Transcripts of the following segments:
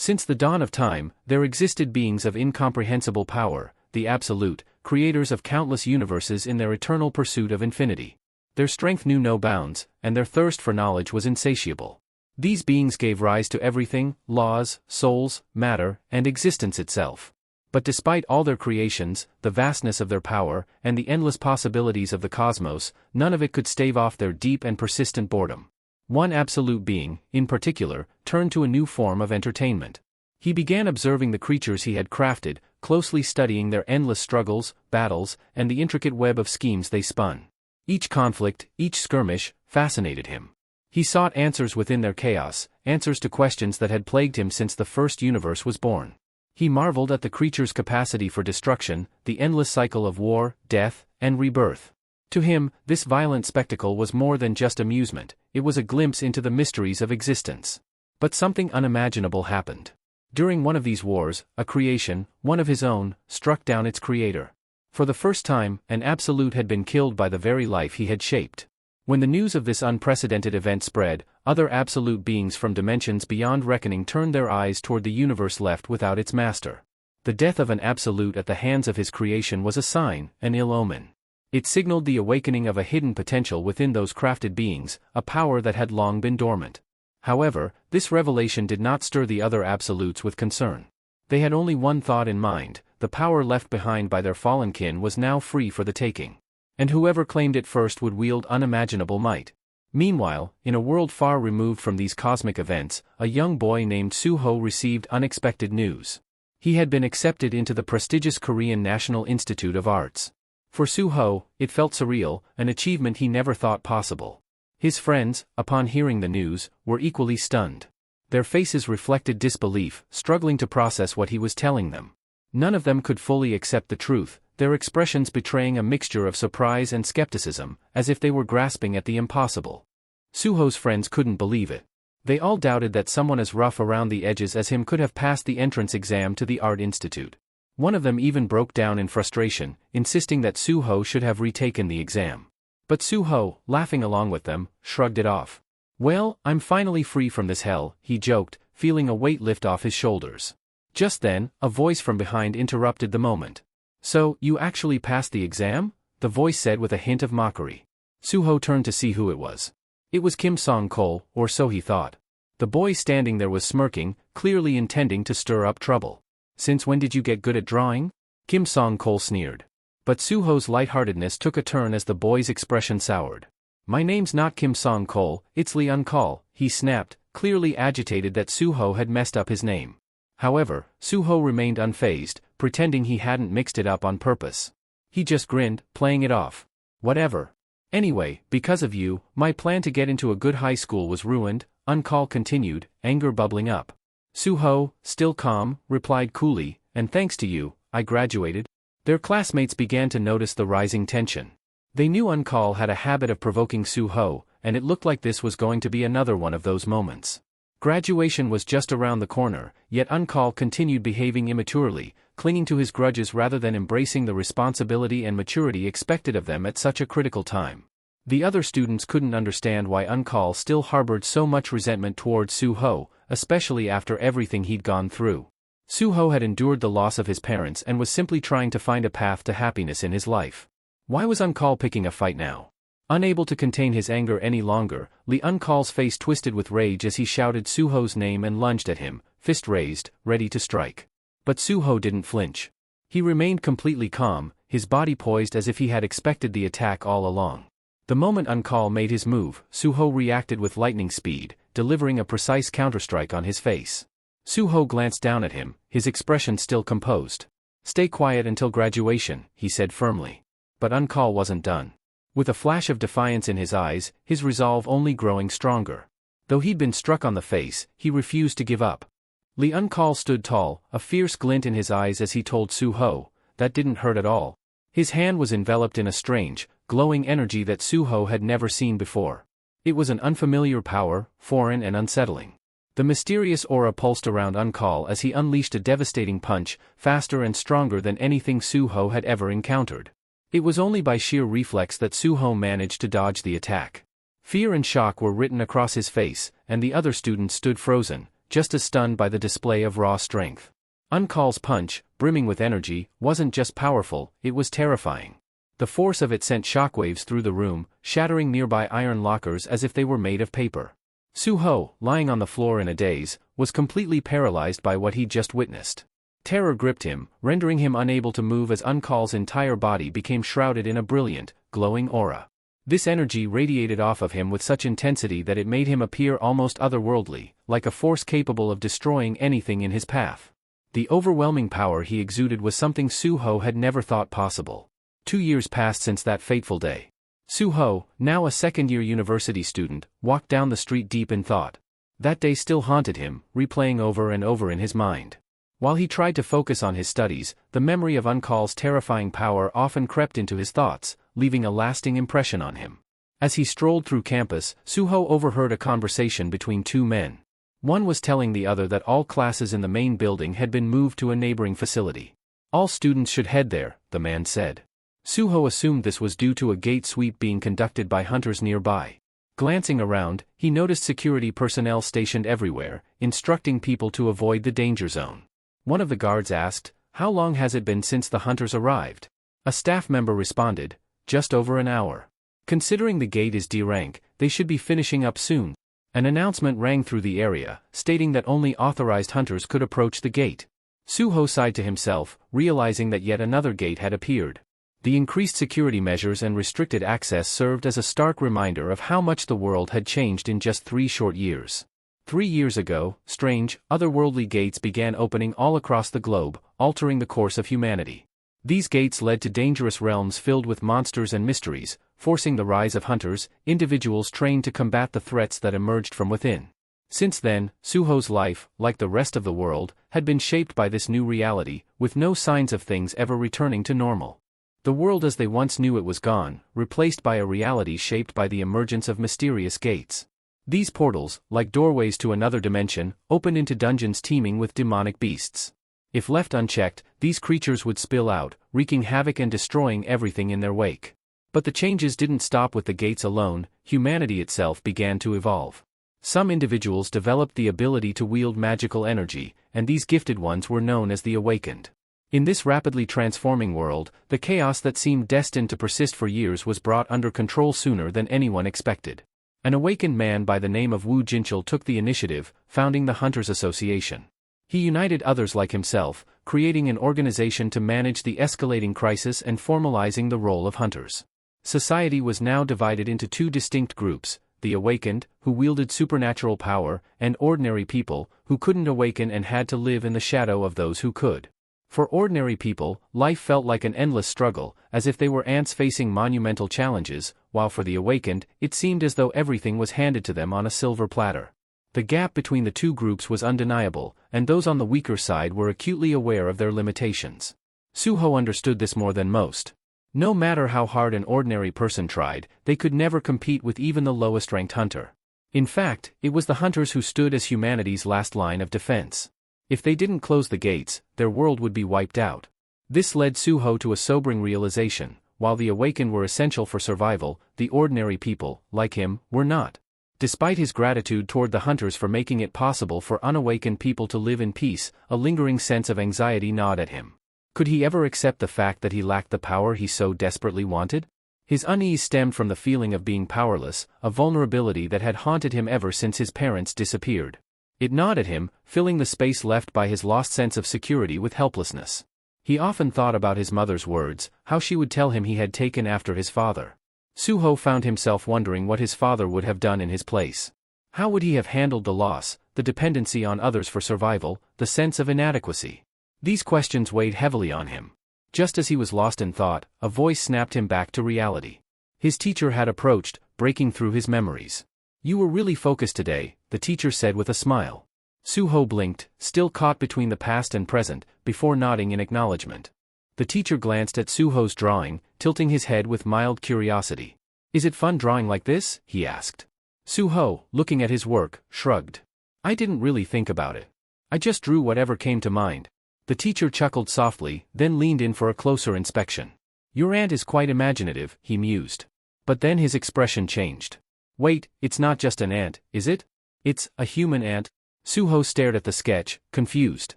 Since the dawn of time, there existed beings of incomprehensible power, the Absolute, creators of countless universes in their eternal pursuit of infinity. Their strength knew no bounds, and their thirst for knowledge was insatiable. These beings gave rise to everything: laws, souls, matter, and existence itself. But despite all their creations, the vastness of their power, and the endless possibilities of the cosmos, none of it could stave off their deep and persistent boredom. One absolute being, in particular, turned to a new form of entertainment. He began observing the creatures he had crafted, closely studying their endless struggles, battles, and the intricate web of schemes they spun. Each conflict, each skirmish, fascinated him. He sought answers within their chaos, answers to questions that had plagued him since the first universe was born. He marveled at the creature's capacity for destruction, the endless cycle of war, death, and rebirth. To him, this violent spectacle was more than just amusement, it was a glimpse into the mysteries of existence. But something unimaginable happened. During one of these wars, a creation, one of his own, struck down its creator. For the first time, an absolute had been killed by the very life he had shaped. When the news of this unprecedented event spread, other absolute beings from dimensions beyond reckoning turned their eyes toward the universe left without its master. The death of an absolute at the hands of his creation was a sign, an ill omen. It signaled the awakening of a hidden potential within those crafted beings, a power that had long been dormant. However, this revelation did not stir the other absolutes with concern. They had only one thought in mind: the power left behind by their fallen kin was now free for the taking. And whoever claimed it first would wield unimaginable might. Meanwhile, in a world far removed from these cosmic events, a young boy named Suho received unexpected news. He had been accepted into the prestigious Korean National Institute of Arts. For Suho, it felt surreal, an achievement he never thought possible. His friends, upon hearing the news, were equally stunned. Their faces reflected disbelief, struggling to process what he was telling them. None of them could fully accept the truth, their expressions betraying a mixture of surprise and skepticism, as if they were grasping at the impossible. Suho's friends couldn't believe it. They all doubted that someone as rough around the edges as him could have passed the entrance exam to the Art Institute. One of them even broke down in frustration, insisting that Suho should have retaken the exam. But Suho, laughing along with them, shrugged it off. "Well, I'm finally free from this hell," he joked, feeling a weight lift off his shoulders. Just then, a voice from behind interrupted the moment. "So, you actually passed the exam?" the voice said with a hint of mockery. Suho turned to see who it was. It was Kim Song-kol, or so he thought. The boy standing there was smirking, clearly intending to stir up trouble. "Since when did you get good at drawing?" Kim Song-kol sneered. But Suho's lightheartedness took a turn as the boy's expression soured. "My name's not Kim Song-kol, it's Lee Un-kol," he snapped, clearly agitated that Suho had messed up his name. However, Suho remained unfazed, pretending he hadn't mixed it up on purpose. He just grinned, playing it off. "Whatever. Anyway, because of you, my plan to get into a good high school was ruined," Un-kol continued, anger bubbling up. Suho, still calm, replied coolly, "And thanks to you, I graduated." Their classmates began to notice the rising tension. They knew Un-kol had a habit of provoking Suho, and it looked like this was going to be another one of those moments. Graduation was just around the corner, yet Un-kol continued behaving immaturely, clinging to his grudges rather than embracing the responsibility and maturity expected of them at such a critical time. The other students couldn't understand why Un-kol still harbored so much resentment towards Suho, especially after everything he'd gone through. Suho had endured the loss of his parents and was simply trying to find a path to happiness in his life. Why was Un-kol picking a fight now? Unable to contain his anger any longer, Lee Un-kol's face twisted with rage as he shouted Suho's name and lunged at him, fist raised, ready to strike. But Suho didn't flinch. He remained completely calm, his body poised as if he had expected the attack all along. The moment Un-kol made his move, Suho reacted with lightning speed, delivering a precise counterstrike on his face. Suho glanced down at him, his expression still composed. "Stay quiet until graduation," he said firmly. But Un-kol wasn't done. With a flash of defiance in his eyes, his resolve only growing stronger. Though he'd been struck on the face, he refused to give up. Lee Un-kol stood tall, a fierce glint in his eyes as he told Suho, "That didn't hurt at all." His hand was enveloped in a strange, glowing energy that Suho had never seen before. It was an unfamiliar power, foreign and unsettling. The mysterious aura pulsed around Un-kol as he unleashed a devastating punch, faster and stronger than anything Suho had ever encountered. It was only by sheer reflex that Suho managed to dodge the attack. Fear and shock were written across his face, and the other students stood frozen, just as stunned by the display of raw strength. Uncall's punch, brimming with energy, wasn't just powerful, it was terrifying. The force of it sent shockwaves through the room, shattering nearby iron lockers as if they were made of paper. Su-ho, lying on the floor in a daze, was completely paralyzed by what he'd just witnessed. Terror gripped him, rendering him unable to move as Uncall's entire body became shrouded in a brilliant, glowing aura. This energy radiated off of him with such intensity that it made him appear almost otherworldly, like a force capable of destroying anything in his path. The overwhelming power he exuded was something Su-ho had never thought possible. 2 years passed since that fateful day. Su-ho, now a second-year university student, walked down the street deep in thought. That day still haunted him, replaying over and over in his mind. While he tried to focus on his studies, the memory of Uncall's terrifying power often crept into his thoughts, leaving a lasting impression on him. As he strolled through campus, Su-ho overheard a conversation between two men. One was telling the other that all classes in the main building had been moved to a neighboring facility. All students should head there, the man said. Su-ho assumed this was due to a gate sweep being conducted by hunters nearby. Glancing around, he noticed security personnel stationed everywhere, instructing people to avoid the danger zone. One of the guards asked, "How long has it been since the hunters arrived?" A staff member responded, "Just over an hour. Considering the gate is D rank, they should be finishing up soon." An announcement rang through the area, stating that only authorized hunters could approach the gate. Su-ho sighed to himself, realizing that yet another gate had appeared. The increased security measures and restricted access served as a stark reminder of how much the world had changed in just 3 short years. 3 years ago, strange, otherworldly gates began opening all across the globe, altering the course of humanity. These gates led to dangerous realms filled with monsters and mysteries, forcing the rise of hunters, individuals trained to combat the threats that emerged from within. Since then, Su-ho's life, like the rest of the world, had been shaped by this new reality, with no signs of things ever returning to normal. The world as they once knew it was gone, replaced by a reality shaped by the emergence of mysterious gates. These portals, like doorways to another dimension, opened into dungeons teeming with demonic beasts. If left unchecked, these creatures would spill out, wreaking havoc and destroying everything in their wake. But the changes didn't stop with the gates alone, humanity itself began to evolve. Some individuals developed the ability to wield magical energy, and these gifted ones were known as the Awakened. In this rapidly transforming world, the chaos that seemed destined to persist for years was brought under control sooner than anyone expected. An awakened man by the name of Wu Jinchul took the initiative, founding the Hunters Association. He united others like himself, creating an organization to manage the escalating crisis and formalizing the role of hunters. Society was now divided into 2 distinct groups, the awakened, who wielded supernatural power, and ordinary people, who couldn't awaken and had to live in the shadow of those who could. For ordinary people, life felt like an endless struggle, as if they were ants facing monumental challenges, while for the awakened, it seemed as though everything was handed to them on a silver platter. The gap between the 2 groups was undeniable, and those on the weaker side were acutely aware of their limitations. Su-ho understood this more than most. No matter how hard an ordinary person tried, they could never compete with even the lowest-ranked hunter. In fact, it was the hunters who stood as humanity's last line of defense. If they didn't close the gates, their world would be wiped out. This led Su-ho to a sobering realization: while the awakened were essential for survival, the ordinary people, like him, were not. Despite his gratitude toward the hunters for making it possible for unawakened people to live in peace, a lingering sense of anxiety gnawed at him. Could he ever accept the fact that he lacked the power he so desperately wanted? His unease stemmed from the feeling of being powerless, a vulnerability that had haunted him ever since his parents disappeared. It gnawed at him, filling the space left by his lost sense of security with helplessness. He often thought about his mother's words, how she would tell him he had taken after his father. Su-ho found himself wondering what his father would have done in his place. How would he have handled the loss, the dependency on others for survival, the sense of inadequacy? These questions weighed heavily on him. Just as he was lost in thought, a voice snapped him back to reality. His teacher had approached, breaking through his memories. "You were really focused today," the teacher said with a smile. Su-ho blinked, still caught between the past and present, before nodding in acknowledgement. The teacher glanced at Su-ho's drawing, tilting his head with mild curiosity. "Is it fun drawing like this?" he asked. Su-ho, looking at his work, shrugged. "I didn't really think about it. I just drew whatever came to mind." The teacher chuckled softly, then leaned in for a closer inspection. "Your aunt is quite imaginative," he mused. But then his expression changed. "Wait, it's not just an ant, is it? It's a human ant?" Suho stared at the sketch, confused.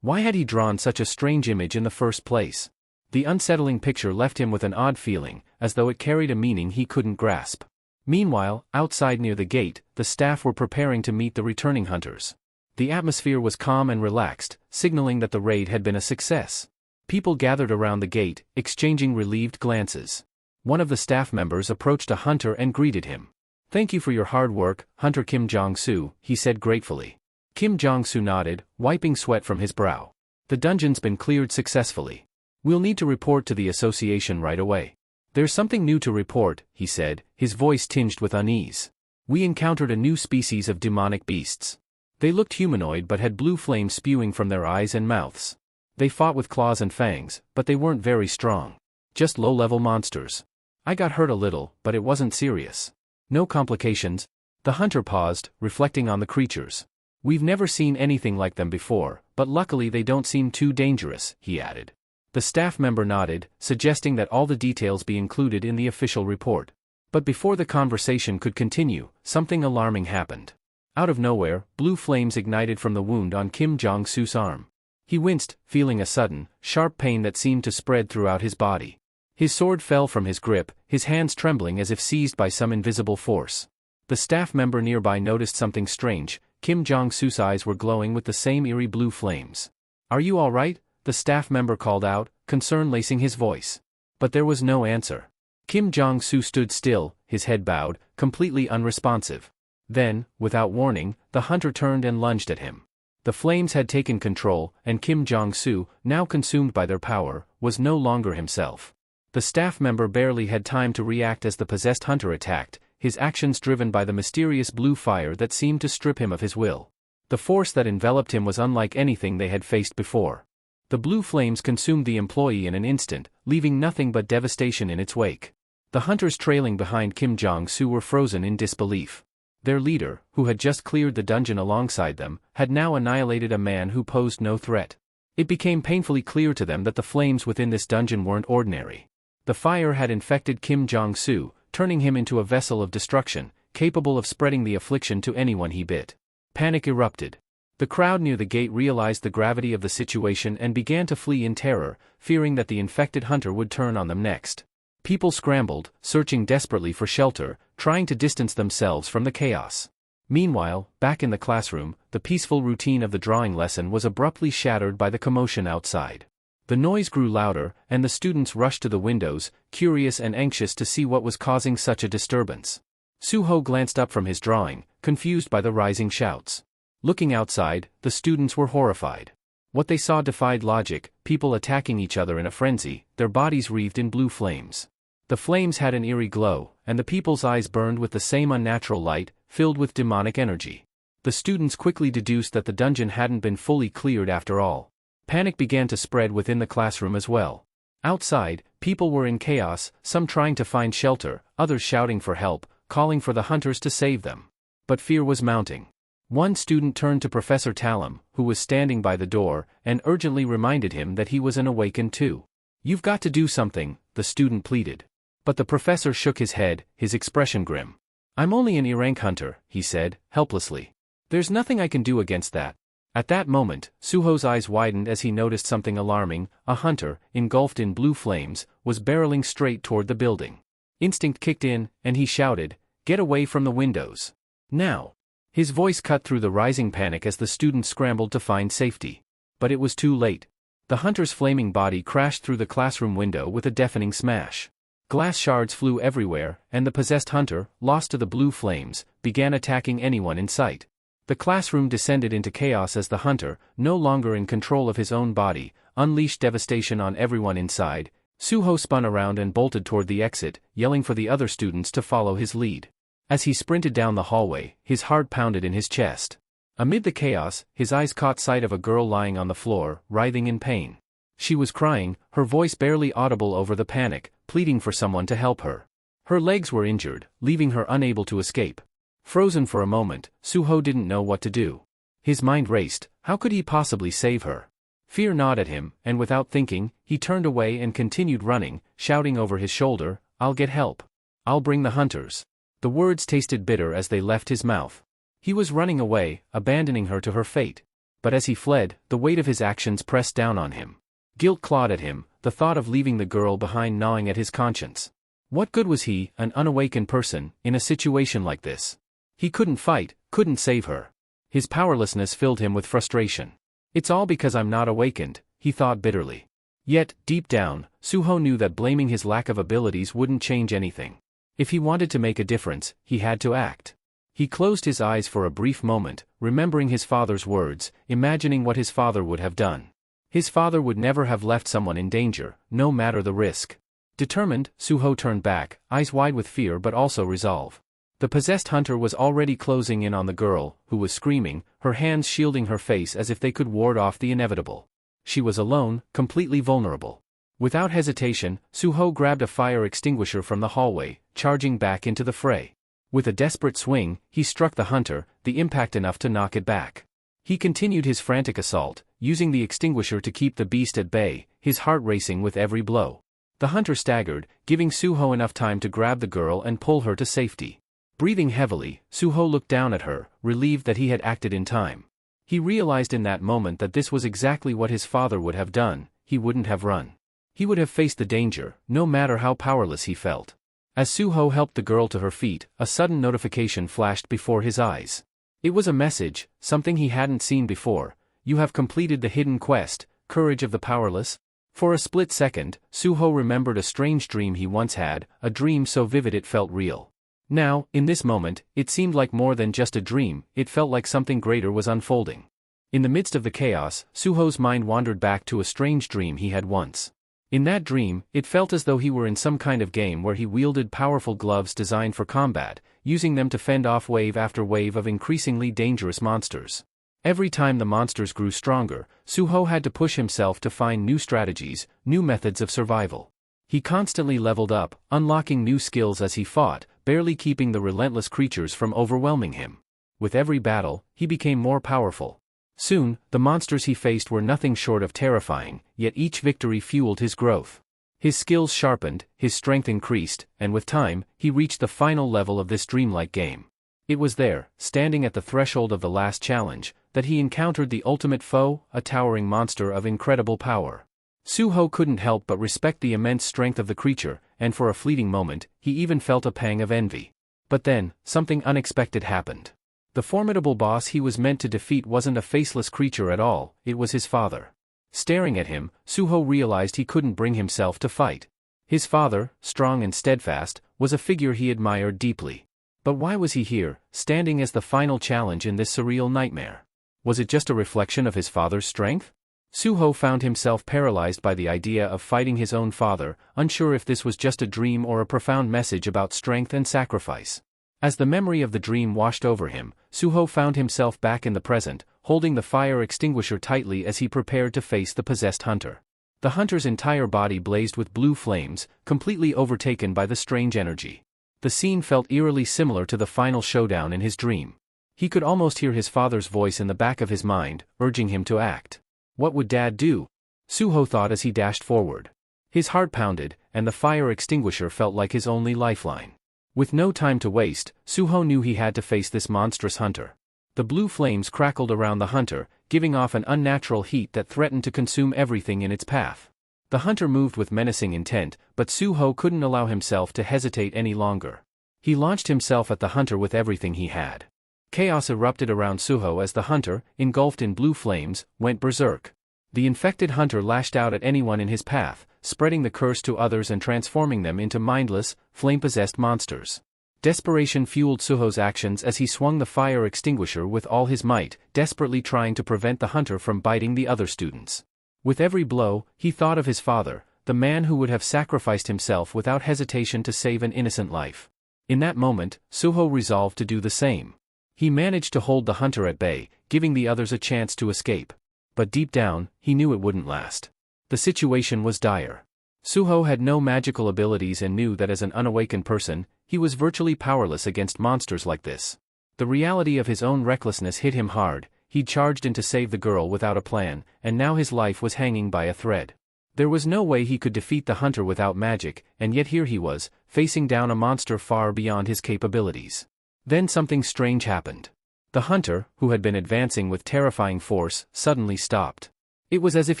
Why had he drawn such a strange image in the first place? The unsettling picture left him with an odd feeling, as though it carried a meaning he couldn't grasp. Meanwhile, outside near the gate, the staff were preparing to meet the returning hunters. The atmosphere was calm and relaxed, signaling that the raid had been a success. People gathered around the gate, exchanging relieved glances. One of the staff members approached a hunter and greeted him. "Thank you for your hard work, Hunter Kim Jong-soo," he said gratefully. Kim Jong-soo nodded, wiping sweat from his brow. "The dungeon's been cleared successfully. We'll need to report to the association right away." "There's something new to report," he said, his voice tinged with unease. "We encountered a new species of demonic beasts. They looked humanoid but had blue flames spewing from their eyes and mouths. They fought with claws and fangs, but they weren't very strong. Just low-level monsters. I got hurt a little, but it wasn't serious. No complications." The hunter paused, reflecting on the creatures. "We've never seen anything like them before, but luckily they don't seem too dangerous," he added. The staff member nodded, suggesting that all the details be included in the official report. But before the conversation could continue, something alarming happened. Out of nowhere, blue flames ignited from the wound on Kim Jong-soo's arm. He winced, feeling a sudden, sharp pain that seemed to spread throughout his body. His sword fell from his grip, his hands trembling as if seized by some invisible force. The staff member nearby noticed something strange. Kim Jong-soo's eyes were glowing with the same eerie blue flames. "Are you all right?" the staff member called out, concern lacing his voice. But there was no answer. Kim Jong-soo stood still, his head bowed, completely unresponsive. Then, without warning, the hunter turned and lunged at him. The flames had taken control, and Kim Jong-soo, now consumed by their power, was no longer himself. The staff member barely had time to react as the possessed hunter attacked, his actions driven by the mysterious blue fire that seemed to strip him of his will. The force that enveloped him was unlike anything they had faced before. The blue flames consumed the employee in an instant, leaving nothing but devastation in its wake. The hunters trailing behind Kim Jong-soo were frozen in disbelief. Their leader, who had just cleared the dungeon alongside them, had now annihilated a man who posed no threat. It became painfully clear to them that the flames within this dungeon weren't ordinary. The fire had infected Kim Jong-soo, turning him into a vessel of destruction, capable of spreading the affliction to anyone he bit. Panic erupted. The crowd near the gate realized the gravity of the situation and began to flee in terror, fearing that the infected hunter would turn on them next. People scrambled, searching desperately for shelter, trying to distance themselves from the chaos. Meanwhile, back in the classroom, the peaceful routine of the drawing lesson was abruptly shattered by the commotion outside. The noise grew louder, and the students rushed to the windows, curious and anxious to see what was causing such a disturbance. Suho glanced up from his drawing, confused by the rising shouts. Looking outside, the students were horrified. What they saw defied logic, people attacking each other in a frenzy, their bodies wreathed in blue flames. The flames had an eerie glow, and the people's eyes burned with the same unnatural light, filled with demonic energy. The students quickly deduced that the dungeon hadn't been fully cleared after all. Panic began to spread within the classroom as well. Outside, people were in chaos, some trying to find shelter, others shouting for help, calling for the hunters to save them. But fear was mounting. One student turned to Professor Talum, who was standing by the door, and urgently reminded him that he was an awakened too. "You've got to do something," the student pleaded. But the professor shook his head, his expression grim. "I'm only an E-rank hunter," he said, helplessly. "There's nothing I can do against that." At that moment, Suho's eyes widened as he noticed something alarming. A hunter, engulfed in blue flames, was barreling straight toward the building. Instinct kicked in, and he shouted, "Get away from the windows. Now!" His voice cut through the rising panic as the students scrambled to find safety. But it was too late. The hunter's flaming body crashed through the classroom window with a deafening smash. Glass shards flew everywhere, and the possessed hunter, lost to the blue flames, began attacking anyone in sight. The classroom descended into chaos as the hunter, no longer in control of his own body, unleashed devastation on everyone inside. Suho spun around and bolted toward the exit, yelling for the other students to follow his lead. As he sprinted down the hallway, his heart pounded in his chest. Amid the chaos, his eyes caught sight of a girl lying on the floor, writhing in pain. She was crying, her voice barely audible over the panic, pleading for someone to help her. Her legs were injured, leaving her unable to escape. Frozen for a moment, Suho didn't know what to do. His mind raced. How could he possibly save her? Fear gnawed at him, and without thinking, he turned away and continued running, shouting over his shoulder, "I'll get help. I'll bring the hunters." The words tasted bitter as they left his mouth. He was running away, abandoning her to her fate. But as he fled, the weight of his actions pressed down on him. Guilt clawed at him, the thought of leaving the girl behind gnawing at his conscience. What good was he, an unawakened person, in a situation like this? He couldn't fight, couldn't save her. His powerlessness filled him with frustration. It's all because I'm not awakened, he thought bitterly. Yet, deep down, Suho knew that blaming his lack of abilities wouldn't change anything. If he wanted to make a difference, he had to act. He closed his eyes for a brief moment, remembering his father's words, imagining what his father would have done. His father would never have left someone in danger, no matter the risk. Determined, Suho turned back, eyes wide with fear but also resolve. The possessed hunter was already closing in on the girl, who was screaming, her hands shielding her face as if they could ward off the inevitable. She was alone, completely vulnerable. Without hesitation, Suho grabbed a fire extinguisher from the hallway, charging back into the fray. With a desperate swing, he struck the hunter, the impact enough to knock it back. He continued his frantic assault, using the extinguisher to keep the beast at bay, his heart racing with every blow. The hunter staggered, giving Suho enough time to grab the girl and pull her to safety. Breathing heavily, Suho looked down at her, relieved that he had acted in time. He realized in that moment that this was exactly what his father would have done. He wouldn't have run. He would have faced the danger, no matter how powerless he felt. As Suho helped the girl to her feet, a sudden notification flashed before his eyes. It was a message, something he hadn't seen before. You have completed the hidden quest, Courage of the Powerless. For a split second, Suho remembered a strange dream he once had, a dream so vivid it felt real. Now, in this moment, it seemed like more than just a dream, it felt like something greater was unfolding. In the midst of the chaos, Suho's mind wandered back to a strange dream he had once. In that dream, it felt as though he were in some kind of game where he wielded powerful gloves designed for combat, using them to fend off wave after wave of increasingly dangerous monsters. Every time the monsters grew stronger, Suho had to push himself to find new strategies, new methods of survival. He constantly leveled up, unlocking new skills as he fought, barely keeping the relentless creatures from overwhelming him. With every battle, he became more powerful. Soon, the monsters he faced were nothing short of terrifying, yet each victory fueled his growth. His skills sharpened, his strength increased, and with time, he reached the final level of this dreamlike game. It was there, standing at the threshold of the last challenge, that he encountered the ultimate foe, a towering monster of incredible power. Suho couldn't help but respect the immense strength of the creature, and for a fleeting moment, he even felt a pang of envy. But then, something unexpected happened. The formidable boss he was meant to defeat wasn't a faceless creature at all, it was his father. Staring at him, Suho realized he couldn't bring himself to fight. His father, strong and steadfast, was a figure he admired deeply. But why was he here, standing as the final challenge in this surreal nightmare? Was it just a reflection of his father's strength? Suho found himself paralyzed by the idea of fighting his own father, unsure if this was just a dream or a profound message about strength and sacrifice. As the memory of the dream washed over him, Suho found himself back in the present, holding the fire extinguisher tightly as he prepared to face the possessed hunter. The hunter's entire body blazed with blue flames, completely overtaken by the strange energy. The scene felt eerily similar to the final showdown in his dream. He could almost hear his father's voice in the back of his mind, urging him to act. What would Dad do? Suho thought as he dashed forward. His heart pounded, and the fire extinguisher felt like his only lifeline. With no time to waste, Suho knew he had to face this monstrous hunter. The blue flames crackled around the hunter, giving off an unnatural heat that threatened to consume everything in its path. The hunter moved with menacing intent, but Suho couldn't allow himself to hesitate any longer. He launched himself at the hunter with everything he had. Chaos erupted around Suho as the hunter, engulfed in blue flames, went berserk. The infected hunter lashed out at anyone in his path, spreading the curse to others and transforming them into mindless, flame-possessed monsters. Desperation fueled Suho's actions as he swung the fire extinguisher with all his might, desperately trying to prevent the hunter from biting the other students. With every blow, he thought of his father, the man who would have sacrificed himself without hesitation to save an innocent life. In that moment, Suho resolved to do the same. He managed to hold the hunter at bay, giving the others a chance to escape. But deep down, he knew it wouldn't last. The situation was dire. Suho had no magical abilities and knew that as an unawakened person, he was virtually powerless against monsters like this. The reality of his own recklessness hit him hard. He'd charged in to save the girl without a plan, and now his life was hanging by a thread. There was no way he could defeat the hunter without magic, and yet here he was, facing down a monster far beyond his capabilities. Then something strange happened. The hunter, who had been advancing with terrifying force, suddenly stopped. It was as if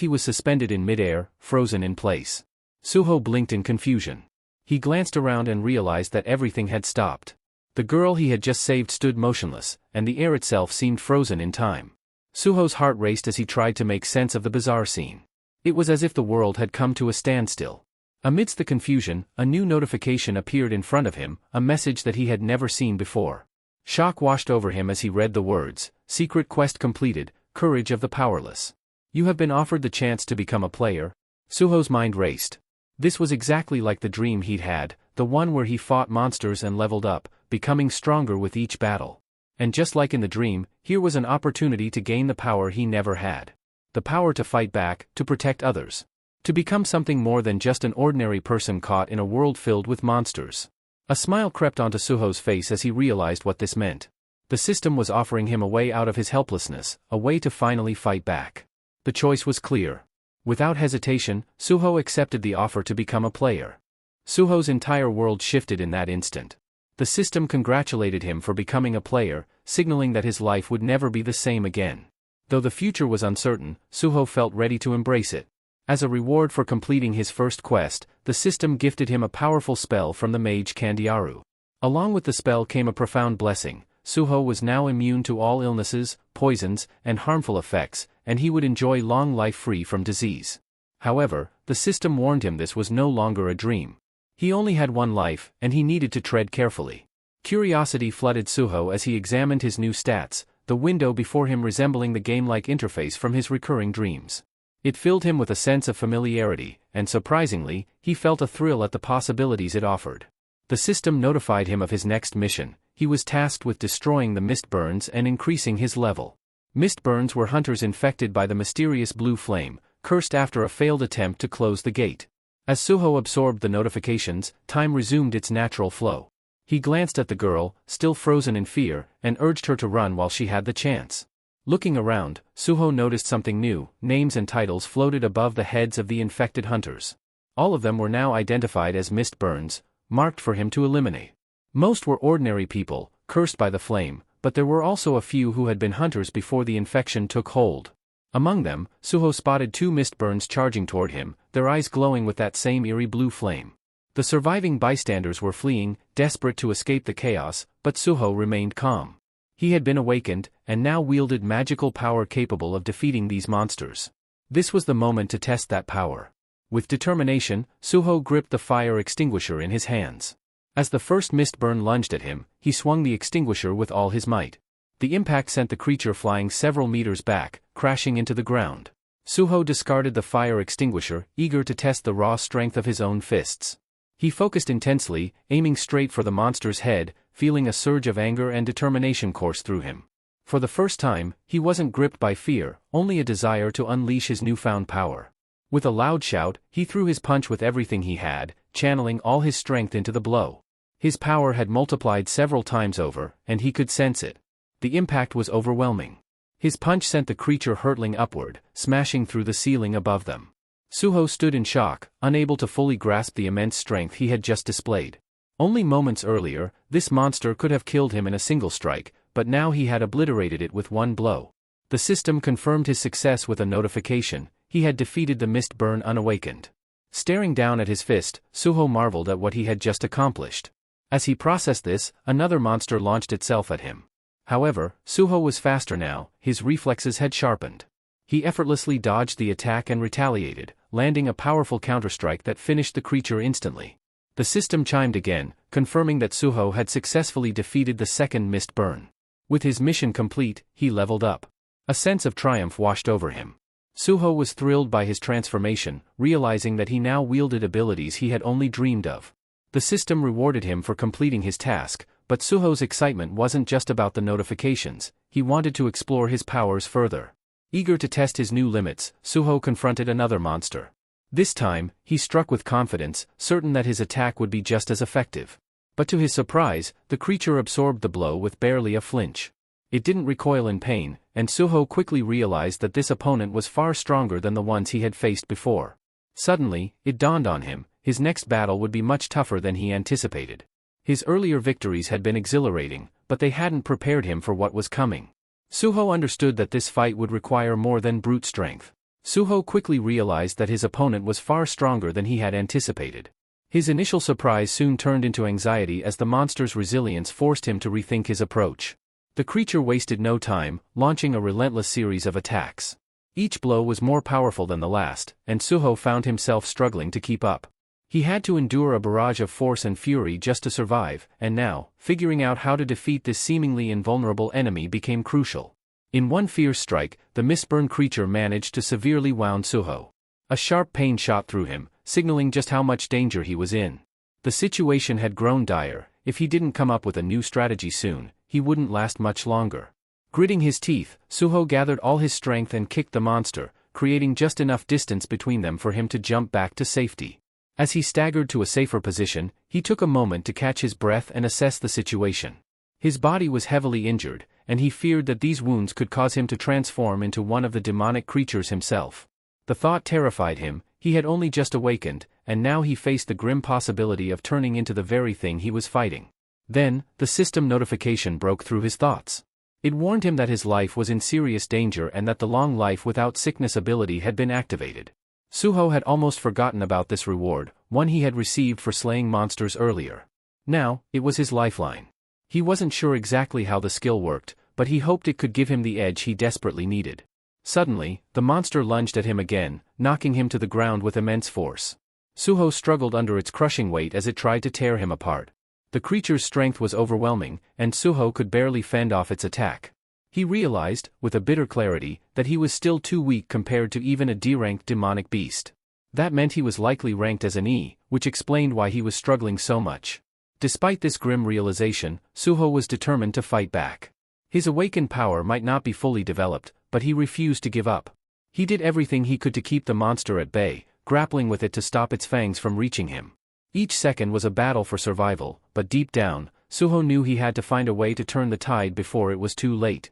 he was suspended in midair, frozen in place. Suho blinked in confusion. He glanced around and realized that everything had stopped. The girl he had just saved stood motionless, and the air itself seemed frozen in time. Suho's heart raced as he tried to make sense of the bizarre scene. It was as if the world had come to a standstill. Amidst the confusion, a new notification appeared in front of him, a message that he had never seen before. Shock washed over him as he read the words, "Secret quest completed, courage of the powerless. You have been offered the chance to become a player." Suho's mind raced. This was exactly like the dream he'd had, the one where he fought monsters and leveled up, becoming stronger with each battle. And just like in the dream, here was an opportunity to gain the power he never had. The power to fight back, to protect others. To become something more than just an ordinary person caught in a world filled with monsters. A smile crept onto Suho's face as he realized what this meant. The system was offering him a way out of his helplessness, a way to finally fight back. The choice was clear. Without hesitation, Suho accepted the offer to become a player. Suho's entire world shifted in that instant. The system congratulated him for becoming a player, signaling that his life would never be the same again. Though the future was uncertain, Suho felt ready to embrace it. As a reward for completing his first quest, the system gifted him a powerful spell from the mage Candiaru. Along with the spell came a profound blessing. Suho was now immune to all illnesses, poisons, and harmful effects, and he would enjoy long life free from disease. However, the system warned him this was no longer a dream. He only had one life, and he needed to tread carefully. Curiosity flooded Suho as he examined his new stats, the window before him resembling the game-like interface from his recurring dreams. It filled him with a sense of familiarity, and surprisingly, he felt a thrill at the possibilities it offered. The system notified him of his next mission. He was tasked with destroying the mist burns and increasing his level. Mist burns were hunters infected by the mysterious blue flame, cursed after a failed attempt to close the gate. As Suho absorbed the notifications, time resumed its natural flow. He glanced at the girl, still frozen in fear, and urged her to run while she had the chance. Looking around, Suho noticed something new. Names and titles floated above the heads of the infected hunters. All of them were now identified as mist burns, marked for him to eliminate. Most were ordinary people, cursed by the flame, but there were also a few who had been hunters before the infection took hold. Among them, Suho spotted 2 mist burns charging toward him, their eyes glowing with that same eerie blue flame. The surviving bystanders were fleeing, desperate to escape the chaos, but Suho remained calm. He had been awakened, and now wielded magical power capable of defeating these monsters. This was the moment to test that power. With determination, Suho gripped the fire extinguisher in his hands. As the first mist burn lunged at him, he swung the extinguisher with all his might. The impact sent the creature flying several meters back, crashing into the ground. Suho discarded the fire extinguisher, eager to test the raw strength of his own fists. He focused intensely, aiming straight for the monster's head, feeling a surge of anger and determination course through him. For the first time, he wasn't gripped by fear, only a desire to unleash his newfound power. With a loud shout, he threw his punch with everything he had, channeling all his strength into the blow. His power had multiplied several times over, and he could sense it. The impact was overwhelming. His punch sent the creature hurtling upward, smashing through the ceiling above them. Suho stood in shock, unable to fully grasp the immense strength he had just displayed. Only moments earlier, this monster could have killed him in a single strike, but now he had obliterated it with one blow. The system confirmed his success with a notification: he had defeated the mist burn unawakened. Staring down at his fist, Suho marveled at what he had just accomplished. As he processed this, another monster launched itself at him. However, Suho was faster now, his reflexes had sharpened. He effortlessly dodged the attack and retaliated, landing a powerful counterstrike that finished the creature instantly. The system chimed again, confirming that Suho had successfully defeated the second mist burn. With his mission complete, he leveled up. A sense of triumph washed over him. Suho was thrilled by his transformation, realizing that he now wielded abilities he had only dreamed of. The system rewarded him for completing his task, but Suho's excitement wasn't just about the notifications. He wanted to explore his powers further. Eager to test his new limits, Suho confronted another monster. This time, he struck with confidence, certain that his attack would be just as effective. But to his surprise, the creature absorbed the blow with barely a flinch. It didn't recoil in pain, and Suho quickly realized that this opponent was far stronger than the ones he had faced before. Suddenly, it dawned on him: his next battle would be much tougher than he anticipated. His earlier victories had been exhilarating, but they hadn't prepared him for what was coming. Suho understood that this fight would require more than brute strength. Suho quickly realized that his opponent was far stronger than he had anticipated. His initial surprise soon turned into anxiety as the monster's resilience forced him to rethink his approach. The creature wasted no time, launching a relentless series of attacks. Each blow was more powerful than the last, and Suho found himself struggling to keep up. He had to endure a barrage of force and fury just to survive, and now, figuring out how to defeat this seemingly invulnerable enemy became crucial. In one fierce strike, the mistborn creature managed to severely wound Suho. A sharp pain shot through him, signaling just how much danger he was in. The situation had grown dire. If he didn't come up with a new strategy soon, he wouldn't last much longer. Gritting his teeth, Suho gathered all his strength and kicked the monster, creating just enough distance between them for him to jump back to safety. As he staggered to a safer position, he took a moment to catch his breath and assess the situation. His body was heavily injured, and he feared that these wounds could cause him to transform into one of the demonic creatures himself. The thought terrified him. He had only just awakened, and now he faced the grim possibility of turning into the very thing he was fighting. Then, the system notification broke through his thoughts. It warned him that his life was in serious danger and that the long life without sickness ability had been activated. Suho had almost forgotten about this reward, one he had received for slaying monsters earlier. Now, it was his lifeline. He wasn't sure exactly how the skill worked, but he hoped it could give him the edge he desperately needed. Suddenly, the monster lunged at him again, knocking him to the ground with immense force. Suho struggled under its crushing weight as it tried to tear him apart. The creature's strength was overwhelming, and Suho could barely fend off its attack. He realized, with a bitter clarity, that he was still too weak compared to even a D-ranked demonic beast. That meant he was likely ranked as an E, which explained why he was struggling so much. Despite this grim realization, Suho was determined to fight back. His awakened power might not be fully developed, but he refused to give up. He did everything he could to keep the monster at bay, grappling with it to stop its fangs from reaching him. Each second was a battle for survival, but deep down, Suho knew he had to find a way to turn the tide before it was too late.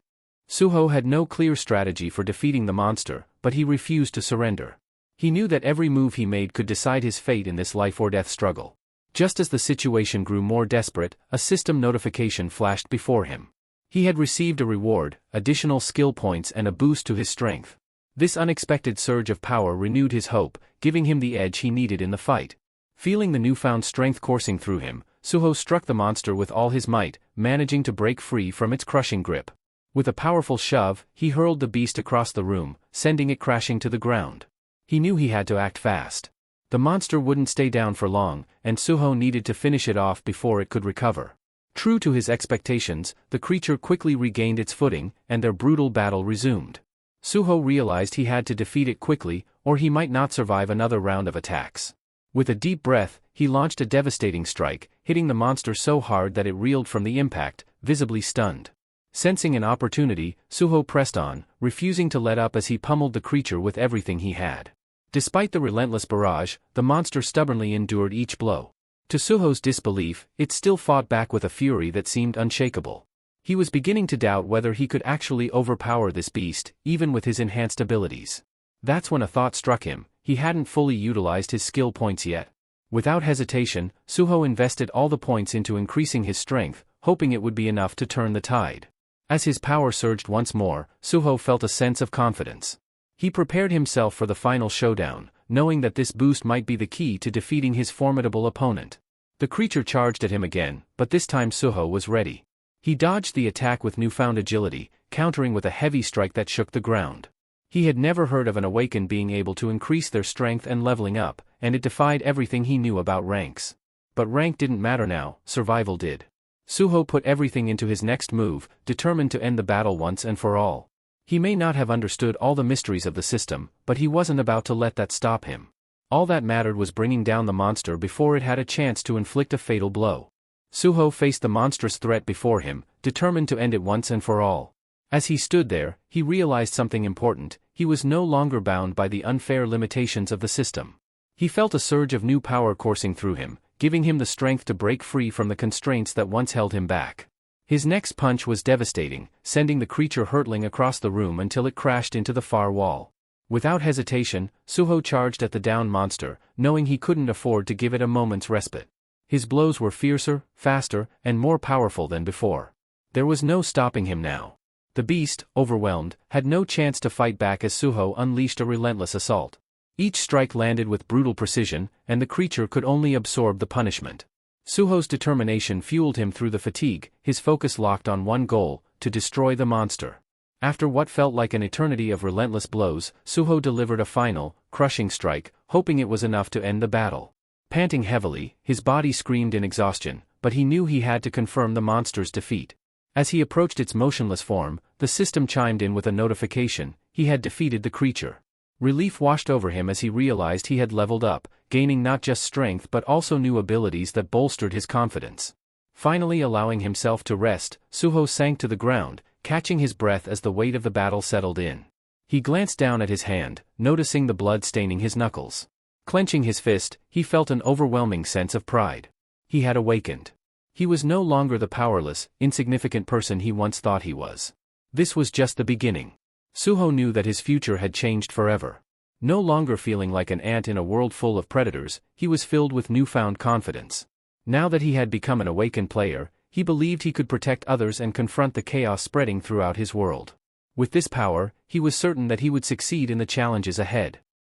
Suho had no clear strategy for defeating the monster, but he refused to surrender. He knew that every move he made could decide his fate in this life-or-death struggle. Just as the situation grew more desperate, a system notification flashed before him. He had received a reward, additional skill points and a boost to his strength. This unexpected surge of power renewed his hope, giving him the edge he needed in the fight. Feeling the newfound strength coursing through him, Suho struck the monster with all his might, managing to break free from its crushing grip. With a powerful shove, he hurled the beast across the room, sending it crashing to the ground. He knew he had to act fast. The monster wouldn't stay down for long, and Suho needed to finish it off before it could recover. True to his expectations, the creature quickly regained its footing, and their brutal battle resumed. Suho realized he had to defeat it quickly, or he might not survive another round of attacks. With a deep breath, he launched a devastating strike, hitting the monster so hard that it reeled from the impact, visibly stunned. Sensing an opportunity, Suho pressed on, refusing to let up as he pummeled the creature with everything he had. Despite the relentless barrage, the monster stubbornly endured each blow. To Suho's disbelief, it still fought back with a fury that seemed unshakable. He was beginning to doubt whether he could actually overpower this beast, even with his enhanced abilities. That's when a thought struck him. He hadn't fully utilized his skill points yet. Without hesitation, Suho invested all the points into increasing his strength, hoping it would be enough to turn the tide. As his power surged once more, Suho felt a sense of confidence. He prepared himself for the final showdown, knowing that this boost might be the key to defeating his formidable opponent. The creature charged at him again, but this time Suho was ready. He dodged the attack with newfound agility, countering with a heavy strike that shook the ground. He had never heard of an awakened being able to increase their strength and leveling up, and it defied everything he knew about ranks. But rank didn't matter now, survival did. Suho put everything into his next move, determined to end the battle once and for all. He may not have understood all the mysteries of the system, but he wasn't about to let that stop him. All that mattered was bringing down the monster before it had a chance to inflict a fatal blow. Suho faced the monstrous threat before him, determined to end it once and for all. As he stood there, he realized something important. He was no longer bound by the unfair limitations of the system. He felt a surge of new power coursing through him, giving him the strength to break free from the constraints that once held him back. His next punch was devastating, sending the creature hurtling across the room until it crashed into the far wall. Without hesitation, Suho charged at the downed monster, knowing he couldn't afford to give it a moment's respite. His blows were fiercer, faster, and more powerful than before. There was no stopping him now. The beast, overwhelmed, had no chance to fight back as Suho unleashed a relentless assault. Each strike landed with brutal precision, and the creature could only absorb the punishment. Suho's determination fueled him through the fatigue, his focus locked on one goal: to destroy the monster. After what felt like an eternity of relentless blows, Suho delivered a final, crushing strike, hoping it was enough to end the battle. Panting heavily, his body screamed in exhaustion, but he knew he had to confirm the monster's defeat. As he approached its motionless form, the system chimed in with a notification: he had defeated the creature. Relief washed over him as he realized he had leveled up, gaining not just strength but also new abilities that bolstered his confidence. Finally allowing himself to rest, Suho sank to the ground, catching his breath as the weight of the battle settled in. He glanced down at his hand, noticing the blood staining his knuckles. Clenching his fist, he felt an overwhelming sense of pride. He had awakened. He was no longer the powerless, insignificant person he once thought he was. This was just the beginning. Suho knew that his future had changed forever. No longer feeling like an ant in a world full of predators, he was filled with newfound confidence. Now that he had become an awakened player, he believed he could protect others and confront the chaos spreading throughout his world. With this power, he was certain that he would succeed in the challenges ahead.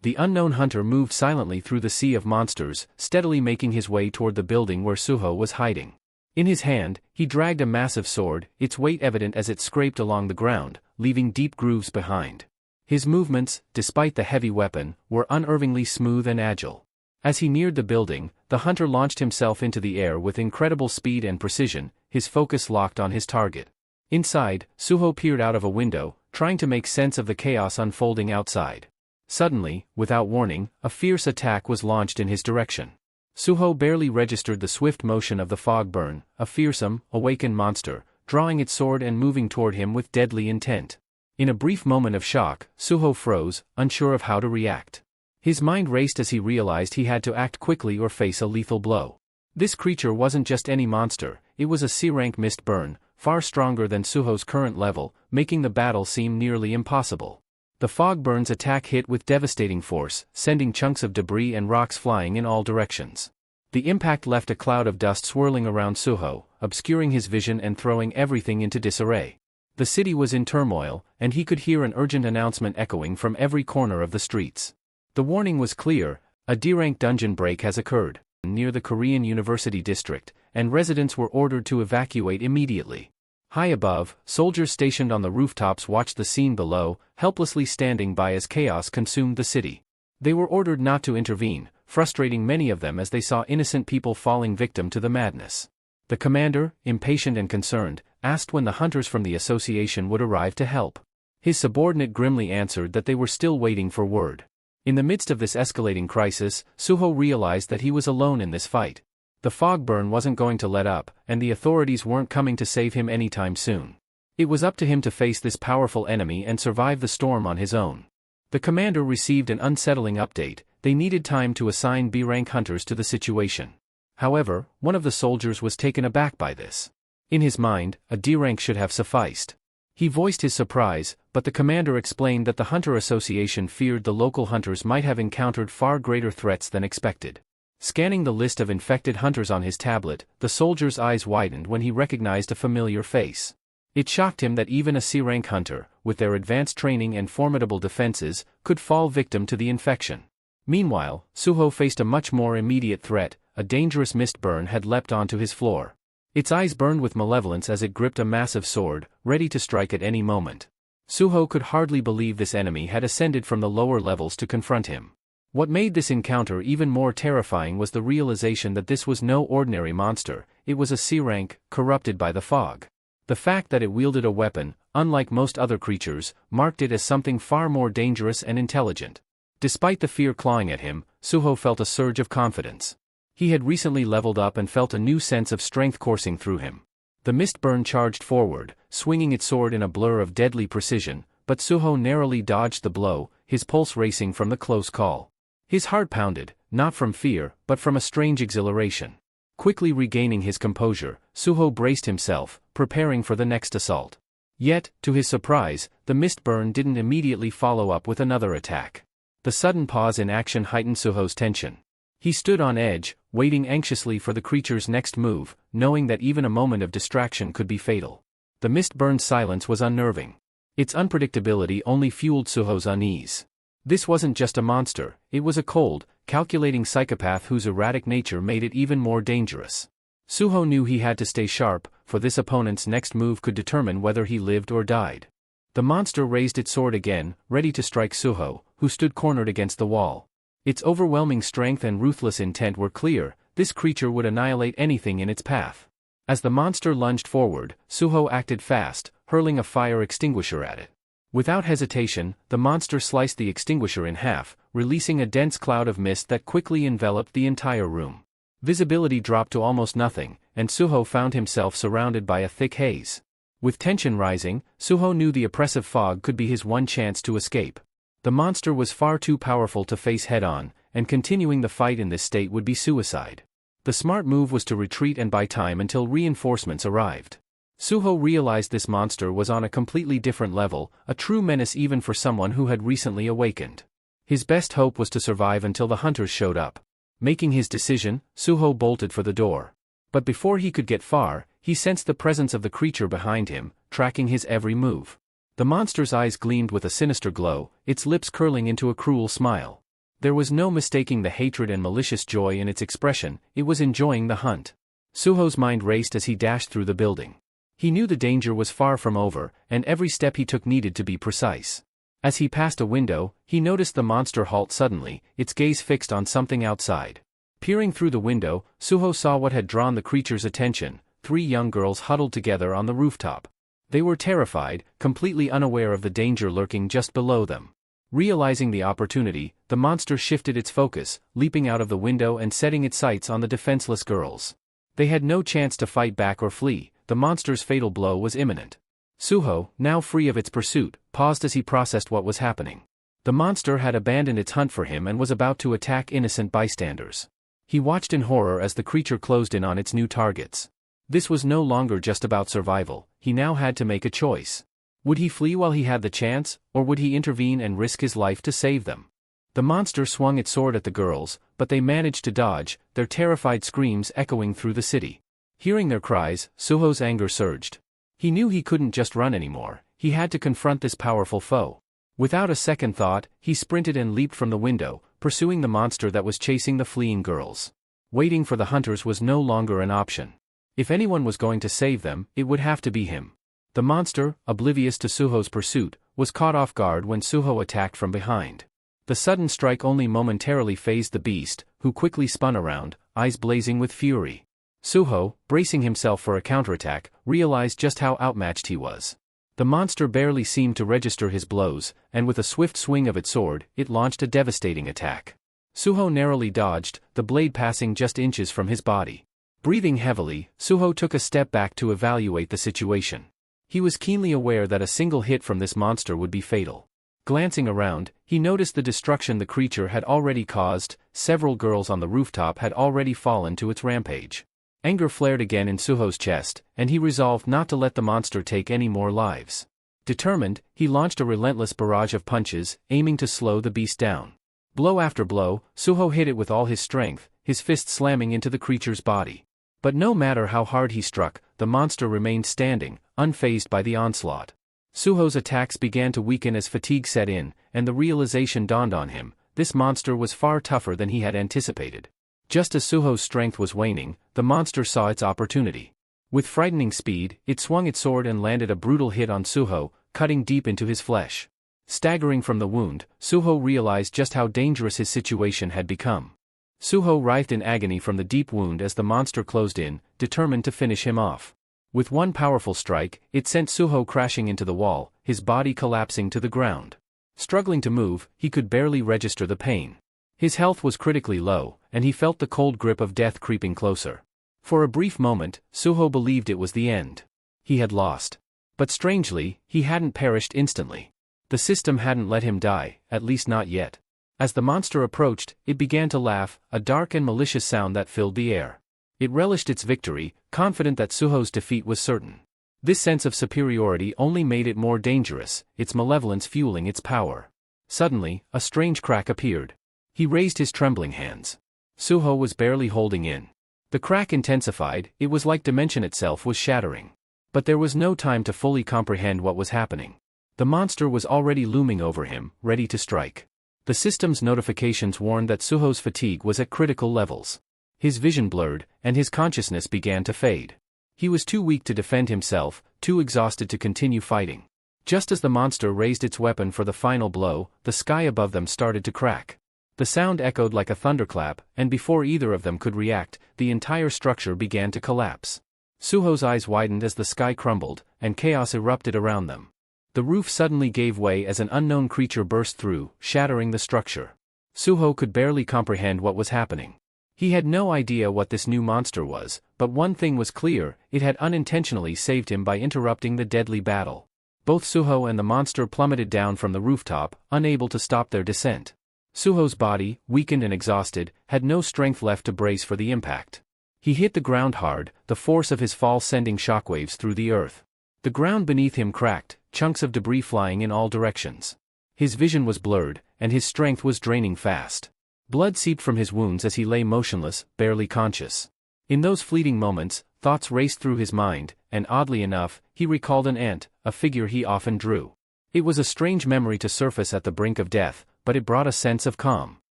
The unknown hunter moved silently through the sea of monsters, steadily making his way toward the building where Suho was hiding. In his hand, he dragged a massive sword, its weight evident as it scraped along the ground, leaving deep grooves behind. His movements, despite the heavy weapon, were unerringly smooth and agile. As he neared the building, the hunter launched himself into the air with incredible speed and precision, his focus locked on his target. Inside, Suho peered out of a window, trying to make sense of the chaos unfolding outside. Suddenly, without warning, a fierce attack was launched in his direction. Suho barely registered the swift motion of the fog burn, a fearsome, awakened monster, drawing its sword and moving toward him with deadly intent. In a brief moment of shock, Suho froze, unsure of how to react. His mind raced as he realized he had to act quickly or face a lethal blow. This creature wasn't just any monster, it was a C-rank mist burn, far stronger than Suho's current level, making the battle seem nearly impossible. The fog burn's attack hit with devastating force, sending chunks of debris and rocks flying in all directions. The impact left a cloud of dust swirling around Suho, obscuring his vision and throwing everything into disarray. The city was in turmoil, and he could hear an urgent announcement echoing from every corner of the streets. The warning was clear: a D-rank dungeon break has occurred near the Korean University district, and residents were ordered to evacuate immediately. High above, soldiers stationed on the rooftops watched the scene below, helplessly standing by as chaos consumed the city. They were ordered not to intervene, frustrating many of them as they saw innocent people falling victim to the madness. The commander, impatient and concerned, asked when the hunters from the association would arrive to help. His subordinate grimly answered that they were still waiting for word. In the midst of this escalating crisis, Suho realized that he was alone in this fight. The fog burn wasn't going to let up, and the authorities weren't coming to save him anytime soon. It was up to him to face this powerful enemy and survive the storm on his own. The commander received an unsettling update: they needed time to assign B-rank hunters to the situation. However, one of the soldiers was taken aback by this. In his mind, a D-rank should have sufficed. He voiced his surprise, but the commander explained that the Hunter Association feared the local hunters might have encountered far greater threats than expected. Scanning the list of infected hunters on his tablet, the soldier's eyes widened when he recognized a familiar face. It shocked him that even a C-rank hunter, with their advanced training and formidable defenses, could fall victim to the infection. Meanwhile, Suho faced a much more immediate threat: a dangerous mist burn had leapt onto his floor. Its eyes burned with malevolence as it gripped a massive sword, ready to strike at any moment. Suho could hardly believe this enemy had ascended from the lower levels to confront him. What made this encounter even more terrifying was the realization that this was no ordinary monster, it was a C-rank, corrupted by the fog. The fact that it wielded a weapon, unlike most other creatures, marked it as something far more dangerous and intelligent. Despite the fear clawing at him, Suho felt a surge of confidence. He had recently leveled up and felt a new sense of strength coursing through him. The mist burn charged forward, swinging its sword in a blur of deadly precision, but Suho narrowly dodged the blow, his pulse racing from the close call. His heart pounded, not from fear, but from a strange exhilaration. Quickly regaining his composure, Suho braced himself, preparing for the next assault. Yet, to his surprise, the mist burn didn't immediately follow up with another attack. The sudden pause in action heightened Suho's tension. He stood on edge, waiting anxiously for the creature's next move, knowing that even a moment of distraction could be fatal. The mist-burned silence was unnerving. Its unpredictability only fueled Suho's unease. This wasn't just a monster, it was a cold, calculating psychopath whose erratic nature made it even more dangerous. Suho knew he had to stay sharp, for this opponent's next move could determine whether he lived or died. The monster raised its sword again, ready to strike Suho, who stood cornered against the wall. Its overwhelming strength and ruthless intent were clear. This creature would annihilate anything in its path. As the monster lunged forward, Suho acted fast, hurling a fire extinguisher at it. Without hesitation, the monster sliced the extinguisher in half, releasing a dense cloud of mist that quickly enveloped the entire room. Visibility dropped to almost nothing, and Suho found himself surrounded by a thick haze. With tension rising, Suho knew the oppressive fog could be his one chance to escape. The monster was far too powerful to face head-on, and continuing the fight in this state would be suicide. The smart move was to retreat and buy time until reinforcements arrived. Suho realized this monster was on a completely different level, a true menace even for someone who had recently awakened. His best hope was to survive until the hunters showed up. Making his decision, Suho bolted for the door. But before he could get far, he sensed the presence of the creature behind him, tracking his every move. The monster's eyes gleamed with a sinister glow, its lips curling into a cruel smile. There was no mistaking the hatred and malicious joy in its expression, it was enjoying the hunt. Suho's mind raced as he dashed through the building. He knew the danger was far from over, and every step he took needed to be precise. As he passed a window, he noticed the monster halt suddenly, its gaze fixed on something outside. Peering through the window, Suho saw what had drawn the creature's attention: 3 young girls huddled together on the rooftop. They were terrified, completely unaware of the danger lurking just below them. Realizing the opportunity, the monster shifted its focus, leaping out of the window and setting its sights on the defenseless girls. They had no chance to fight back or flee. The monster's fatal blow was imminent. Suho, now free of its pursuit, paused as he processed what was happening. The monster had abandoned its hunt for him and was about to attack innocent bystanders. He watched in horror as the creature closed in on its new targets. This was no longer just about survival, he now had to make a choice. Would he flee while he had the chance, or would he intervene and risk his life to save them? The monster swung its sword at the girls, but they managed to dodge, their terrified screams echoing through the city. Hearing their cries, Suho's anger surged. He knew he couldn't just run anymore, he had to confront this powerful foe. Without a second thought, he sprinted and leaped from the window, pursuing the monster that was chasing the fleeing girls. Waiting for the hunters was no longer an option. If anyone was going to save them, it would have to be him. The monster, oblivious to Suho's pursuit, was caught off guard when Suho attacked from behind. The sudden strike only momentarily fazed the beast, who quickly spun around, eyes blazing with fury. Suho, bracing himself for a counterattack, realized just how outmatched he was. The monster barely seemed to register his blows, and with a swift swing of its sword, it launched a devastating attack. Suho narrowly dodged, the blade passing just inches from his body. Breathing heavily, Suho took a step back to evaluate the situation. He was keenly aware that a single hit from this monster would be fatal. Glancing around, he noticed the destruction the creature had already caused. Several girls on the rooftop had already fallen to its rampage. Anger flared again in Suho's chest, and he resolved not to let the monster take any more lives. Determined, he launched a relentless barrage of punches, aiming to slow the beast down. Blow after blow, Suho hit it with all his strength, his fist slamming into the creature's body. But no matter how hard he struck, the monster remained standing, unfazed by the onslaught. Suho's attacks began to weaken as fatigue set in, and the realization dawned on him: this monster was far tougher than he had anticipated. Just as Suho's strength was waning, the monster saw its opportunity. With frightening speed, it swung its sword and landed a brutal hit on Suho, cutting deep into his flesh. Staggering from the wound, Suho realized just how dangerous his situation had become. Suho writhed in agony from the deep wound as the monster closed in, determined to finish him off. With one powerful strike, it sent Suho crashing into the wall, his body collapsing to the ground. Struggling to move, he could barely register the pain. His health was critically low, and he felt the cold grip of death creeping closer. For a brief moment, Suho believed it was the end. He had lost. But strangely, he hadn't perished instantly. The system hadn't let him die, at least not yet. As the monster approached, it began to laugh, a dark and malicious sound that filled the air. It relished its victory, confident that Suho's defeat was certain. This sense of superiority only made it more dangerous, its malevolence fueling its power. Suddenly, a strange crack appeared. He raised his trembling hands. Suho was barely holding in. The crack intensified, it was like dimension itself was shattering. But there was no time to fully comprehend what was happening. The monster was already looming over him, ready to strike. The system's notifications warned that Suho's fatigue was at critical levels. His vision blurred, and his consciousness began to fade. He was too weak to defend himself, too exhausted to continue fighting. Just as the monster raised its weapon for the final blow, the sky above them started to crack. The sound echoed like a thunderclap, and before either of them could react, the entire structure began to collapse. Suho's eyes widened as the sky crumbled, and chaos erupted around them. The roof suddenly gave way as an unknown creature burst through, shattering the structure. Suho could barely comprehend what was happening. He had no idea what this new monster was, but one thing was clear: it had unintentionally saved him by interrupting the deadly battle. Both Suho and the monster plummeted down from the rooftop, unable to stop their descent. Suho's body, weakened and exhausted, had no strength left to brace for the impact. He hit the ground hard, the force of his fall sending shockwaves through the earth. The ground beneath him cracked, chunks of debris flying in all directions. His vision was blurred, and his strength was draining fast. Blood seeped from his wounds as he lay motionless, barely conscious. In those fleeting moments, thoughts raced through his mind, and oddly enough, he recalled an ant, a figure he often drew. It was a strange memory to surface at the brink of death, but it brought a sense of calm.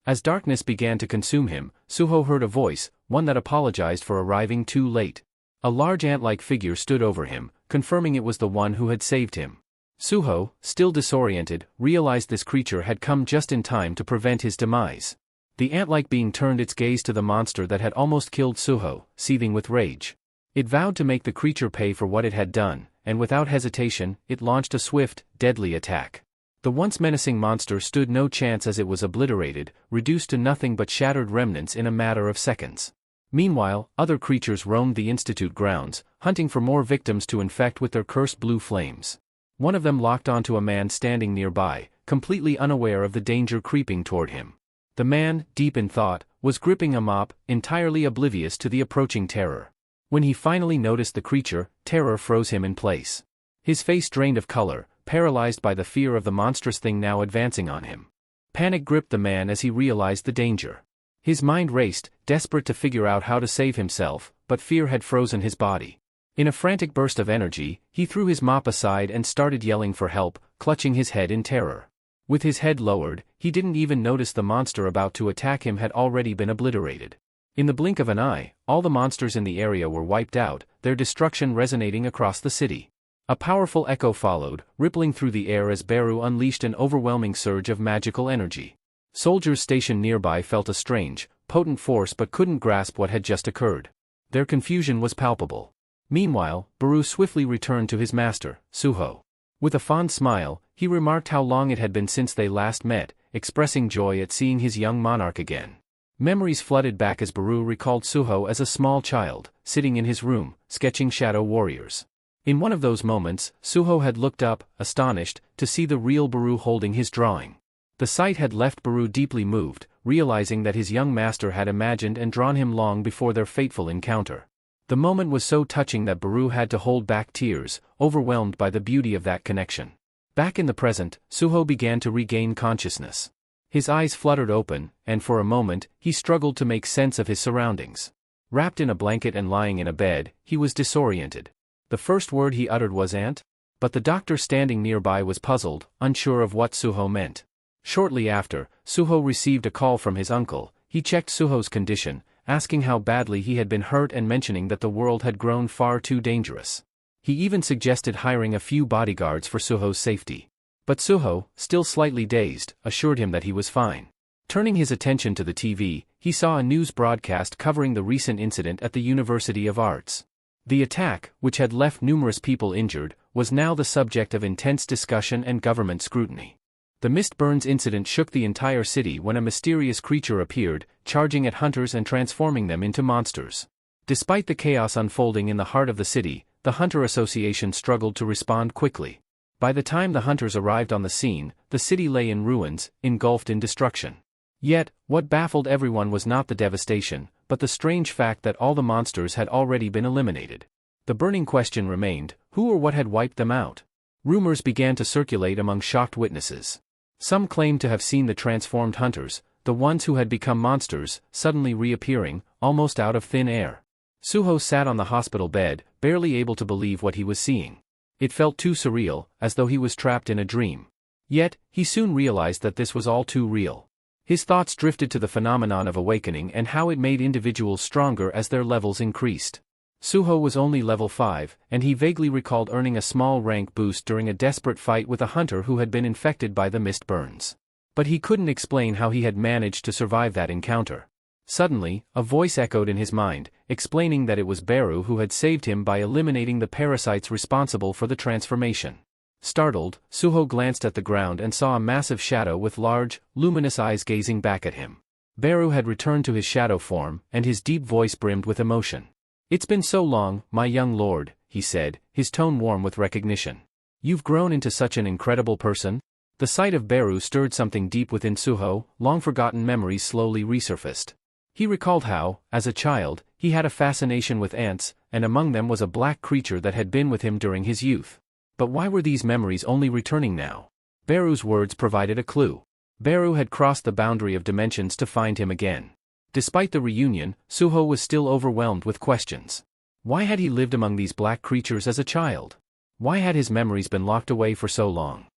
As darkness began to consume him, Suho heard a voice, one that apologized for arriving too late. A large ant-like figure stood over him, confirming it was the one who had saved him. Suho, still disoriented, realized this creature had come just in time to prevent his demise. The ant-like being turned its gaze to the monster that had almost killed Suho, seething with rage. It vowed to make the creature pay for what it had done, and without hesitation, it launched a swift, deadly attack. The once menacing monster stood no chance as it was obliterated, reduced to nothing but shattered remnants in a matter of seconds. Meanwhile, other creatures roamed the Institute grounds, hunting for more victims to infect with their cursed blue flames. One of them locked onto a man standing nearby, completely unaware of the danger creeping toward him. The man, deep in thought, was gripping a mop, entirely oblivious to the approaching terror. When he finally noticed the creature, terror froze him in place. His face drained of color, paralyzed by the fear of the monstrous thing now advancing on him. Panic gripped the man as he realized the danger. His mind raced, desperate to figure out how to save himself, but fear had frozen his body. In a frantic burst of energy, he threw his mop aside and started yelling for help, clutching his head in terror. With his head lowered, he didn't even notice the monster about to attack him had already been obliterated. In the blink of an eye, all the monsters in the area were wiped out, their destruction resonating across the city. A powerful echo followed, rippling through the air as Beru unleashed an overwhelming surge of magical energy. Soldiers stationed nearby felt a strange, potent force but couldn't grasp what had just occurred. Their confusion was palpable. Meanwhile, Beru swiftly returned to his master, Suho. With a fond smile, he remarked how long it had been since they last met, expressing joy at seeing his young monarch again. Memories flooded back as Beru recalled Suho as a small child, sitting in his room, sketching shadow warriors. In one of those moments, Suho had looked up, astonished, to see the real Beru holding his drawing. The sight had left Beru deeply moved, realizing that his young master had imagined and drawn him long before their fateful encounter. The moment was so touching that Beru had to hold back tears, overwhelmed by the beauty of that connection. Back in the present, Suho began to regain consciousness. His eyes fluttered open, and for a moment, he struggled to make sense of his surroundings. Wrapped in a blanket and lying in a bed, he was disoriented. The first word he uttered was "Aunt?" But the doctor standing nearby was puzzled, unsure of what Suho meant. Shortly after, Suho received a call from his uncle. He checked Suho's condition, asking how badly he had been hurt and mentioning that the world had grown far too dangerous. He even suggested hiring a few bodyguards for Suho's safety. But Suho, still slightly dazed, assured him that he was fine. Turning his attention to the TV, he saw a news broadcast covering the recent incident at the University of Arts. The attack, which had left numerous people injured, was now the subject of intense discussion and government scrutiny. The Mist Burns incident shook the entire city when a mysterious creature appeared, charging at hunters and transforming them into monsters. Despite the chaos unfolding in the heart of the city, the Hunter Association struggled to respond quickly. By the time the hunters arrived on the scene, the city lay in ruins, engulfed in destruction. Yet, what baffled everyone was not the devastation, but the strange fact that all the monsters had already been eliminated. The burning question remained: who or what had wiped them out? Rumors began to circulate among shocked witnesses. Some claimed to have seen the transformed hunters, the ones who had become monsters, suddenly reappearing, almost out of thin air. Suho sat on the hospital bed, barely able to believe what he was seeing. It felt too surreal, as though he was trapped in a dream. Yet, he soon realized that this was all too real. His thoughts drifted to the phenomenon of awakening and how it made individuals stronger as their levels increased. Suho was only level 5, and he vaguely recalled earning a small rank boost during a desperate fight with a hunter who had been infected by the mist burns. But he couldn't explain how he had managed to survive that encounter. Suddenly, a voice echoed in his mind, explaining that it was Beru who had saved him by eliminating the parasites responsible for the transformation. Startled, Suho glanced at the ground and saw a massive shadow with large, luminous eyes gazing back at him. Beru had returned to his shadow form, and his deep voice brimmed with emotion. "It's been so long, my young lord," he said, his tone warm with recognition. "You've grown into such an incredible person?" The sight of Beru stirred something deep within Suho. Long-forgotten memories slowly resurfaced. He recalled how, as a child, he had a fascination with ants, and among them was a black creature that had been with him during his youth. But why were these memories only returning now? Beru's words provided a clue. Beru had crossed the boundary of dimensions to find him again. Despite the reunion, Suho was still overwhelmed with questions. Why had he lived among these black creatures as a child? Why had his memories been locked away for so long?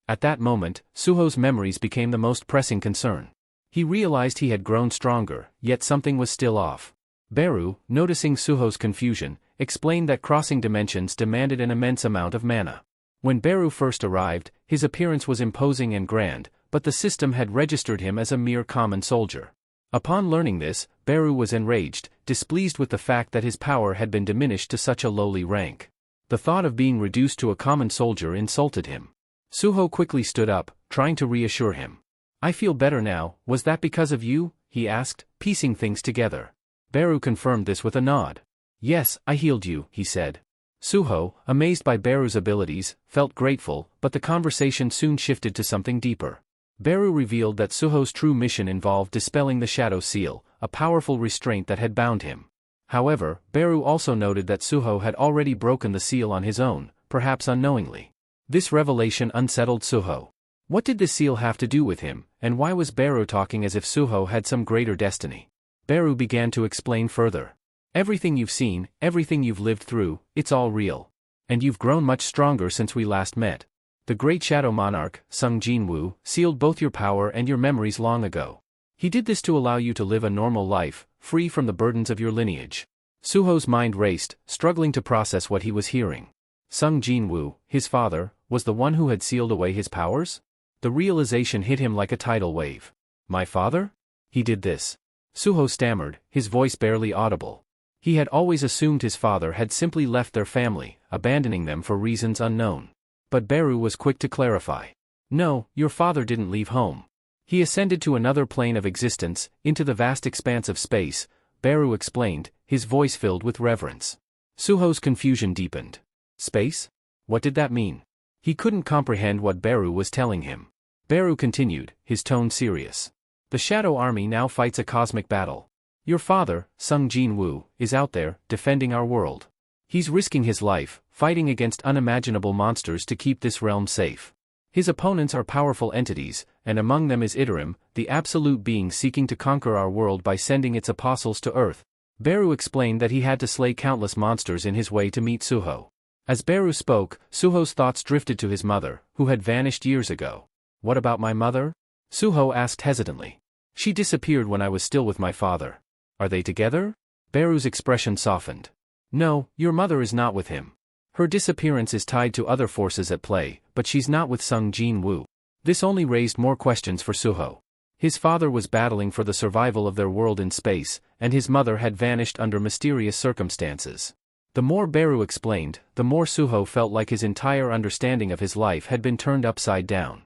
At that moment, Suho's memories became the most pressing concern. He realized he had grown stronger, yet something was still off. Beru, noticing Suho's confusion, explained that crossing dimensions demanded an immense amount of mana. When Beru first arrived, his appearance was imposing and grand, but the system had registered him as a mere common soldier. Upon learning this, Beru was enraged, displeased with the fact that his power had been diminished to such a lowly rank. The thought of being reduced to a common soldier insulted him. Suho quickly stood up, trying to reassure him. "I feel better now. Was that because of you?" he asked, piecing things together. Beru confirmed this with a nod. "Yes, I healed you," he said. Suho, amazed by Beru's abilities, felt grateful, but the conversation soon shifted to something deeper. Beru revealed that Suho's true mission involved dispelling the Shadow Seal, a powerful restraint that had bound him. However, Beru also noted that Suho had already broken the seal on his own, perhaps unknowingly. This revelation unsettled Suho. What did the seal have to do with him, and why was Beru talking as if Suho had some greater destiny? Beru began to explain further. "Everything you've seen, everything you've lived through, it's all real. And you've grown much stronger since we last met. The great Shadow Monarch, Sung Jinwoo, sealed both your power and your memories long ago. He did this to allow you to live a normal life, free from the burdens of your lineage." Suho's mind raced, struggling to process what he was hearing. Sung Jinwoo, his father, was the one who had sealed away his powers? The realization hit him like a tidal wave. "My father? He did this?" Suho stammered, his voice barely audible. He had always assumed his father had simply left their family, abandoning them for reasons unknown. But Beru was quick to clarify. "No, your father didn't leave home. He ascended to another plane of existence, into the vast expanse of space," Beru explained, his voice filled with reverence. Suho's confusion deepened. Space? What did that mean? He couldn't comprehend what Beru was telling him. Beru continued, his tone serious. "The Shadow Army now fights a cosmic battle. Your father, Sung Jinwoo, is out there, defending our world. He's risking his life, fighting against unimaginable monsters to keep this realm safe. His opponents are powerful entities, and among them is Iterim, the absolute being seeking to conquer our world by sending its apostles to Earth." Beru explained that he had to slay countless monsters in his way to meet Suho. As Beru spoke, Suho's thoughts drifted to his mother, who had vanished years ago. "What about my mother?" Suho asked hesitantly. "She disappeared when I was still with my father." "Are they together?" Beru's expression softened. "No, your mother is not with him. Her disappearance is tied to other forces at play, but she's not with Sung Jinwoo." This only raised more questions for Suho. His father was battling for the survival of their world in space, and his mother had vanished under mysterious circumstances. The more Beru explained, the more Suho felt like his entire understanding of his life had been turned upside down.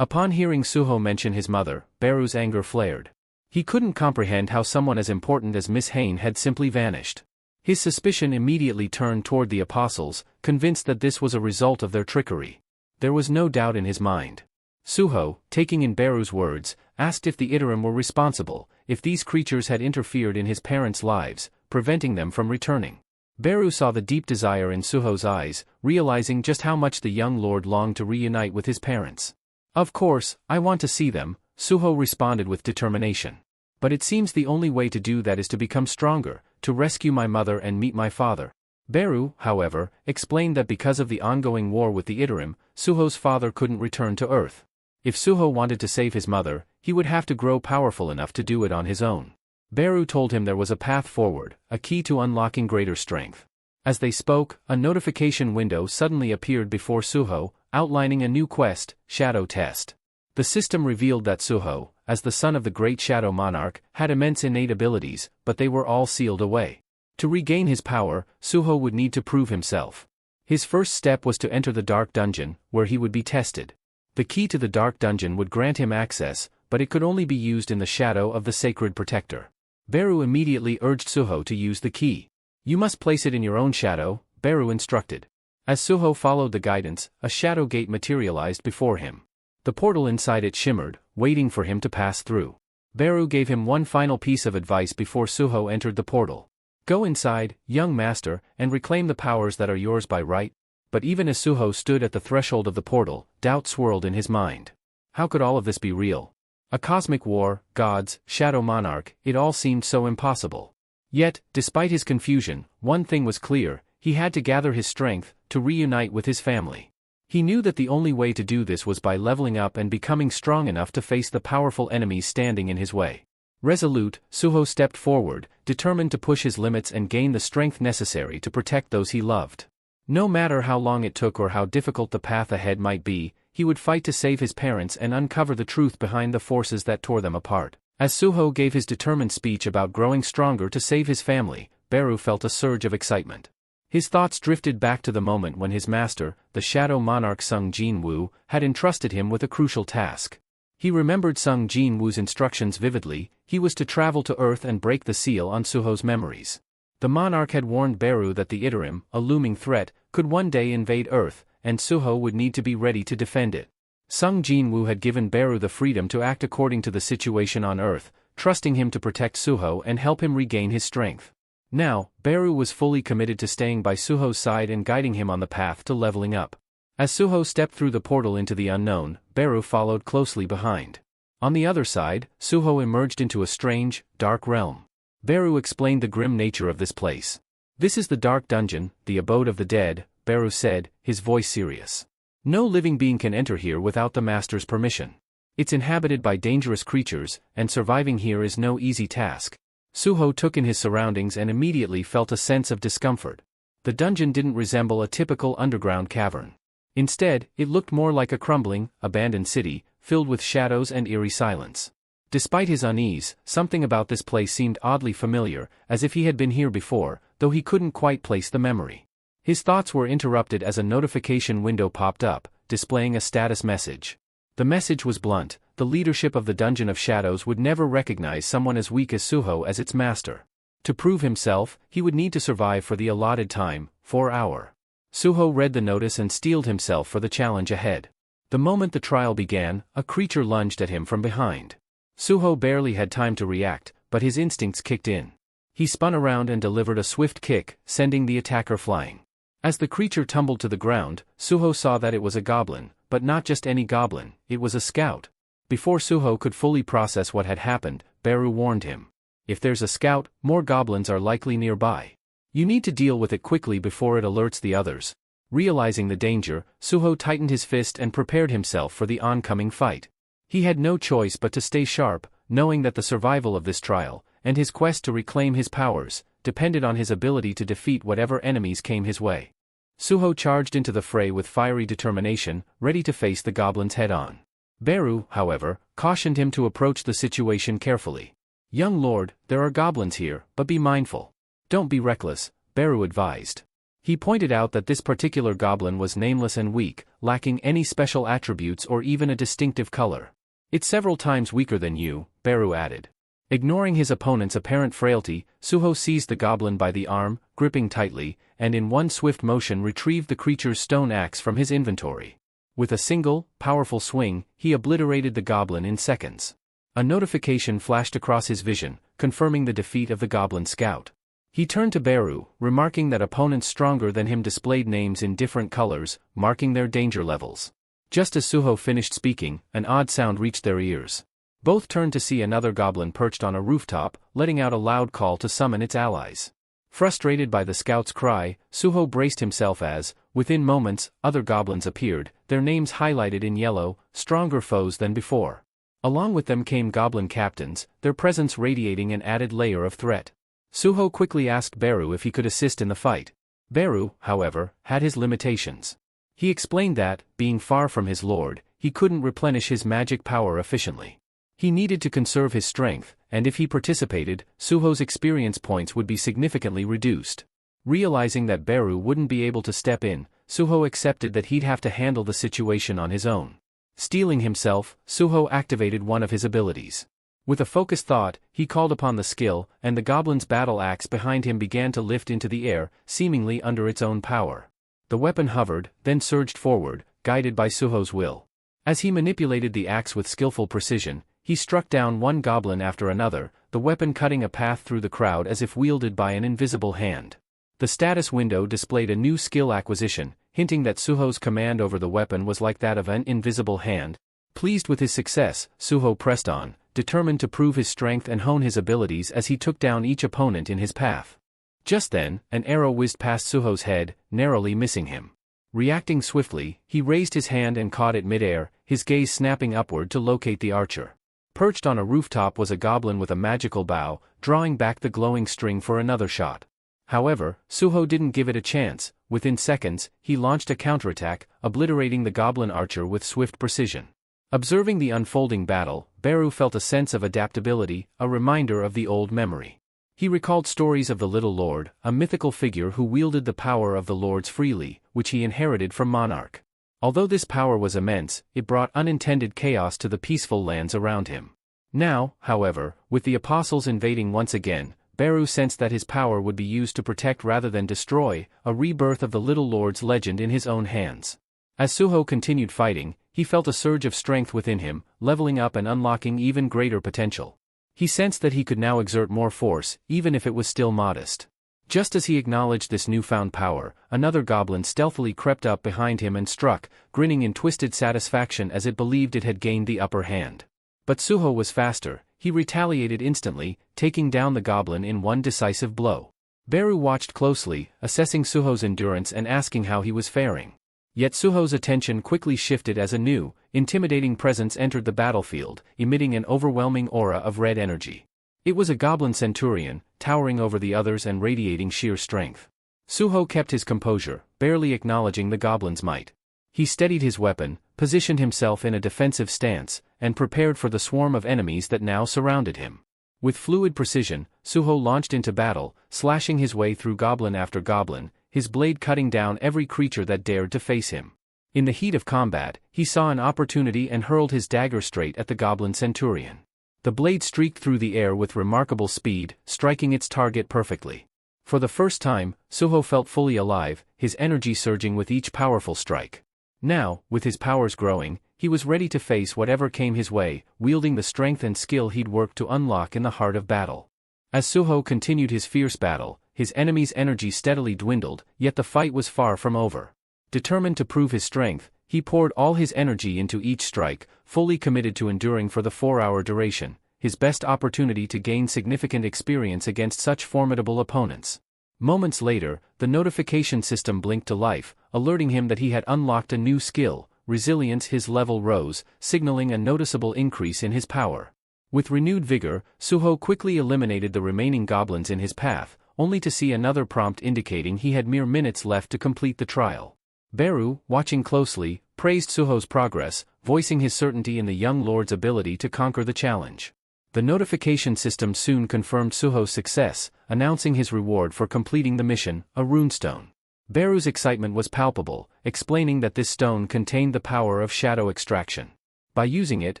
Upon hearing Suho mention his mother, Beru's anger flared. He couldn't comprehend how someone as important as Miss Hain had simply vanished. His suspicion immediately turned toward the apostles, convinced that this was a result of their trickery. There was no doubt in his mind. Suho, taking in Beru's words, asked if the Iterim were responsible, if these creatures had interfered in his parents' lives, preventing them from returning. Beru saw the deep desire in Suho's eyes, realizing just how much the young lord longed to reunite with his parents. "Of course, I want to see them," Suho responded with determination. "But it seems the only way to do that is to become stronger, to rescue my mother and meet my father. Beru, however, explained that because of the ongoing war with the Iterim, Suho's father couldn't return to Earth. If Suho wanted to save his mother, he would have to grow powerful enough to do it on his own. Beru told him there was a path forward, a key to unlocking greater strength. As they spoke, a notification window suddenly appeared before Suho, outlining a new quest, Shadow Test. The system revealed that Suho, as the son of the great Shadow Monarch, had immense innate abilities, but they were all sealed away. To regain his power, Suho would need to prove himself. His first step was to enter the Dark Dungeon, where he would be tested. The key to the Dark Dungeon would grant him access, but it could only be used in the shadow of the Sacred Protector. Beru immediately urged Suho to use the key. You must place it in your own shadow, Beru instructed. As Suho followed the guidance, a shadow gate materialized before him. The portal inside it shimmered, waiting for him to pass through. Beru gave him one final piece of advice before Suho entered the portal. Go inside, young master, and reclaim the powers that are yours by right. But even as Suho stood at the threshold of the portal, doubt swirled in his mind. How could all of this be real? A cosmic war, gods, Shadow Monarch, it all seemed so impossible. Yet, despite his confusion, one thing was clear: he had to gather his strength, to reunite with his family. He knew that the only way to do this was by leveling up and becoming strong enough to face the powerful enemies standing in his way. Resolute, Suho stepped forward, determined to push his limits and gain the strength necessary to protect those he loved. No matter how long it took or how difficult the path ahead might be, he would fight to save his parents and uncover the truth behind the forces that tore them apart. As Suho gave his determined speech about growing stronger to save his family, Beru felt a surge of excitement. His thoughts drifted back to the moment when his master, the Shadow Monarch Sung Jin-woo, had entrusted him with a crucial task. He remembered Sung Jin-woo's instructions vividly: he was to travel to Earth and break the seal on Suho's memories. The monarch had warned Beru that the Iterim, a looming threat, could one day invade Earth, and Suho would need to be ready to defend it. Sung Jin-woo had given Beru the freedom to act according to the situation on Earth, trusting him to protect Suho and help him regain his strength. Now, Beru was fully committed to staying by Suho's side and guiding him on the path to leveling up. As Suho stepped through the portal into the unknown, Beru followed closely behind. On the other side, Suho emerged into a strange, dark realm. Beru explained the grim nature of this place. This is the Dark Dungeon, the abode of the dead, Beru said, his voice serious. No living being can enter here without the master's permission. It's inhabited by dangerous creatures, and surviving here is no easy task. Suho took in his surroundings and immediately felt a sense of discomfort. The dungeon didn't resemble a typical underground cavern. Instead, it looked more like a crumbling, abandoned city, filled with shadows and eerie silence. Despite his unease, something about this place seemed oddly familiar, as if he had been here before, though he couldn't quite place the memory. His thoughts were interrupted as a notification window popped up, displaying a status message. The message was blunt: the leadership of the Dungeon of Shadows would never recognize someone as weak as Suho as its master. To prove himself, he would need to survive for the allotted time, 4 hours. Suho read the notice and steeled himself for the challenge ahead. The moment the trial began, a creature lunged at him from behind. Suho barely had time to react, but his instincts kicked in. He spun around and delivered a swift kick, sending the attacker flying. As the creature tumbled to the ground, Suho saw that it was a goblin, but not just any goblin, it was a scout. Before Suho could fully process what had happened, Beru warned him. If there's a scout, more goblins are likely nearby. You need to deal with it quickly before it alerts the others. Realizing the danger, Suho tightened his fist and prepared himself for the oncoming fight. He had no choice but to stay sharp, knowing that the survival of this trial, and his quest to reclaim his powers, depended on his ability to defeat whatever enemies came his way. Suho charged into the fray with fiery determination, ready to face the goblins head-on. Beru, however, cautioned him to approach the situation carefully. "Young lord, there are goblins here, but be mindful. Don't be reckless," Beru advised. He pointed out that this particular goblin was nameless and weak, lacking any special attributes or even a distinctive color. "It's several times weaker than you," Beru added. Ignoring his opponent's apparent frailty, Suho seized the goblin by the arm, gripping tightly, and in one swift motion retrieved the creature's stone axe from his inventory. With a single, powerful swing, he obliterated the goblin in seconds. A notification flashed across his vision, confirming the defeat of the goblin scout. He turned to Beru, remarking that opponents stronger than him displayed names in different colors, marking their danger levels. Just as Suho finished speaking, an odd sound reached their ears. Both turned to see another goblin perched on a rooftop, letting out a loud call to summon its allies. Frustrated by the scout's cry, Suho braced himself as, within moments, other goblins appeared, their names highlighted in yellow, stronger foes than before. Along with them came goblin captains, their presence radiating an added layer of threat. Suho quickly asked Beru if he could assist in the fight. Beru, however, had his limitations. He explained that, being far from his lord, he couldn't replenish his magic power efficiently. He needed to conserve his strength, and if he participated, Suho's experience points would be significantly reduced. Realizing that Beru wouldn't be able to step in, Suho accepted that he'd have to handle the situation on his own. Steeling himself, Suho activated one of his abilities. With a focused thought, he called upon the skill, and the goblin's battle axe behind him began to lift into the air, seemingly under its own power. The weapon hovered, then surged forward, guided by Suho's will. As he manipulated the axe with skillful precision, he struck down one goblin after another, the weapon cutting a path through the crowd as if wielded by an invisible hand. The status window displayed a new skill acquisition, hinting that Suho's command over the weapon was like that of an invisible hand. Pleased with his success, Suho pressed on, determined to prove his strength and hone his abilities as he took down each opponent in his path. Just then, an arrow whizzed past Suho's head, narrowly missing him. Reacting swiftly, he raised his hand and caught it mid-air, his gaze snapping upward to locate the archer. Perched on a rooftop was a goblin with a magical bow, drawing back the glowing string for another shot. However, Suho didn't give it a chance. Within seconds, he launched a counterattack, obliterating the goblin archer with swift precision. Observing the unfolding battle, Beru felt a sense of adaptability, a reminder of the old memory. He recalled stories of the Little Lord, a mythical figure who wielded the power of the lords freely, which he inherited from Monarch. Although this power was immense, it brought unintended chaos to the peaceful lands around him. Now, however, with the apostles invading once again, Beru sensed that his power would be used to protect rather than destroy, a rebirth of the Little Lord's legend in his own hands. As Suho continued fighting, he felt a surge of strength within him, leveling up and unlocking even greater potential. He sensed that he could now exert more force, even if it was still modest. Just as he acknowledged this newfound power, another goblin stealthily crept up behind him and struck, grinning in twisted satisfaction as it believed it had gained the upper hand. But Suho was faster. He retaliated instantly, taking down the goblin in one decisive blow. Beru watched closely, assessing Suho's endurance and asking how he was faring. Yet Suho's attention quickly shifted as a new, intimidating presence entered the battlefield, emitting an overwhelming aura of red energy. It was a goblin centurion, towering over the others and radiating sheer strength. Suho kept his composure, barely acknowledging the goblin's might. He steadied his weapon, positioned himself in a defensive stance, and prepared for the swarm of enemies that now surrounded him. With fluid precision, Suho launched into battle, slashing his way through goblin after goblin, his blade cutting down every creature that dared to face him. In the heat of combat, he saw an opportunity and hurled his dagger straight at the goblin centurion. The blade streaked through the air with remarkable speed, striking its target perfectly. For the first time, Suho felt fully alive, his energy surging with each powerful strike. Now, with his powers growing, he was ready to face whatever came his way, wielding the strength and skill he'd worked to unlock in the heart of battle. As Suho continued his fierce battle, his enemy's energy steadily dwindled, yet the fight was far from over. Determined to prove his strength, he poured all his energy into each strike, fully committed to enduring for the 4-hour duration, his best opportunity to gain significant experience against such formidable opponents. Moments later, the notification system blinked to life, alerting him that he had unlocked a new skill. Resilience. His level rose, signaling a noticeable increase in his power. With renewed vigor, Suho quickly eliminated the remaining goblins in his path, only to see another prompt indicating he had mere minutes left to complete the trial. Beru, watching closely, praised Suho's progress, voicing his certainty in the young lord's ability to conquer the challenge. The notification system soon confirmed Suho's success, announcing his reward for completing the mission, a runestone. Beru's excitement was palpable, explaining that this stone contained the power of shadow extraction. By using it,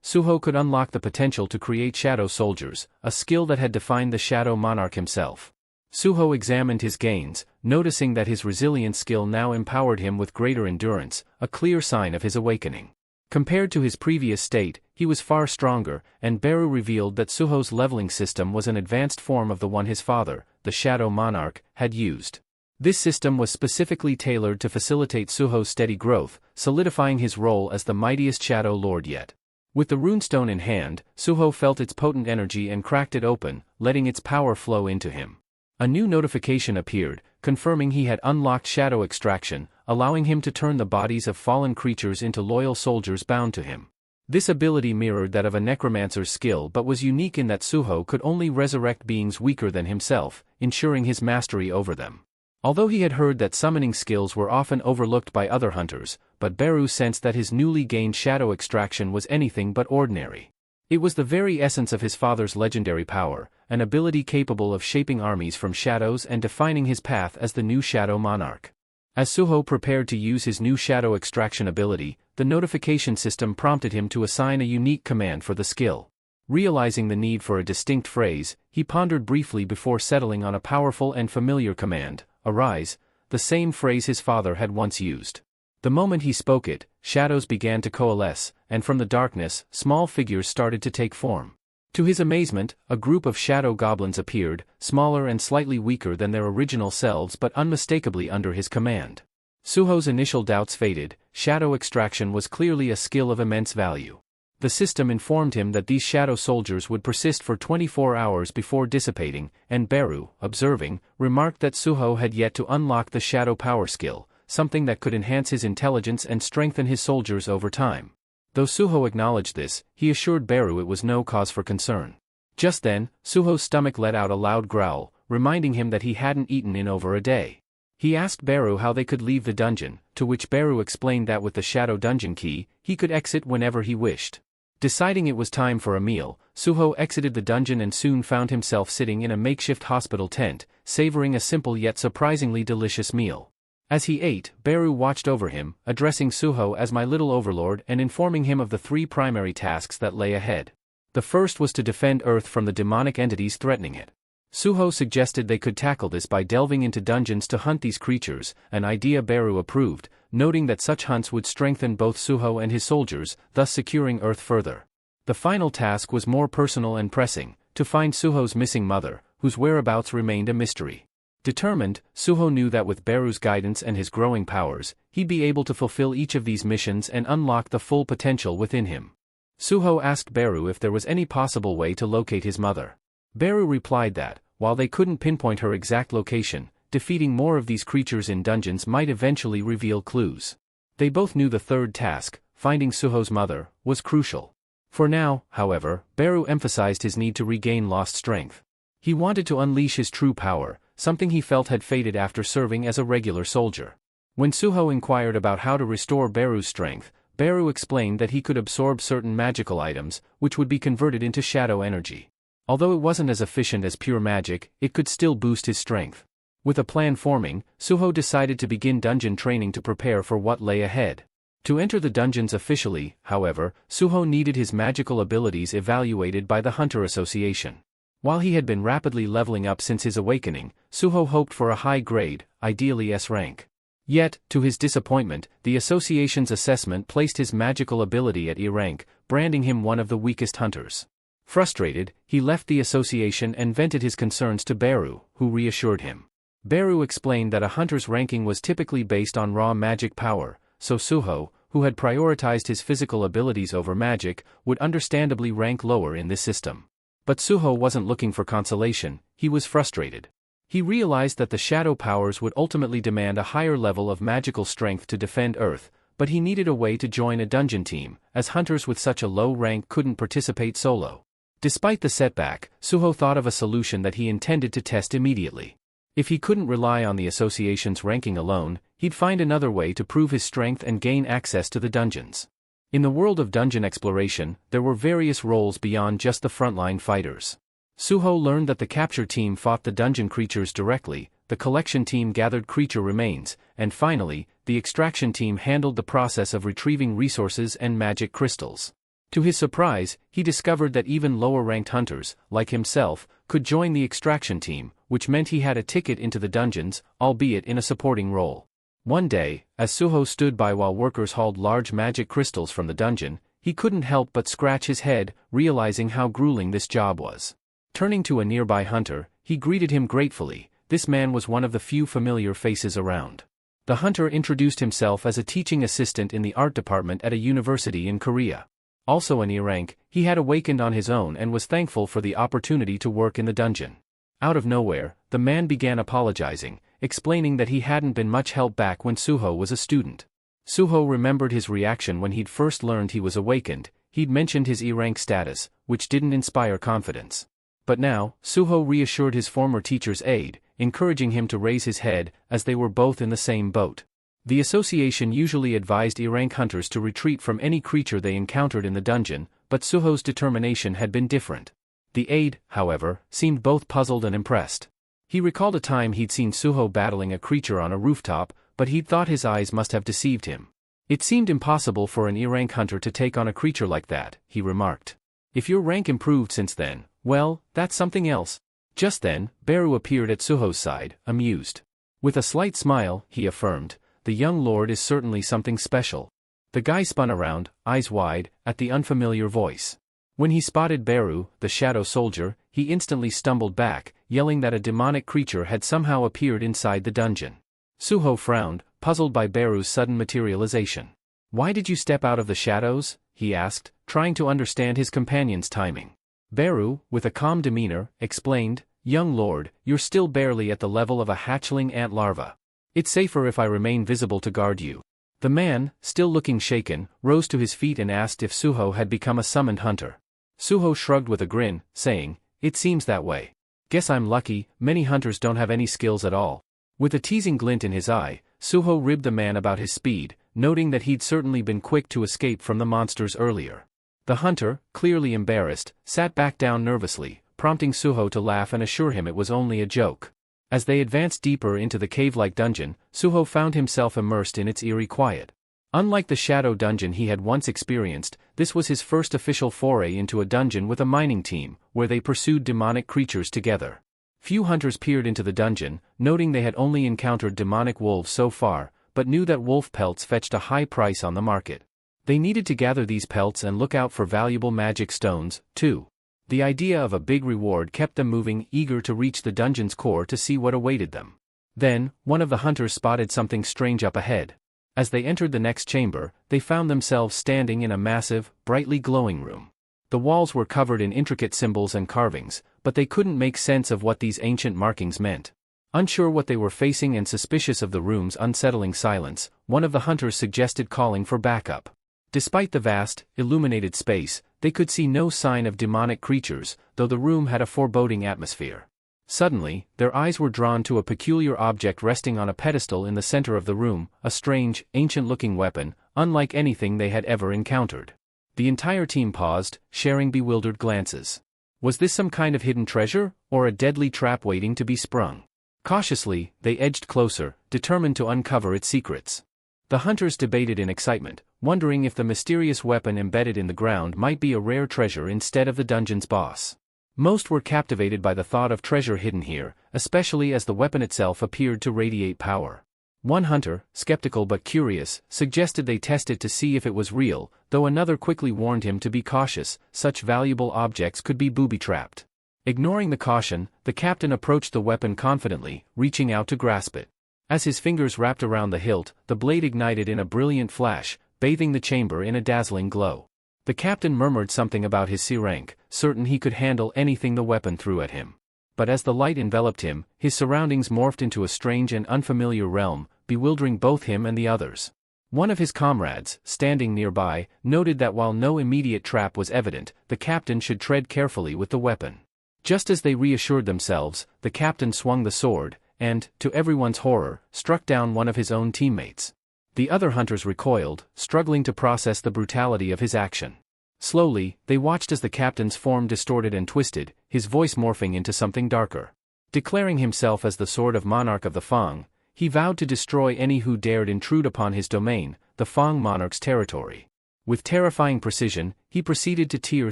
Suho could unlock the potential to create shadow soldiers, a skill that had defined the Shadow Monarch himself. Suho examined his gains, noticing that his resilience skill now empowered him with greater endurance, a clear sign of his awakening. Compared to his previous state, he was far stronger, and Beru revealed that Suho's leveling system was an advanced form of the one his father, the Shadow Monarch, had used. This system was specifically tailored to facilitate Suho's steady growth, solidifying his role as the mightiest Shadow Lord yet. With the runestone in hand, Suho felt its potent energy and cracked it open, letting its power flow into him. A new notification appeared, confirming he had unlocked shadow extraction, allowing him to turn the bodies of fallen creatures into loyal soldiers bound to him. This ability mirrored that of a necromancer's skill but was unique in that Suho could only resurrect beings weaker than himself, ensuring his mastery over them. Although he had heard that summoning skills were often overlooked by other hunters, but Beru sensed that his newly gained shadow extraction was anything but ordinary. It was the very essence of his father's legendary power, an ability capable of shaping armies from shadows and defining his path as the new Shadow Monarch. As Suho prepared to use his new shadow extraction ability, the notification system prompted him to assign a unique command for the skill. Realizing the need for a distinct phrase, he pondered briefly before settling on a powerful and familiar command, "Arise," the same phrase his father had once used. The moment he spoke it, shadows began to coalesce, and from the darkness, small figures started to take form. To his amazement, a group of shadow goblins appeared, smaller and slightly weaker than their original selves but unmistakably under his command. Suho's initial doubts faded. Shadow extraction was clearly a skill of immense value. The system informed him that these shadow soldiers would persist for 24 hours before dissipating, and Beru, observing, remarked that Suho had yet to unlock the shadow power skill, something that could enhance his intelligence and strengthen his soldiers over time. Though Suho acknowledged this, he assured Beru it was no cause for concern. Just then, Suho's stomach let out a loud growl, reminding him that he hadn't eaten in over a day. He asked Beru how they could leave the dungeon, to which Beru explained that with the shadow dungeon key, he could exit whenever he wished. Deciding it was time for a meal, Suho exited the dungeon and soon found himself sitting in a makeshift hospital tent, savoring a simple yet surprisingly delicious meal. As he ate, Beru watched over him, addressing Suho as "my little overlord" and informing him of the three primary tasks that lay ahead. The first was to defend Earth from the demonic entities threatening it. Suho suggested they could tackle this by delving into dungeons to hunt these creatures, an idea Beru approved, noting that such hunts would strengthen both Suho and his soldiers, thus securing Earth further. The final task was more personal and pressing, to find Suho's missing mother, whose whereabouts remained a mystery. Determined, Suho knew that with Beru's guidance and his growing powers, he'd be able to fulfill each of these missions and unlock the full potential within him. Suho asked Beru if there was any possible way to locate his mother. Beru replied that, while they couldn't pinpoint her exact location, defeating more of these creatures in dungeons might eventually reveal clues. They both knew the third task, finding Suho's mother, was crucial. For now, however, Beru emphasized his need to regain lost strength. He wanted to unleash his true power, something he felt had faded after serving as a regular soldier. When Suho inquired about how to restore Beru's strength, Beru explained that he could absorb certain magical items, which would be converted into shadow energy. Although it wasn't as efficient as pure magic, it could still boost his strength. With a plan forming, Suho decided to begin dungeon training to prepare for what lay ahead. To enter the dungeons officially, however, Suho needed his magical abilities evaluated by the Hunter Association. While he had been rapidly leveling up since his awakening, Suho hoped for a high grade, ideally S rank. Yet, to his disappointment, the association's assessment placed his magical ability at E rank, branding him one of the weakest hunters. Frustrated, he left the association and vented his concerns to Beru, who reassured him. Beru explained that a hunter's ranking was typically based on raw magic power, so Suho, who had prioritized his physical abilities over magic, would understandably rank lower in this system. But Suho wasn't looking for consolation, he was frustrated. He realized that the shadow powers would ultimately demand a higher level of magical strength to defend Earth, but he needed a way to join a dungeon team, as hunters with such a low rank couldn't participate solo. Despite the setback, Suho thought of a solution that he intended to test immediately. If he couldn't rely on the association's ranking alone, he'd find another way to prove his strength and gain access to the dungeons. In the world of dungeon exploration, there were various roles beyond just the frontline fighters. Suho learned that the capture team fought the dungeon creatures directly, the collection team gathered creature remains, and finally, the extraction team handled the process of retrieving resources and magic crystals. To his surprise, he discovered that even lower-ranked hunters, like himself, could join the extraction team, which meant he had a ticket into the dungeons, albeit in a supporting role. One day, as Suho stood by while workers hauled large magic crystals from the dungeon, he couldn't help but scratch his head, realizing how grueling this job was. Turning to a nearby hunter, he greeted him gratefully. This man was one of the few familiar faces around. The hunter introduced himself as a teaching assistant in the art department at a university in Korea. Also an E rank, he had awakened on his own and was thankful for the opportunity to work in the dungeon. Out of nowhere, the man began apologizing, explaining that he hadn't been much help back when Suho was a student. Suho remembered his reaction when he'd first learned he was awakened. He'd mentioned his E rank status, which didn't inspire confidence. But now, Suho reassured his former teacher's aide, encouraging him to raise his head, as they were both in the same boat. The association usually advised E rank hunters to retreat from any creature they encountered in the dungeon, but Suho's determination had been different. The aide, however, seemed both puzzled and impressed. He recalled a time he'd seen Suho battling a creature on a rooftop, but he'd thought his eyes must have deceived him. It seemed impossible for an E rank hunter to take on a creature like that, he remarked. If your rank improved since then, well, that's something else. Just then, Beru appeared at Suho's side, amused. With a slight smile, he affirmed, the young lord is certainly something special. The guy spun around, eyes wide, at the unfamiliar voice. When he spotted Beru, the shadow soldier, he instantly stumbled back, yelling that a demonic creature had somehow appeared inside the dungeon. Suho frowned, puzzled by Beru's sudden materialization. Why did you step out of the shadows? He asked, trying to understand his companion's timing. Beru, with a calm demeanor, explained, young lord, you're still barely at the level of a hatchling ant larva. It's safer if I remain visible to guard you. The man, still looking shaken, rose to his feet and asked if Suho had become a summoned hunter. Suho shrugged with a grin, saying, it seems that way. Guess I'm lucky, many hunters don't have any skills at all. With a teasing glint in his eye, Suho ribbed the man about his speed, noting that he'd certainly been quick to escape from the monsters earlier. The hunter, clearly embarrassed, sat back down nervously, prompting Suho to laugh and assure him it was only a joke. As they advanced deeper into the cave-like dungeon, Suho found himself immersed in its eerie quiet. Unlike the shadow dungeon he had once experienced, this was his first official foray into a dungeon with a mining team, where they pursued demonic creatures together. Few hunters peered into the dungeon, noting they had only encountered demonic wolves so far, but knew that wolf pelts fetched a high price on the market. They needed to gather these pelts and look out for valuable magic stones, too. The idea of a big reward kept them moving, eager to reach the dungeon's core to see what awaited them. Then, one of the hunters spotted something strange up ahead. As they entered the next chamber, they found themselves standing in a massive, brightly glowing room. The walls were covered in intricate symbols and carvings, but they couldn't make sense of what these ancient markings meant. Unsure what they were facing and suspicious of the room's unsettling silence, one of the hunters suggested calling for backup. Despite the vast, illuminated space, they could see no sign of demonic creatures, though the room had a foreboding atmosphere. Suddenly, their eyes were drawn to a peculiar object resting on a pedestal in the center of the room, a strange, ancient-looking weapon, unlike anything they had ever encountered. The entire team paused, sharing bewildered glances. Was this some kind of hidden treasure, or a deadly trap waiting to be sprung? Cautiously, they edged closer, determined to uncover its secrets. The hunters debated in excitement, wondering if the mysterious weapon embedded in the ground might be a rare treasure instead of the dungeon's boss. Most were captivated by the thought of treasure hidden here, especially as the weapon itself appeared to radiate power. One hunter, skeptical but curious, suggested they test it to see if it was real, though another quickly warned him to be cautious, such valuable objects could be booby-trapped. Ignoring the caution, the captain approached the weapon confidently, reaching out to grasp it. As his fingers wrapped around the hilt, the blade ignited in a brilliant flash, bathing the chamber in a dazzling glow. The captain murmured something about his C rank, certain he could handle anything the weapon threw at him. But as the light enveloped him, his surroundings morphed into a strange and unfamiliar realm, bewildering both him and the others. One of his comrades, standing nearby, noted that while no immediate trap was evident, the captain should tread carefully with the weapon. Just as they reassured themselves, the captain swung the sword, and, to everyone's horror, struck down one of his own teammates. The other hunters recoiled, struggling to process the brutality of his action. Slowly, they watched as the captain's form distorted and twisted, his voice morphing into something darker. Declaring himself as the Sword of Monarch of the Fang, he vowed to destroy any who dared intrude upon his domain, the Fang monarch's territory. With terrifying precision, he proceeded to tear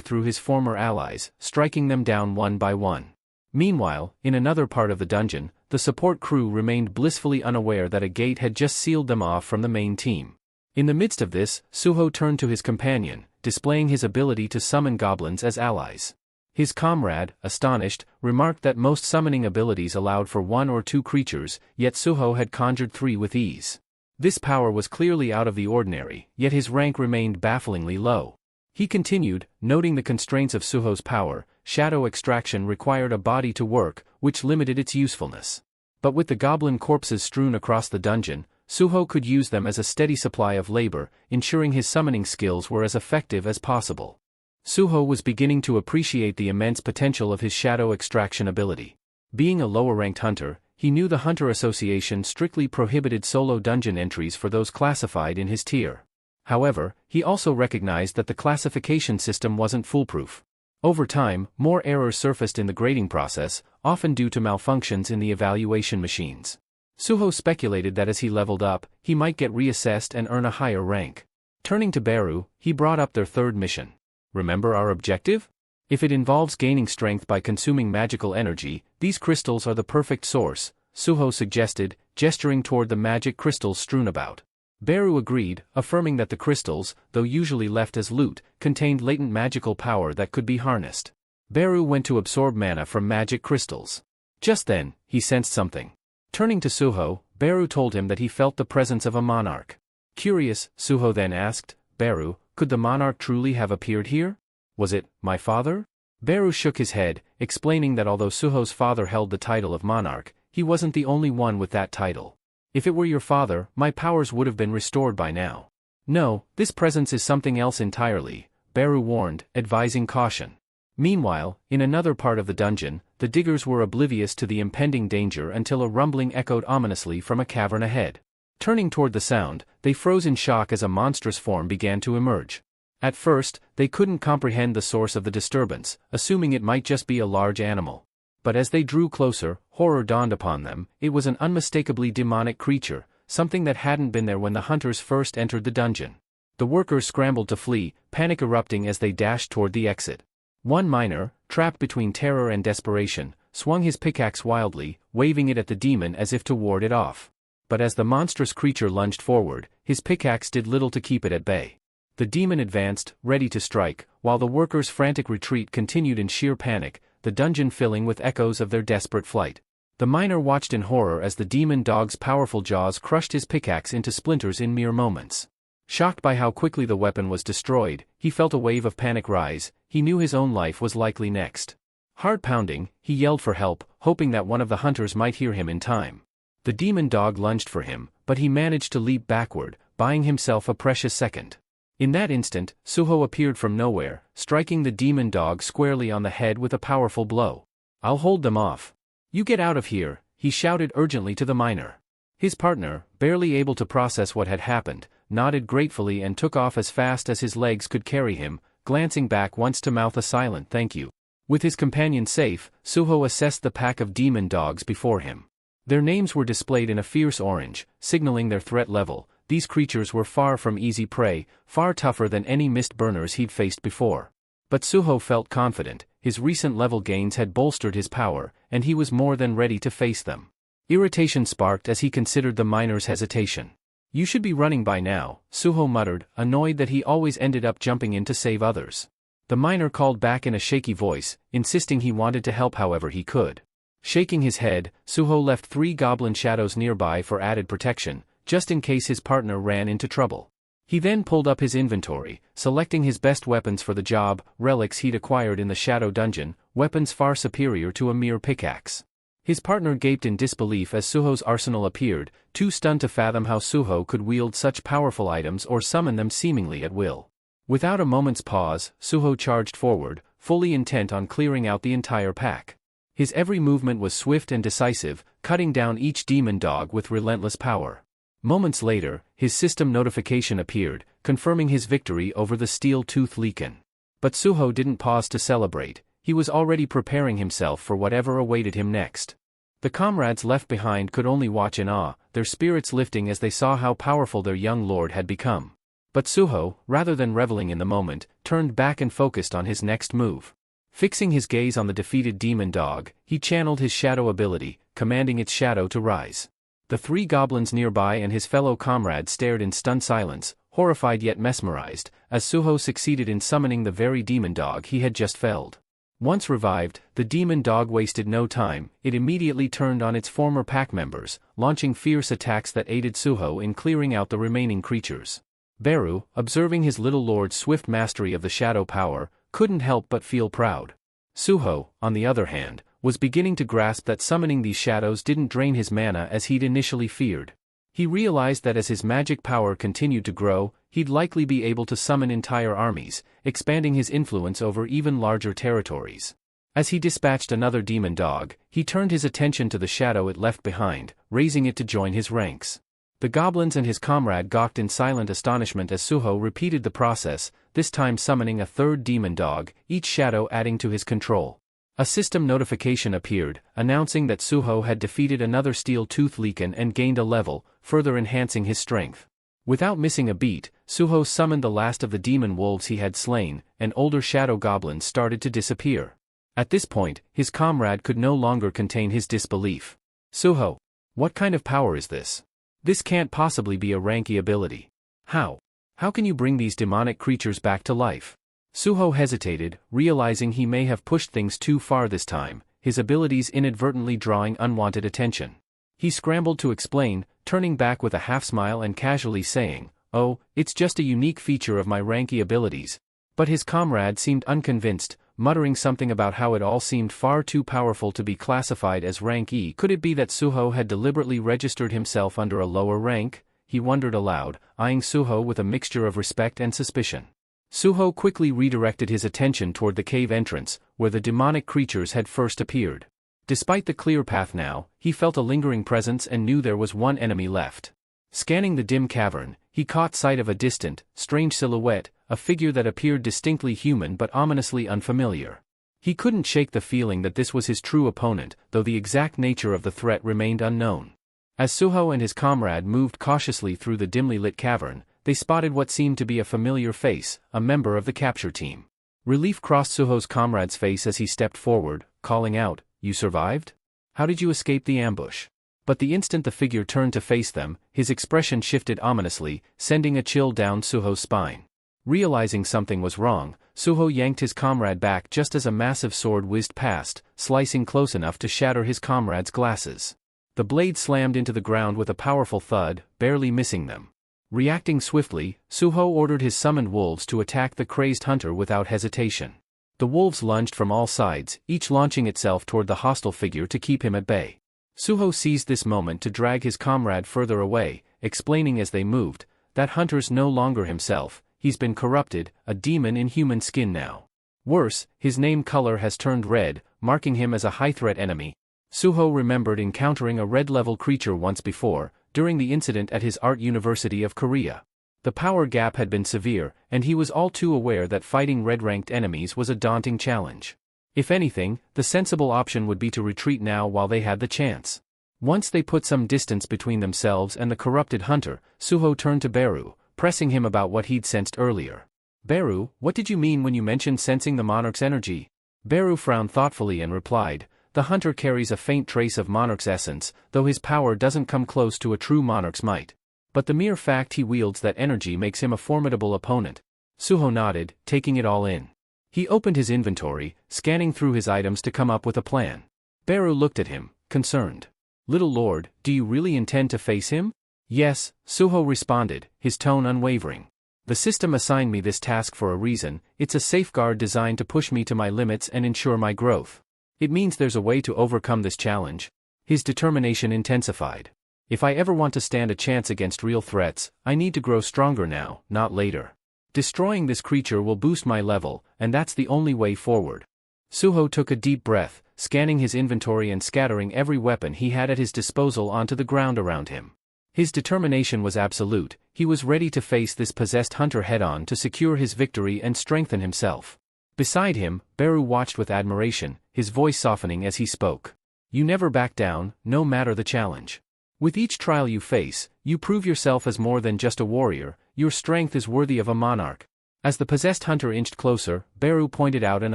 through his former allies, striking them down one by one. Meanwhile, in another part of the dungeon, the support crew remained blissfully unaware that a gate had just sealed them off from the main team. In the midst of this, Suho turned to his companion, displaying his ability to summon goblins as allies. His comrade, astonished, remarked that most summoning abilities allowed for one or two creatures, yet Suho had conjured 3 with ease. This power was clearly out of the ordinary, yet his rank remained bafflingly low. He continued, noting the constraints of Suho's power. Shadow extraction required a body to work, which limited its usefulness. But with the goblin corpses strewn across the dungeon, Suho could use them as a steady supply of labor, ensuring his summoning skills were as effective as possible. Suho was beginning to appreciate the immense potential of his shadow extraction ability. Being a lower-ranked hunter, he knew the Hunter Association strictly prohibited solo dungeon entries for those classified in his tier. However, he also recognized that the classification system wasn't foolproof. Over time, more errors surfaced in the grading process, often due to malfunctions in the evaluation machines. Suho speculated that as he leveled up, he might get reassessed and earn a higher rank. Turning to Beru, he brought up their third mission. Remember our objective? If it involves gaining strength by consuming magical energy, these crystals are the perfect source, Suho suggested, gesturing toward the magic crystals strewn about. Beru agreed, affirming that the crystals, though usually left as loot, contained latent magical power that could be harnessed. Beru went to absorb mana from magic crystals. Just then, he sensed something. Turning to Suho, Beru told him that he felt the presence of a monarch. Curious, Suho then asked, Beru, could the monarch truly have appeared here? Was it my father? Beru shook his head, explaining that although Suho's father held the title of monarch, he wasn't the only one with that title. If it were your father, my powers would have been restored by now. No, this presence is something else entirely, Beru warned, advising caution. Meanwhile, in another part of the dungeon, the diggers were oblivious to the impending danger until a rumbling echoed ominously from a cavern ahead. Turning toward the sound, they froze in shock as a monstrous form began to emerge. At first, they couldn't comprehend the source of the disturbance, assuming it might just be a large animal. But as they drew closer, horror dawned upon them. It was an unmistakably demonic creature, something that hadn't been there when the hunters first entered the dungeon. The workers scrambled to flee, panic erupting as they dashed toward the exit. One miner, trapped between terror and desperation, swung his pickaxe wildly, waving it at the demon as if to ward it off. But as the monstrous creature lunged forward, his pickaxe did little to keep it at bay. The demon advanced, ready to strike, while the workers' frantic retreat continued in sheer panic, the dungeon filling with echoes of their desperate flight. The miner watched in horror as the demon dog's powerful jaws crushed his pickaxe into splinters in mere moments. Shocked by how quickly the weapon was destroyed, he felt a wave of panic rise. He knew his own life was likely next. Heart pounding, he yelled for help, hoping that one of the hunters might hear him in time. The demon dog lunged for him, but he managed to leap backward, buying himself a precious second. In that instant, Suho appeared from nowhere, striking the demon dog squarely on the head with a powerful blow. "I'll hold them off. You get out of here," he shouted urgently to the miner. His partner, barely able to process what had happened, nodded gratefully and took off as fast as his legs could carry him, glancing back once to mouth a silent thank you. With his companion safe, Suho assessed the pack of demon dogs before him. Their names were displayed in a fierce orange, signaling their threat level. These creatures were far from easy prey, far tougher than any mist burners he'd faced before. But Suho felt confident. His recent level gains had bolstered his power, and he was more than ready to face them. Irritation sparked as he considered the miner's hesitation. "You should be running by now," Suho muttered, annoyed that he always ended up jumping in to save others. The miner called back in a shaky voice, insisting he wanted to help however he could. Shaking his head, Suho left 3 goblin shadows nearby for added protection, just in case his partner ran into trouble. He then pulled up his inventory, selecting his best weapons for the job, relics he'd acquired in the shadow dungeon, weapons far superior to a mere pickaxe. His partner gaped in disbelief as Suho's arsenal appeared, too stunned to fathom how Suho could wield such powerful items or summon them seemingly at will. Without a moment's pause, Suho charged forward, fully intent on clearing out the entire pack. His every movement was swift and decisive, cutting down each demon dog with relentless power. Moments later, his system notification appeared, confirming his victory over the steel-toothed Leakin. But Suho didn't pause to celebrate. He was already preparing himself for whatever awaited him next. The comrades left behind could only watch in awe, their spirits lifting as they saw how powerful their young lord had become. But Suho, rather than reveling in the moment, turned back and focused on his next move. Fixing his gaze on the defeated demon dog, he channeled his shadow ability, commanding its shadow to rise. The 3 goblins nearby and his fellow comrades stared in stunned silence, horrified yet mesmerized, as Suho succeeded in summoning the very demon dog he had just felled. Once revived, the demon dog wasted no time. It immediately turned on its former pack members, launching fierce attacks that aided Suho in clearing out the remaining creatures. Beru, observing his little lord's swift mastery of the shadow power, couldn't help but feel proud. Suho, on the other hand, was beginning to grasp that summoning these shadows didn't drain his mana as he'd initially feared. He realized that as his magic power continued to grow, he'd likely be able to summon entire armies, expanding his influence over even larger territories. As he dispatched another demon dog, he turned his attention to the shadow it left behind, raising it to join his ranks. The goblins and his comrade gawked in silent astonishment as Suho repeated the process, this time summoning a third demon dog, each shadow adding to his control. A system notification appeared, announcing that Suho had defeated another steel-tooth Leaken and gained a level, further enhancing his strength. Without missing a beat, Suho summoned the last of the demon wolves he had slain, and older shadow goblins started to disappear. At this point, his comrade could no longer contain his disbelief. Suho, what kind of power is this? This can't possibly be a Ranky ability. How? How can you bring these demonic creatures back to life? Suho hesitated, realizing he may have pushed things too far this time, his abilities inadvertently drawing unwanted attention. He scrambled to explain, turning back with a half-smile and casually saying, "Oh, it's just a unique feature of my Ranky abilities." But his comrade seemed unconvinced, muttering something about how it all seemed far too powerful to be classified as rank E. Could it be that Suho had deliberately registered himself under a lower rank? He wondered aloud, eyeing Suho with a mixture of respect and suspicion. Suho quickly redirected his attention toward the cave entrance, where the demonic creatures had first appeared. Despite the clear path now, he felt a lingering presence and knew there was one enemy left. Scanning the dim cavern, he caught sight of a distant, strange silhouette, a figure that appeared distinctly human but ominously unfamiliar. He couldn't shake the feeling that this was his true opponent, though the exact nature of the threat remained unknown. As Suho and his comrade moved cautiously through the dimly lit cavern, they spotted what seemed to be a familiar face, a member of the capture team. Relief crossed Suho's comrade's face as he stepped forward, calling out, "You survived? How did you escape the ambush?" But the instant the figure turned to face them, his expression shifted ominously, sending a chill down Suho's spine. Realizing something was wrong, Suho yanked his comrade back just as a massive sword whizzed past, slicing close enough to shatter his comrade's glasses. The blade slammed into the ground with a powerful thud, barely missing them. Reacting swiftly, Suho ordered his summoned wolves to attack the crazed hunter without hesitation. The wolves lunged from all sides, each launching itself toward the hostile figure to keep him at bay. Suho seized this moment to drag his comrade further away, explaining as they moved, "That hunter's no longer himself, he's been corrupted, a demon in human skin now. Worse, his name color has turned red, marking him as a high-threat enemy." Suho remembered encountering a red-level creature once before, during the incident at his Art University of Korea. The power gap had been severe, and he was all too aware that fighting red-ranked enemies was a daunting challenge. If anything, the sensible option would be to retreat now while they had the chance. Once they put some distance between themselves and the corrupted hunter, Suho turned to Beru, pressing him about what he'd sensed earlier. "Beru, what did you mean when you mentioned sensing the monarch's energy?" Beru frowned thoughtfully and replied, "The hunter carries a faint trace of monarch's essence, though his power doesn't come close to a true monarch's might. But the mere fact he wields that energy makes him a formidable opponent." Suho nodded, taking it all in. He opened his inventory, scanning through his items to come up with a plan. Beru looked at him, concerned. "Little Lord, do you really intend to face him?" "Yes," Suho responded, his tone unwavering. "The system assigned me this task for a reason. It's a safeguard designed to push me to my limits and ensure my growth. It means there's a way to overcome this challenge." His determination intensified. "If I ever want to stand a chance against real threats, I need to grow stronger now, not later. Destroying this creature will boost my level, and that's the only way forward." Suho took a deep breath, scanning his inventory and scattering every weapon he had at his disposal onto the ground around him. His determination was absolute. He was ready to face this possessed hunter head-on to secure his victory and strengthen himself. Beside him, Beru watched with admiration, his voice softening as he spoke. "You never back down, no matter the challenge. With each trial you face, you prove yourself as more than just a warrior. Your strength is worthy of a monarch." As the possessed hunter inched closer, Beru pointed out an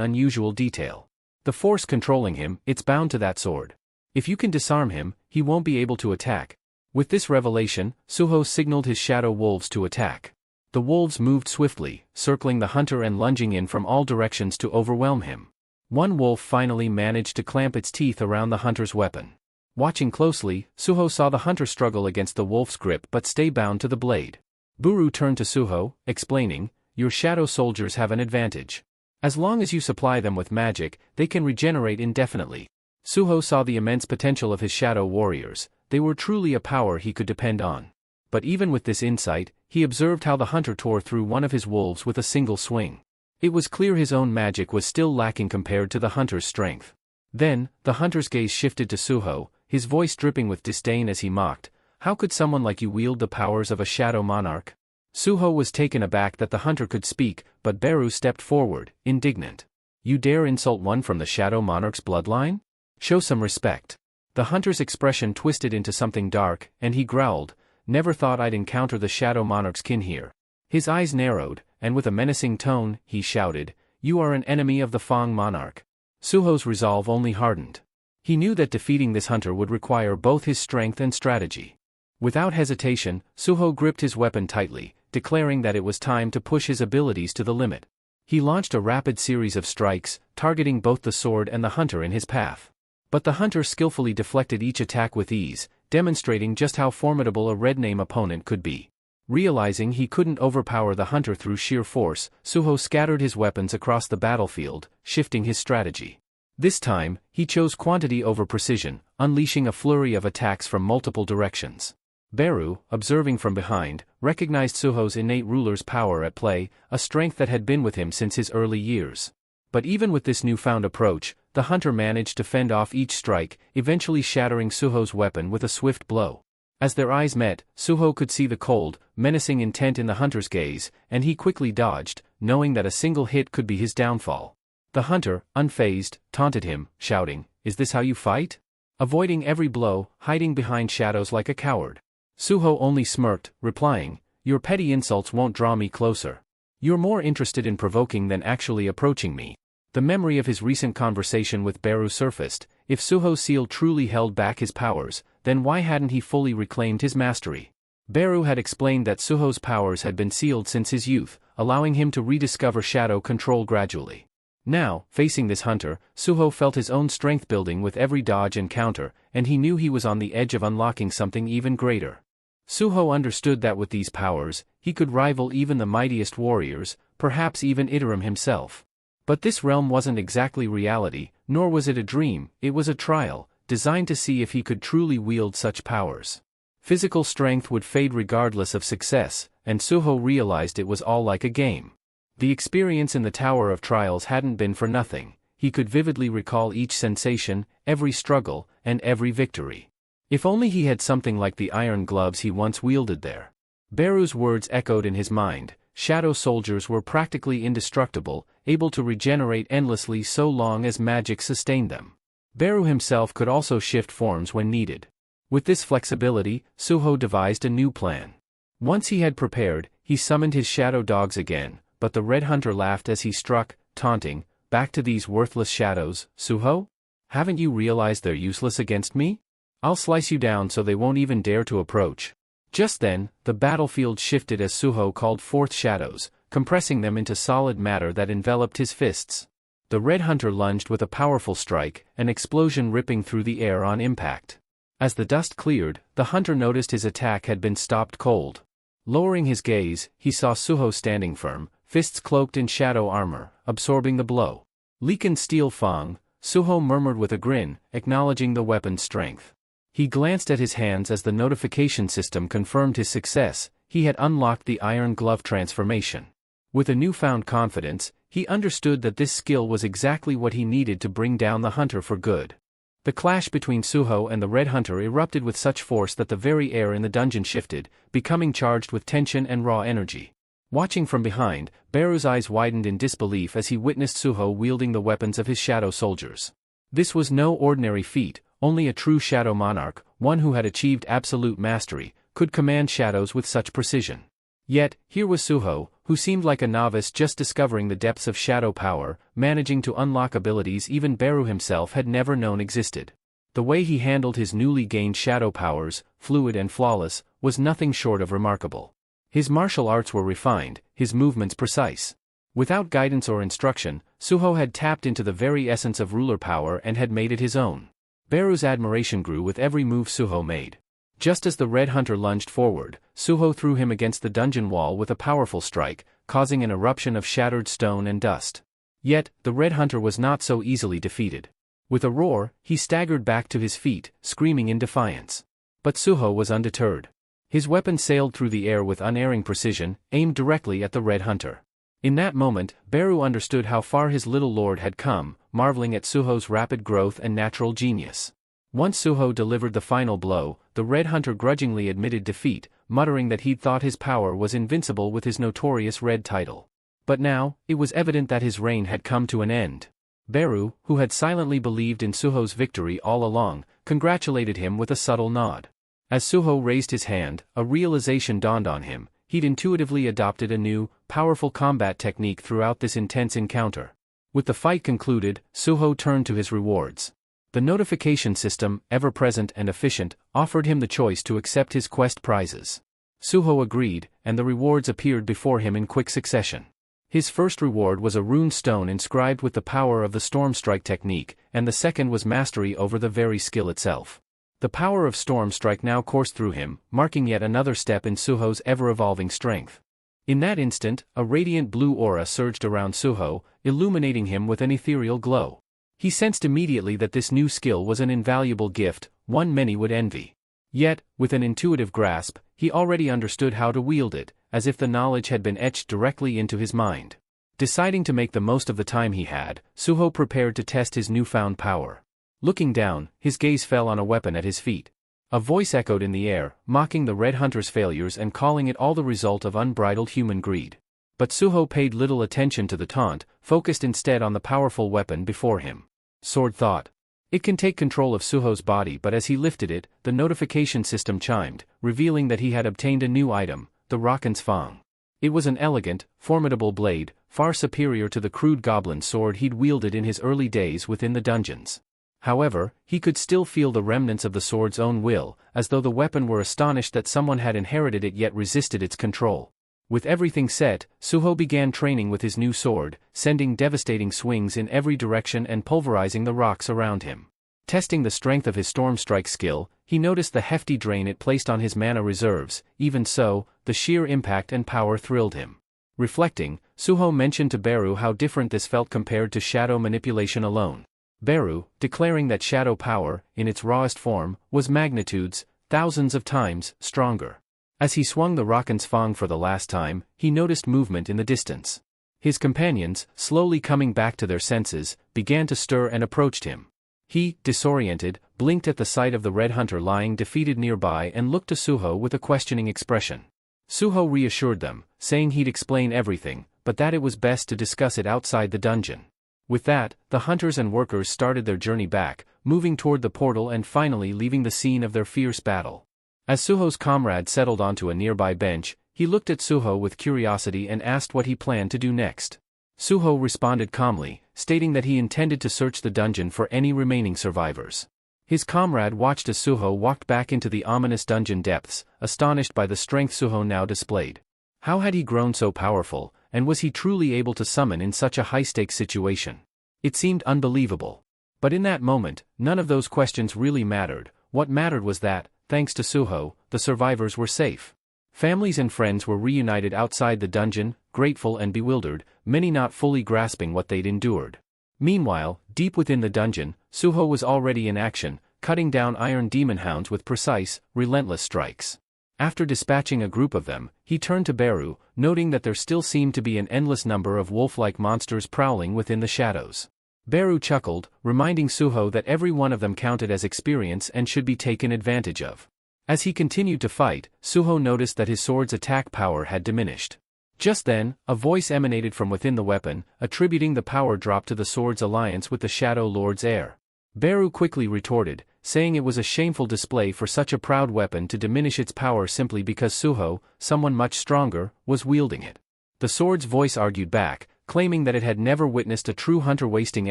unusual detail. "The force controlling him, it's bound to that sword. If you can disarm him, he won't be able to attack." With this revelation, Suho signaled his shadow wolves to attack. The wolves moved swiftly, circling the hunter and lunging in from all directions to overwhelm him. One wolf finally managed to clamp its teeth around the hunter's weapon. Watching closely, Suho saw the hunter struggle against the wolf's grip but stay bound to the blade. Buru turned to Suho, explaining, "Your shadow soldiers have an advantage. As long as you supply them with magic, they can regenerate indefinitely." Suho saw the immense potential of his shadow warriors. They were truly a power he could depend on. But even with this insight, he observed how the hunter tore through one of his wolves with a single swing. It was clear his own magic was still lacking compared to the hunter's strength. Then, the hunter's gaze shifted to Suho, his voice dripping with disdain as he mocked, "How could someone like you wield the powers of a shadow monarch?" Suho was taken aback that the hunter could speak, but Beru stepped forward, indignant. "You dare insult one from the shadow monarch's bloodline? Show some respect." The hunter's expression twisted into something dark, and he growled, "Never thought I'd encounter the shadow monarch's kin here." His eyes narrowed, and with a menacing tone, he shouted, "You are an enemy of the Fang monarch." Suho's resolve only hardened. He knew that defeating this hunter would require both his strength and strategy. Without hesitation, Suho gripped his weapon tightly, declaring that it was time to push his abilities to the limit. He launched a rapid series of strikes, targeting both the sword and the hunter in his path. But the hunter skillfully deflected each attack with ease, demonstrating just how formidable a red name opponent could be. Realizing he couldn't overpower the hunter through sheer force, Suho scattered his weapons across the battlefield, shifting his strategy. This time, he chose quantity over precision, unleashing a flurry of attacks from multiple directions. Beru, observing from behind, recognized Suho's innate ruler's power at play, a strength that had been with him since his early years. But even with this newfound approach, the hunter managed to fend off each strike, eventually shattering Suho's weapon with a swift blow. As their eyes met, Suho could see the cold, menacing intent in the hunter's gaze, and he quickly dodged, knowing that a single hit could be his downfall. The hunter, unfazed, taunted him, shouting, "Is this how you fight?" Avoiding every blow, hiding behind shadows like a coward. Suho only smirked, replying, "Your petty insults won't draw me closer. You're more interested in provoking than actually approaching me." The memory of his recent conversation with Beru surfaced. If Suho's seal truly held back his powers, then why hadn't he fully reclaimed his mastery? Beru had explained that Suho's powers had been sealed since his youth, allowing him to rediscover shadow control gradually. Now, facing this hunter, Suho felt his own strength building with every dodge and counter, and he knew he was on the edge of unlocking something even greater. Suho understood that with these powers, he could rival even the mightiest warriors, perhaps even Iterum himself. But this realm wasn't exactly reality, nor was it a dream, it was a trial, designed to see if he could truly wield such powers. Physical strength would fade regardless of success, and Suho realized it was all like a game. The experience in the Tower of Trials hadn't been for nothing. He could vividly recall each sensation, every struggle, and every victory. If only he had something like the iron gloves he once wielded there. Beru's words echoed in his mind. Shadow soldiers were practically indestructible, able to regenerate endlessly so long as magic sustained them. Beru himself could also shift forms when needed. With this flexibility, Suho devised a new plan. Once he had prepared, he summoned his shadow dogs again, but the red hunter laughed as he struck, taunting, "Back to these worthless shadows, Suho? Haven't you realized they're useless against me? I'll slice you down so they won't even dare to approach." Just then, the battlefield shifted as Suho called forth shadows, compressing them into solid matter that enveloped his fists. The red hunter lunged with a powerful strike, an explosion ripping through the air on impact. As the dust cleared, the hunter noticed his attack had been stopped cold. Lowering his gaze, he saw Suho standing firm, fists cloaked in shadow armor, absorbing the blow. "Leaken steel Fang," Suho murmured with a grin, acknowledging the weapon's strength. He glanced at his hands as the notification system confirmed his success. He had unlocked the iron glove transformation. With a newfound confidence, he understood that this skill was exactly what he needed to bring down the hunter for good. The clash between Suho and the red hunter erupted with such force that the very air in the dungeon shifted, becoming charged with tension and raw energy. Watching from behind, Beru's eyes widened in disbelief as he witnessed Suho wielding the weapons of his shadow soldiers. This was no ordinary feat. Only a true shadow monarch, one who had achieved absolute mastery, could command shadows with such precision. Yet, here was Suho, who seemed like a novice just discovering the depths of shadow power, managing to unlock abilities even Beru himself had never known existed. The way he handled his newly gained shadow powers, fluid and flawless, was nothing short of remarkable. His martial arts were refined, his movements precise. Without guidance or instruction, Suho had tapped into the very essence of ruler power and had made it his own. Beru's admiration grew with every move Suho made. Just as the Red Hunter lunged forward, Suho threw him against the dungeon wall with a powerful strike, causing an eruption of shattered stone and dust. Yet, the Red Hunter was not so easily defeated. With a roar, he staggered back to his feet, screaming in defiance. But Suho was undeterred. His weapon sailed through the air with unerring precision, aimed directly at the Red Hunter. In that moment, Beru understood how far his little lord had come, marveling at Suho's rapid growth and natural genius. Once Suho delivered the final blow, the Red Hunter grudgingly admitted defeat, muttering that he'd thought his power was invincible with his notorious red title. But now, it was evident that his reign had come to an end. Beru, who had silently believed in Suho's victory all along, congratulated him with a subtle nod. As Suho raised his hand, a realization dawned on him. He'd intuitively adopted a new, powerful combat technique throughout this intense encounter. With the fight concluded, Suho turned to his rewards. The notification system, ever-present and efficient, offered him the choice to accept his quest prizes. Suho agreed, and the rewards appeared before him in quick succession. His first reward was a rune stone inscribed with the power of the Storm Strike technique, and the second was mastery over the very skill itself. The power of Storm Strike now coursed through him, marking yet another step in Suho's ever-evolving strength. In that instant, a radiant blue aura surged around Suho, illuminating him with an ethereal glow. He sensed immediately that this new skill was an invaluable gift, one many would envy. Yet, with an intuitive grasp, he already understood how to wield it, as if the knowledge had been etched directly into his mind. Deciding to make the most of the time he had, Suho prepared to test his newfound power. Looking down, his gaze fell on a weapon at his feet. A voice echoed in the air, mocking the Red Hunter's failures and calling it all the result of unbridled human greed. But Suho paid little attention to the taunt, focused instead on the powerful weapon before him. Sword thought. It can take control of Suho's body, but as he lifted it, the notification system chimed, revealing that he had obtained a new item, the Rakan's Fang. It was an elegant, formidable blade, far superior to the crude goblin sword he'd wielded in his early days within the dungeons. However, he could still feel the remnants of the sword's own will, as though the weapon were astonished that someone had inherited it yet resisted its control. With everything set, Suho began training with his new sword, sending devastating swings in every direction and pulverizing the rocks around him. Testing the strength of his Storm Strike skill, he noticed the hefty drain it placed on his mana reserves. Even so, the sheer impact and power thrilled him. Reflecting, Suho mentioned to Beru how different this felt compared to shadow manipulation alone. Beru, declaring that shadow power, in its rawest form, was magnitudes, thousands of times, stronger. As he swung the Rakan's Fang for the last time, he noticed movement in the distance. His companions, slowly coming back to their senses, began to stir and approached him. He, disoriented, blinked at the sight of the Red Hunter lying defeated nearby and looked to Suho with a questioning expression. Suho reassured them, saying he'd explain everything, but that it was best to discuss it outside the dungeon. With that, the hunters and workers started their journey back, moving toward the portal and finally leaving the scene of their fierce battle. As Suho's comrade settled onto a nearby bench, he looked at Suho with curiosity and asked what he planned to do next. Suho responded calmly, stating that he intended to search the dungeon for any remaining survivors. His comrade watched as Suho walked back into the ominous dungeon depths, astonished by the strength Suho now displayed. How had he grown so powerful, and was he truly able to summon in such a high-stakes situation? It seemed unbelievable. But in that moment, none of those questions really mattered. What mattered was that, thanks to Suho, the survivors were safe. Families and friends were reunited outside the dungeon, grateful and bewildered, many not fully grasping what they'd endured. Meanwhile, deep within the dungeon, Suho was already in action, cutting down iron demon hounds with precise, relentless strikes. After dispatching a group of them, he turned to Beru, noting that there still seemed to be an endless number of wolf-like monsters prowling within the shadows. Beru chuckled, reminding Suho that every one of them counted as experience and should be taken advantage of. As he continued to fight, Suho noticed that his sword's attack power had diminished. Just then, a voice emanated from within the weapon, attributing the power drop to the sword's alliance with the Shadow Lord's heir. Beru quickly retorted, saying it was a shameful display for such a proud weapon to diminish its power simply because Suho, someone much stronger, was wielding it. The sword's voice argued back, claiming that it had never witnessed a true hunter wasting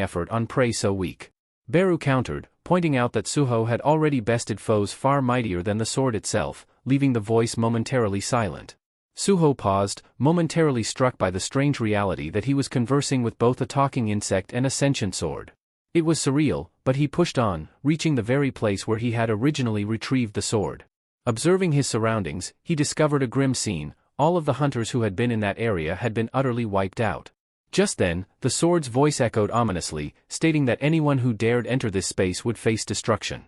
effort on prey so weak. Beru countered, pointing out that Suho had already bested foes far mightier than the sword itself, leaving the voice momentarily silent. Suho paused, momentarily struck by the strange reality that he was conversing with both a talking insect and a sentient sword. It was surreal, but he pushed on, reaching the very place where he had originally retrieved the sword. Observing his surroundings, he discovered a grim scene. All of the hunters who had been in that area had been utterly wiped out. Just then, the sword's voice echoed ominously, stating that anyone who dared enter this space would face destruction.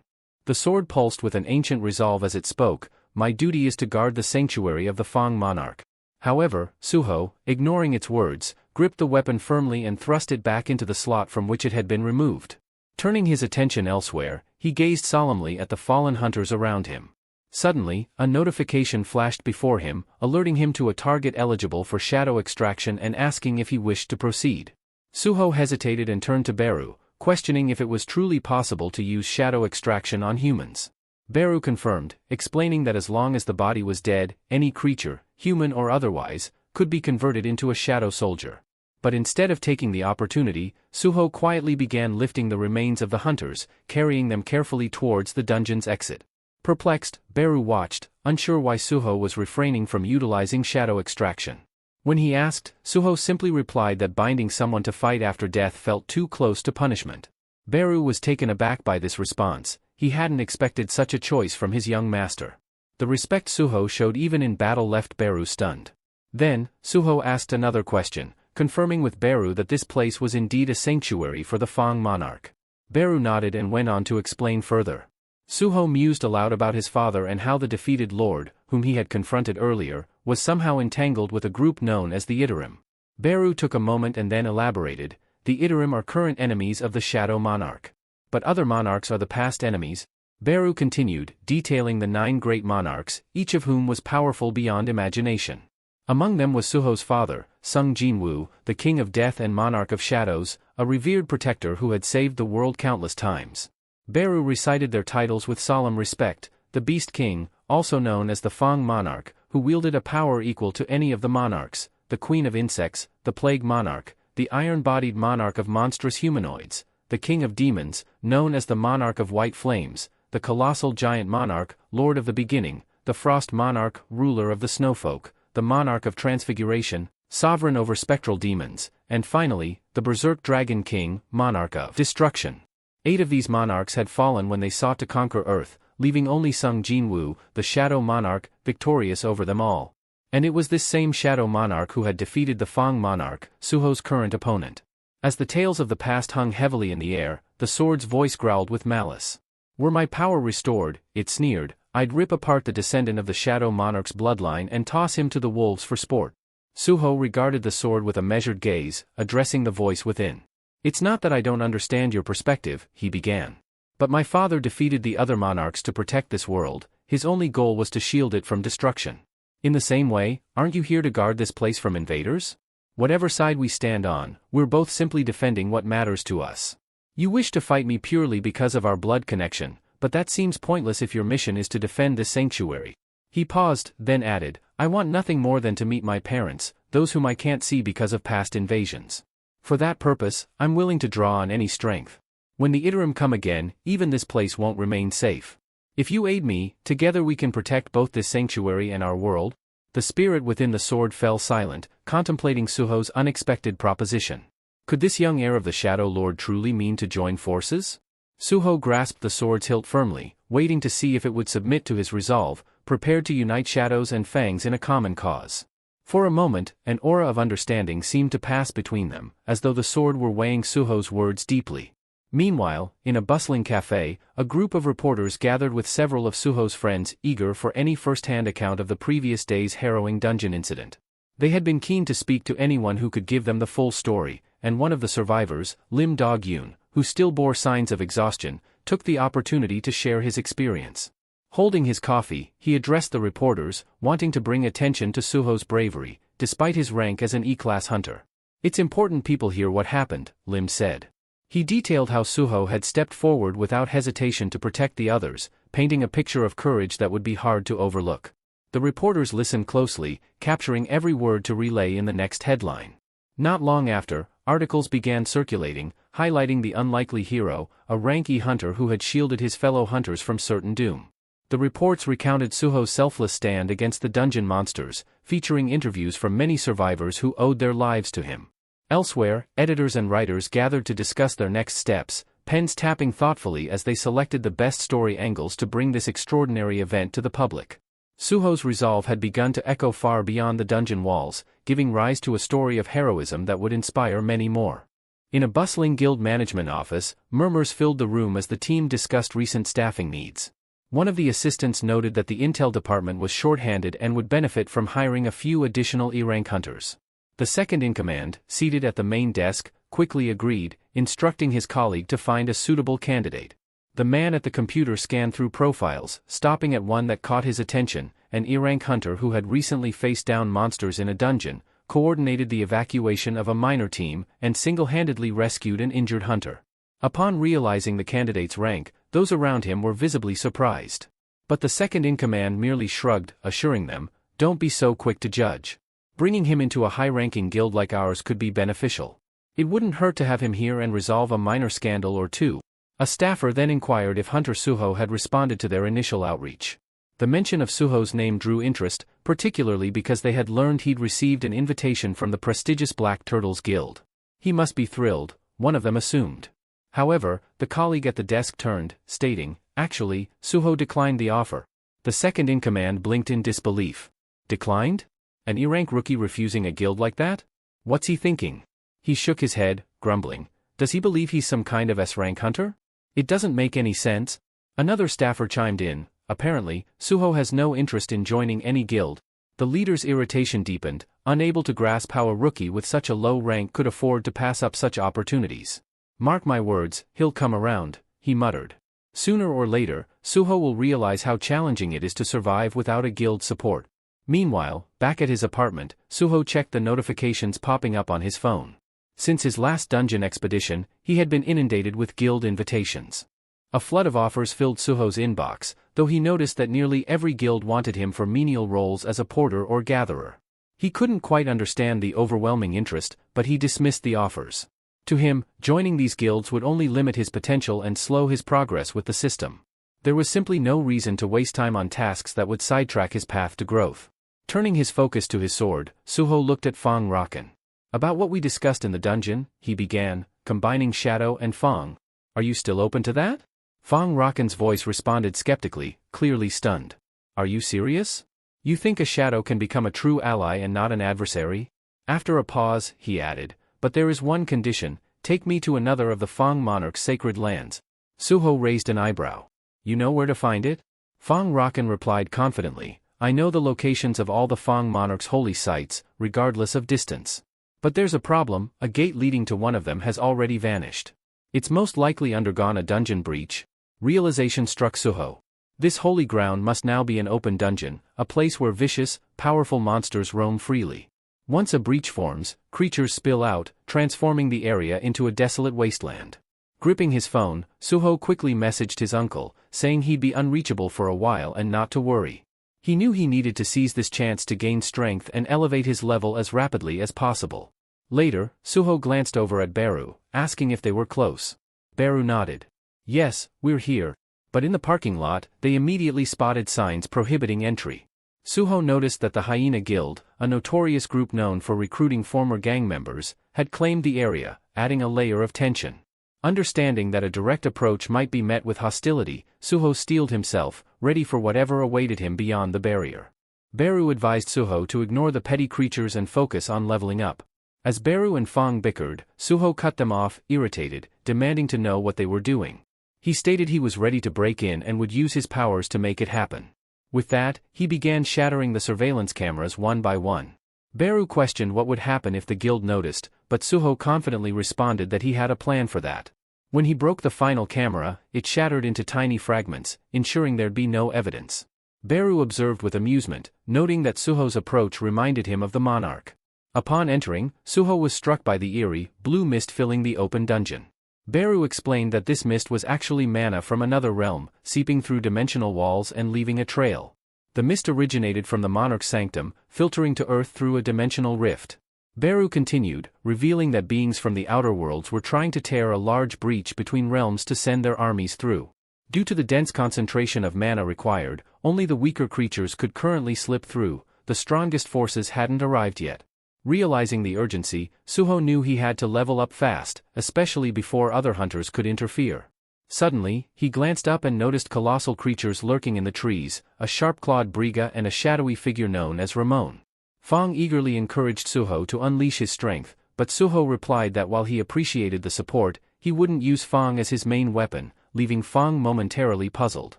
The sword pulsed with an ancient resolve as it spoke, "My duty is to guard the sanctuary of the Fang monarch." However, Suho, ignoring its words, gripped the weapon firmly and thrust it back into the slot from which it had been removed. Turning his attention elsewhere, he gazed solemnly at the fallen hunters around him. Suddenly, a notification flashed before him, alerting him to a target eligible for shadow extraction and asking if he wished to proceed. Suho hesitated and turned to Beru, questioning if it was truly possible to use shadow extraction on humans. Beru confirmed, explaining that as long as the body was dead, any creature, human or otherwise, could be converted into a shadow soldier. But instead of taking the opportunity, Suho quietly began lifting the remains of the hunters, carrying them carefully towards the dungeon's exit. Perplexed, Beru watched, unsure why Suho was refraining from utilizing shadow extraction. When he asked, Suho simply replied that binding someone to fight after death felt too close to punishment. Beru was taken aback by this response. He hadn't expected such a choice from his young master. The respect Suho showed even in battle left Beru stunned. Then, Suho asked another question, confirming with Beru that this place was indeed a sanctuary for the Fang monarch. Beru nodded and went on to explain further. Suho mused aloud about his father and how the defeated lord, whom he had confronted earlier, was somehow entangled with a group known as the Teetering. Beru took a moment and then elaborated, "The Teetering are current enemies of the Shadow Monarch. But other monarchs are the past enemies." Beru continued, detailing the 9 great monarchs, each of whom was powerful beyond imagination. Among them was Suho's father, Sung Jinwoo, the king of death and monarch of shadows, a revered protector who had saved the world countless times. Beru recited their titles with solemn respect: the Beast King, also known as the Fang monarch, who wielded a power equal to any of the monarchs, the Queen of Insects, the Plague monarch, the iron-bodied monarch of monstrous humanoids, the King of Demons, known as the Monarch of White Flames, the Colossal Giant Monarch, Lord of the Beginning, the Frost Monarch, ruler of the Snowfolk, the Monarch of Transfiguration, sovereign over spectral demons, and finally, the Berserk Dragon King, Monarch of Destruction. 8 of these monarchs had fallen when they sought to conquer Earth, leaving only Sung Jinwoo, the Shadow Monarch, victorious over them all. And it was this same Shadow Monarch who had defeated the Fang Monarch, Suho's current opponent. As the tales of the past hung heavily in the air, the sword's voice growled with malice. "Were my power restored," it sneered, "I'd rip apart the descendant of the Shadow Monarch's bloodline and toss him to the wolves for sport." Suho regarded the sword with a measured gaze, addressing the voice within. "It's not that I don't understand your perspective," he began. "But my father defeated the other monarchs to protect this world. His only goal was to shield it from destruction. In the same way, aren't you here to guard this place from invaders? Whatever side we stand on, we're both simply defending what matters to us. You wish to fight me purely because of our blood connection, but that seems pointless if your mission is to defend this sanctuary." He paused, then added, "I want nothing more than to meet my parents, those whom I can't see because of past invasions. For that purpose, I'm willing to draw on any strength. When the Teetering come again, even this place won't remain safe. If you aid me, together we can protect both this sanctuary and our world." The spirit within the sword fell silent, contemplating Suho's unexpected proposition. Could this young heir of the Shadow Lord truly mean to join forces? Suho grasped the sword's hilt firmly, waiting to see if it would submit to his resolve, prepared to unite shadows and fangs in a common cause. For a moment, an aura of understanding seemed to pass between them, as though the sword were weighing Suho's words deeply. Meanwhile, in a bustling cafe, a group of reporters gathered with several of Suho's friends, eager for any first-hand account of the previous day's harrowing dungeon incident. They had been keen to speak to anyone who could give them the full story, and one of the survivors, Lim Dog-yoon, who still bore signs of exhaustion, took the opportunity to share his experience. Holding his coffee, he addressed the reporters, wanting to bring attention to Suho's bravery, despite his rank as an E-class hunter. "It's important people hear what happened," Lim said. He detailed how Suho had stepped forward without hesitation to protect the others, painting a picture of courage that would be hard to overlook. The reporters listened closely, capturing every word to relay in the next headline. Not long after, articles began circulating, highlighting the unlikely hero, a rank E hunter who had shielded his fellow hunters from certain doom. The reports recounted Suho's selfless stand against the dungeon monsters, featuring interviews from many survivors who owed their lives to him. Elsewhere, editors and writers gathered to discuss their next steps, pens tapping thoughtfully as they selected the best story angles to bring this extraordinary event to the public. Suho's resolve had begun to echo far beyond the dungeon walls, giving rise to a story of heroism that would inspire many more. In a bustling guild management office, murmurs filled the room as the team discussed recent staffing needs. One of the assistants noted that the intel department was short-handed and would benefit from hiring a few additional E-rank hunters. The second-in-command, seated at the main desk, quickly agreed, instructing his colleague to find a suitable candidate. The man at the computer scanned through profiles, stopping at one that caught his attention, an E-rank hunter who had recently faced down monsters in a dungeon, coordinated the evacuation of a minor team, and single-handedly rescued an injured hunter. Upon realizing the candidate's rank, those around him were visibly surprised. But the second-in-command merely shrugged, assuring them, "Don't be so quick to judge. Bringing him into a high-ranking guild like ours could be beneficial. It wouldn't hurt to have him here and resolve a minor scandal or two." A staffer then inquired if Hunter Suho had responded to their initial outreach. The mention of Suho's name drew interest, particularly because they had learned he'd received an invitation from the prestigious Black Turtles Guild. He must be thrilled, one of them assumed. However, the colleague at the desk turned, stating, "Actually, Suho declined the offer." The second-in-command blinked in disbelief. Declined? An E-rank rookie refusing a guild like that? What's he thinking? He shook his head, grumbling. Does he believe he's some kind of S-rank hunter? It doesn't make any sense. Another staffer chimed in. Apparently, Suho has no interest in joining any guild. The leader's irritation deepened, unable to grasp how a rookie with such a low rank could afford to pass up such opportunities. "Mark my words, he'll come around," he muttered. "Sooner or later, Suho will realize how challenging it is to survive without a guild support." Meanwhile, back at his apartment, Suho checked the notifications popping up on his phone. Since his last dungeon expedition, he had been inundated with guild invitations. A flood of offers filled Suho's inbox, though he noticed that nearly every guild wanted him for menial roles as a porter or gatherer. He couldn't quite understand the overwhelming interest, but he dismissed the offers. To him, joining these guilds would only limit his potential and slow his progress with the system. There was simply no reason to waste time on tasks that would sidetrack his path to growth. Turning his focus to his sword, Suho looked at Fong Raken. "About what we discussed in the dungeon," he began, combining Shadow and Fong. "Are you still open to that?" Fong Raken's voice responded skeptically, clearly stunned. "Are you serious? You think a Shadow can become a true ally and not an adversary?" After a pause, he added, "But there is one condition, take me to another of the Fong Monarch's sacred lands." Suho raised an eyebrow. "You know where to find it?" Fong Raken replied confidently, "I know the locations of all the Fong Monarch's holy sites, regardless of distance. But there's a problem, a gate leading to one of them has already vanished. It's most likely undergone a dungeon breach." Realization struck Suho. This holy ground must now be an open dungeon, a place where vicious, powerful monsters roam freely. Once a breach forms, creatures spill out, transforming the area into a desolate wasteland. Gripping his phone, Suho quickly messaged his uncle, saying he'd be unreachable for a while and not to worry. He knew he needed to seize this chance to gain strength and elevate his level as rapidly as possible. Later, Suho glanced over at Beru, asking if they were close. Beru nodded. "Yes, we're here." But in the parking lot, they immediately spotted signs prohibiting entry. Suho noticed that the Hyena Guild, a notorious group known for recruiting former gang members, had claimed the area, adding a layer of tension. Understanding that a direct approach might be met with hostility, Suho steeled himself, ready for whatever awaited him beyond the barrier. Beru advised Suho to ignore the petty creatures and focus on leveling up. As Beru and Fong bickered, Suho cut them off, irritated, demanding to know what they were doing. He stated he was ready to break in and would use his powers to make it happen. With that, he began shattering the surveillance cameras one by one. Beru questioned what would happen if the guild noticed, but Suho confidently responded that he had a plan for that. When he broke the final camera, it shattered into tiny fragments, ensuring there'd be no evidence. Beru observed with amusement, noting that Suho's approach reminded him of the monarch. Upon entering, Suho was struck by the eerie, blue mist filling the open dungeon. Beru explained that this mist was actually mana from another realm, seeping through dimensional walls and leaving a trail. The mist originated from the monarch's sanctum, filtering to Earth through a dimensional rift. Beru continued, revealing that beings from the outer worlds were trying to tear a large breach between realms to send their armies through. Due to the dense concentration of mana required, only the weaker creatures could currently slip through, the strongest forces hadn't arrived yet. Realizing the urgency, Suho knew he had to level up fast, especially before other hunters could interfere. Suddenly, he glanced up and noticed colossal creatures lurking in the trees, a sharp-clawed Briga and a shadowy figure known as Ramon. Fong eagerly encouraged Suho to unleash his strength, but Suho replied that while he appreciated the support, he wouldn't use Fong as his main weapon, leaving Fong momentarily puzzled.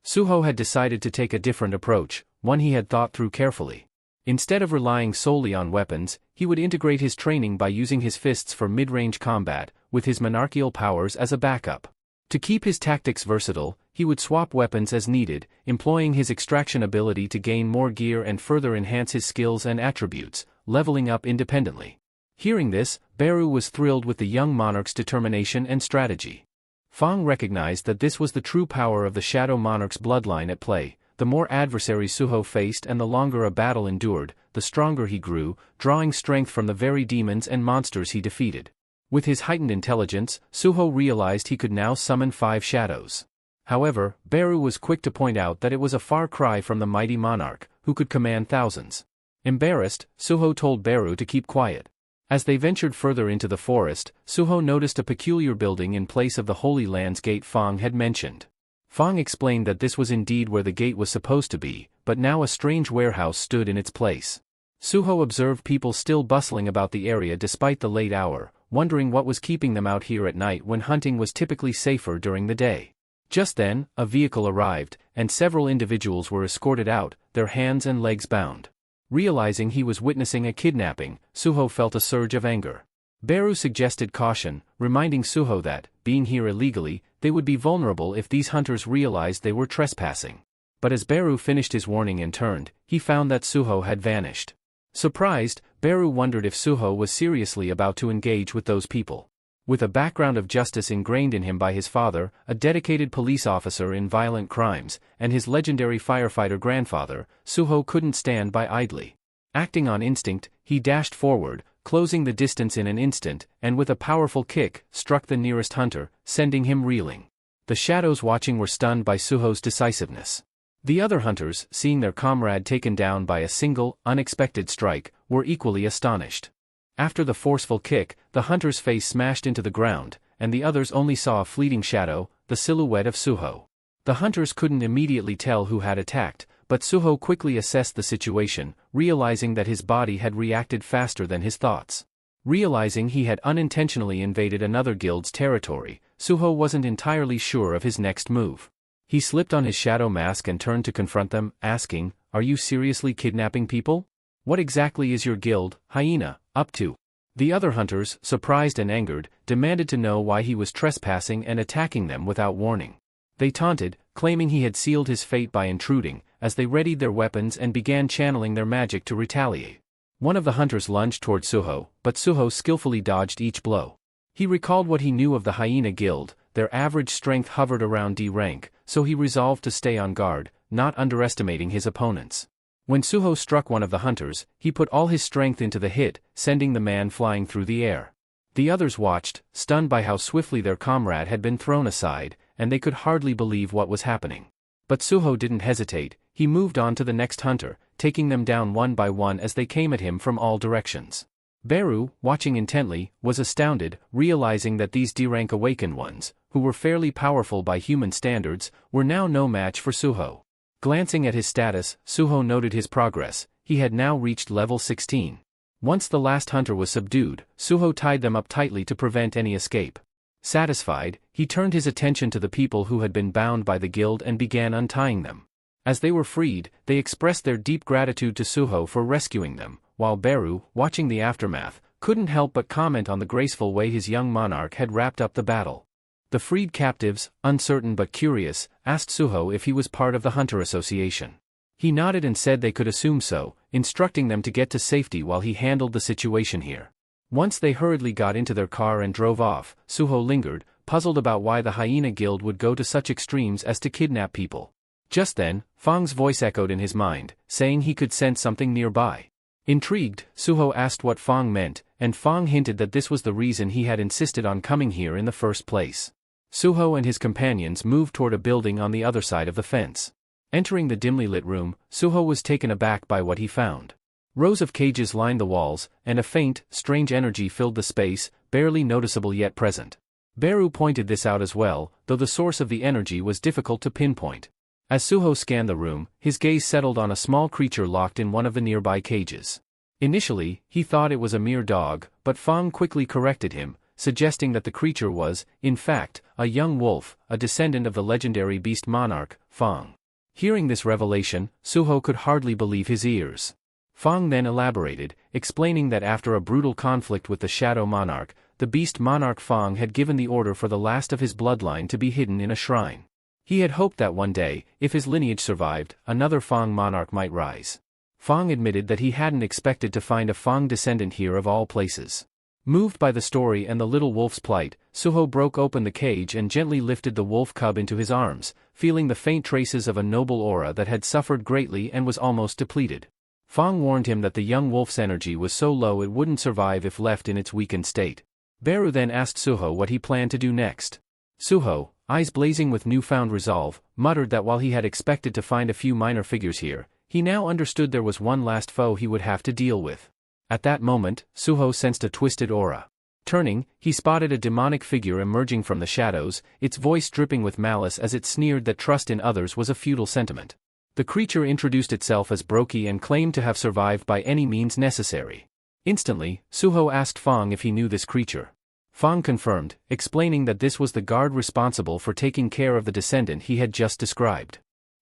Suho had decided to take a different approach, one he had thought through carefully. Instead of relying solely on weapons, he would integrate his training by using his fists for mid-range combat, with his monarchical powers as a backup. To keep his tactics versatile, he would swap weapons as needed, employing his extraction ability to gain more gear and further enhance his skills and attributes, leveling up independently. Hearing this, Beru was thrilled with the young monarch's determination and strategy. Fong recognized that this was the true power of the Shadow Monarch's bloodline at play. The more adversaries Suho faced and the longer a battle endured, the stronger he grew, drawing strength from the very demons and monsters he defeated. With his heightened intelligence, Suho realized he could now summon 5 shadows. However, Beru was quick to point out that it was a far cry from the mighty monarch, who could command thousands. Embarrassed, Suho told Beru to keep quiet. As they ventured further into the forest, Suho noticed a peculiar building in place of the Holy Land's gate Fong had mentioned. Fong explained that this was indeed where the gate was supposed to be, but now a strange warehouse stood in its place. Suho observed people still bustling about the area despite the late hour, wondering what was keeping them out here at night when hunting was typically safer during the day. Just then, a vehicle arrived, and several individuals were escorted out, their hands and legs bound. Realizing he was witnessing a kidnapping, Suho felt a surge of anger. Beru suggested caution, reminding Suho that, being here illegally, they would be vulnerable if these hunters realized they were trespassing. But as Beru finished his warning and turned, he found that Suho had vanished. Surprised, Beru wondered if Suho was seriously about to engage with those people. With a background of justice ingrained in him by his father, a dedicated police officer in violent crimes, and his legendary firefighter grandfather, Suho couldn't stand by idly. Acting on instinct, he dashed forward, closing the distance in an instant, and with a powerful kick, struck the nearest hunter, sending him reeling. The shadows watching were stunned by Suho's decisiveness. The other hunters, seeing their comrade taken down by a single, unexpected strike, were equally astonished. After the forceful kick, the hunter's face smashed into the ground, and the others only saw a fleeting shadow, the silhouette of Suho. The hunters couldn't immediately tell who had attacked, but Suho quickly assessed the situation, realizing that his body had reacted faster than his thoughts. Realizing he had unintentionally invaded another guild's territory, Suho wasn't entirely sure of his next move. He slipped on his shadow mask and turned to confront them, asking, "Are you seriously kidnapping people? What exactly is your guild, Hyena, up to?" The other hunters, surprised and angered, demanded to know why he was trespassing and attacking them without warning. They taunted, claiming he had sealed his fate by intruding, as they readied their weapons and began channeling their magic to retaliate. One of the hunters lunged toward Suho, but Suho skillfully dodged each blow. He recalled what he knew of the Hyena Guild. Their average strength hovered around D rank, so he resolved to stay on guard, not underestimating his opponents. When Suho struck one of the hunters, he put all his strength into the hit, sending the man flying through the air. The others watched, stunned by how swiftly their comrade had been thrown aside, and they could hardly believe what was happening. But Suho didn't hesitate. He moved on to the next hunter, taking them down one by one as they came at him from all directions. Beru, watching intently, was astounded, realizing that these D-rank awakened ones, who were fairly powerful by human standards, were now no match for Suho. Glancing at his status, Suho noted his progress. He had now reached level 16. Once the last hunter was subdued, Suho tied them up tightly to prevent any escape. Satisfied, he turned his attention to the people who had been bound by the guild and began untying them. As they were freed, they expressed their deep gratitude to Suho for rescuing them, while Beru, watching the aftermath, couldn't help but comment on the graceful way his young monarch had wrapped up the battle. The freed captives, uncertain but curious, asked Suho if he was part of the Hunter Association. He nodded and said they could assume so, instructing them to get to safety while he handled the situation here. Once they hurriedly got into their car and drove off, Suho lingered, puzzled about why the Hyena Guild would go to such extremes as to kidnap people. Just then, Fong's voice echoed in his mind, saying he could sense something nearby. Intrigued, Suho asked what Fong meant, and Fong hinted that this was the reason he had insisted on coming here in the first place. Suho and his companions moved toward a building on the other side of the fence. Entering the dimly lit room, Suho was taken aback by what he found. Rows of cages lined the walls, and a faint, strange energy filled the space, barely noticeable yet present. Beru pointed this out as well, though the source of the energy was difficult to pinpoint. As Suho scanned the room, his gaze settled on a small creature locked in one of the nearby cages. Initially, he thought it was a mere dog, but Fang quickly corrected him, suggesting that the creature was, in fact, a young wolf, a descendant of the legendary beast monarch, Fang. Hearing this revelation, Suho could hardly believe his ears. Fang then elaborated, explaining that after a brutal conflict with the Shadow Monarch, the beast monarch Fang had given the order for the last of his bloodline to be hidden in a shrine. He had hoped that one day, if his lineage survived, another Fang monarch might rise. Fang admitted that he hadn't expected to find a Fang descendant here of all places. Moved by the story and the little wolf's plight, Suho broke open the cage and gently lifted the wolf cub into his arms, feeling the faint traces of a noble aura that had suffered greatly and was almost depleted. Fang warned him that the young wolf's energy was so low it wouldn't survive if left in its weakened state. Beru then asked Suho what he planned to do next. Suho, eyes blazing with newfound resolve, muttered that while he had expected to find a few minor figures here, he now understood there was one last foe he would have to deal with. At that moment, Suho sensed a twisted aura. Turning, he spotted a demonic figure emerging from the shadows, its voice dripping with malice as it sneered that trust in others was a futile sentiment. The creature introduced itself as Brokey and claimed to have survived by any means necessary. Instantly, Suho asked Fang if he knew this creature. Fang confirmed, explaining that this was the guard responsible for taking care of the descendant he had just described.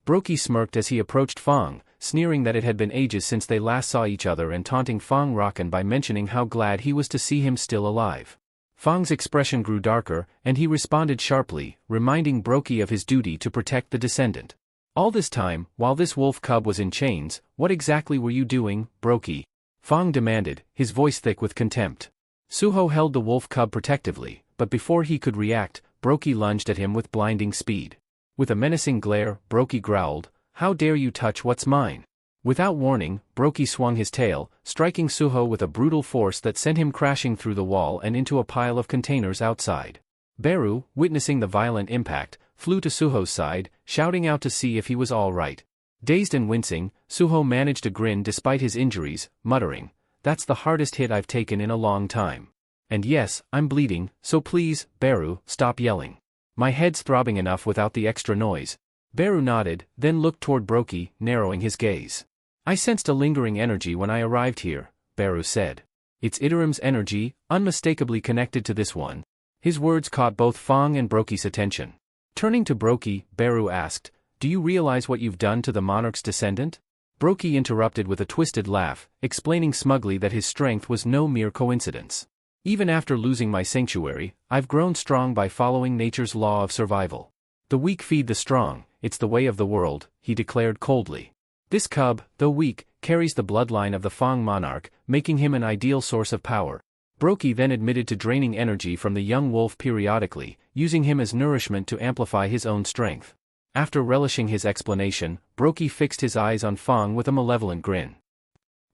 Brokey smirked as he approached Fang, sneering that it had been ages since they last saw each other and taunting Fang Rakan by mentioning how glad he was to see him still alive. Fang's expression grew darker, and he responded sharply, reminding Brokey of his duty to protect the descendant. All this time, while this wolf cub was in chains, what exactly were you doing, Brokey? Fang demanded, his voice thick with contempt. Suho held the wolf cub protectively, but before he could react, Brokey lunged at him with blinding speed. With a menacing glare, Brokey growled, "How dare you touch what's mine?" Without warning, Brokey swung his tail, striking Suho with a brutal force that sent him crashing through the wall and into a pile of containers outside. Beru, witnessing the violent impact, flew to Suho's side, shouting out to see if he was all right. Dazed and wincing, Suho managed a grin despite his injuries, muttering, "That's the hardest hit I've taken in a long time. And yes, I'm bleeding, so please, Beru, stop yelling. My head's throbbing enough without the extra noise." Beru nodded, then looked toward Brokey, narrowing his gaze. "I sensed a lingering energy when I arrived here," Beru said. "It's Iterim's energy, unmistakably connected to this one." His words caught both Fang and Brokey's attention. Turning to Brokey, Beru asked, "Do you realize what you've done to the monarch's descendant?" Brokey interrupted with a twisted laugh, explaining smugly that his strength was no mere coincidence. "Even after losing my sanctuary, I've grown strong by following nature's law of survival. The weak feed the strong, it's the way of the world," he declared coldly. "This cub, though weak, carries the bloodline of the Fang monarch, making him an ideal source of power." Brokey then admitted to draining energy from the young wolf periodically, using him as nourishment to amplify his own strength. After relishing his explanation, Brokey fixed his eyes on Fang with a malevolent grin.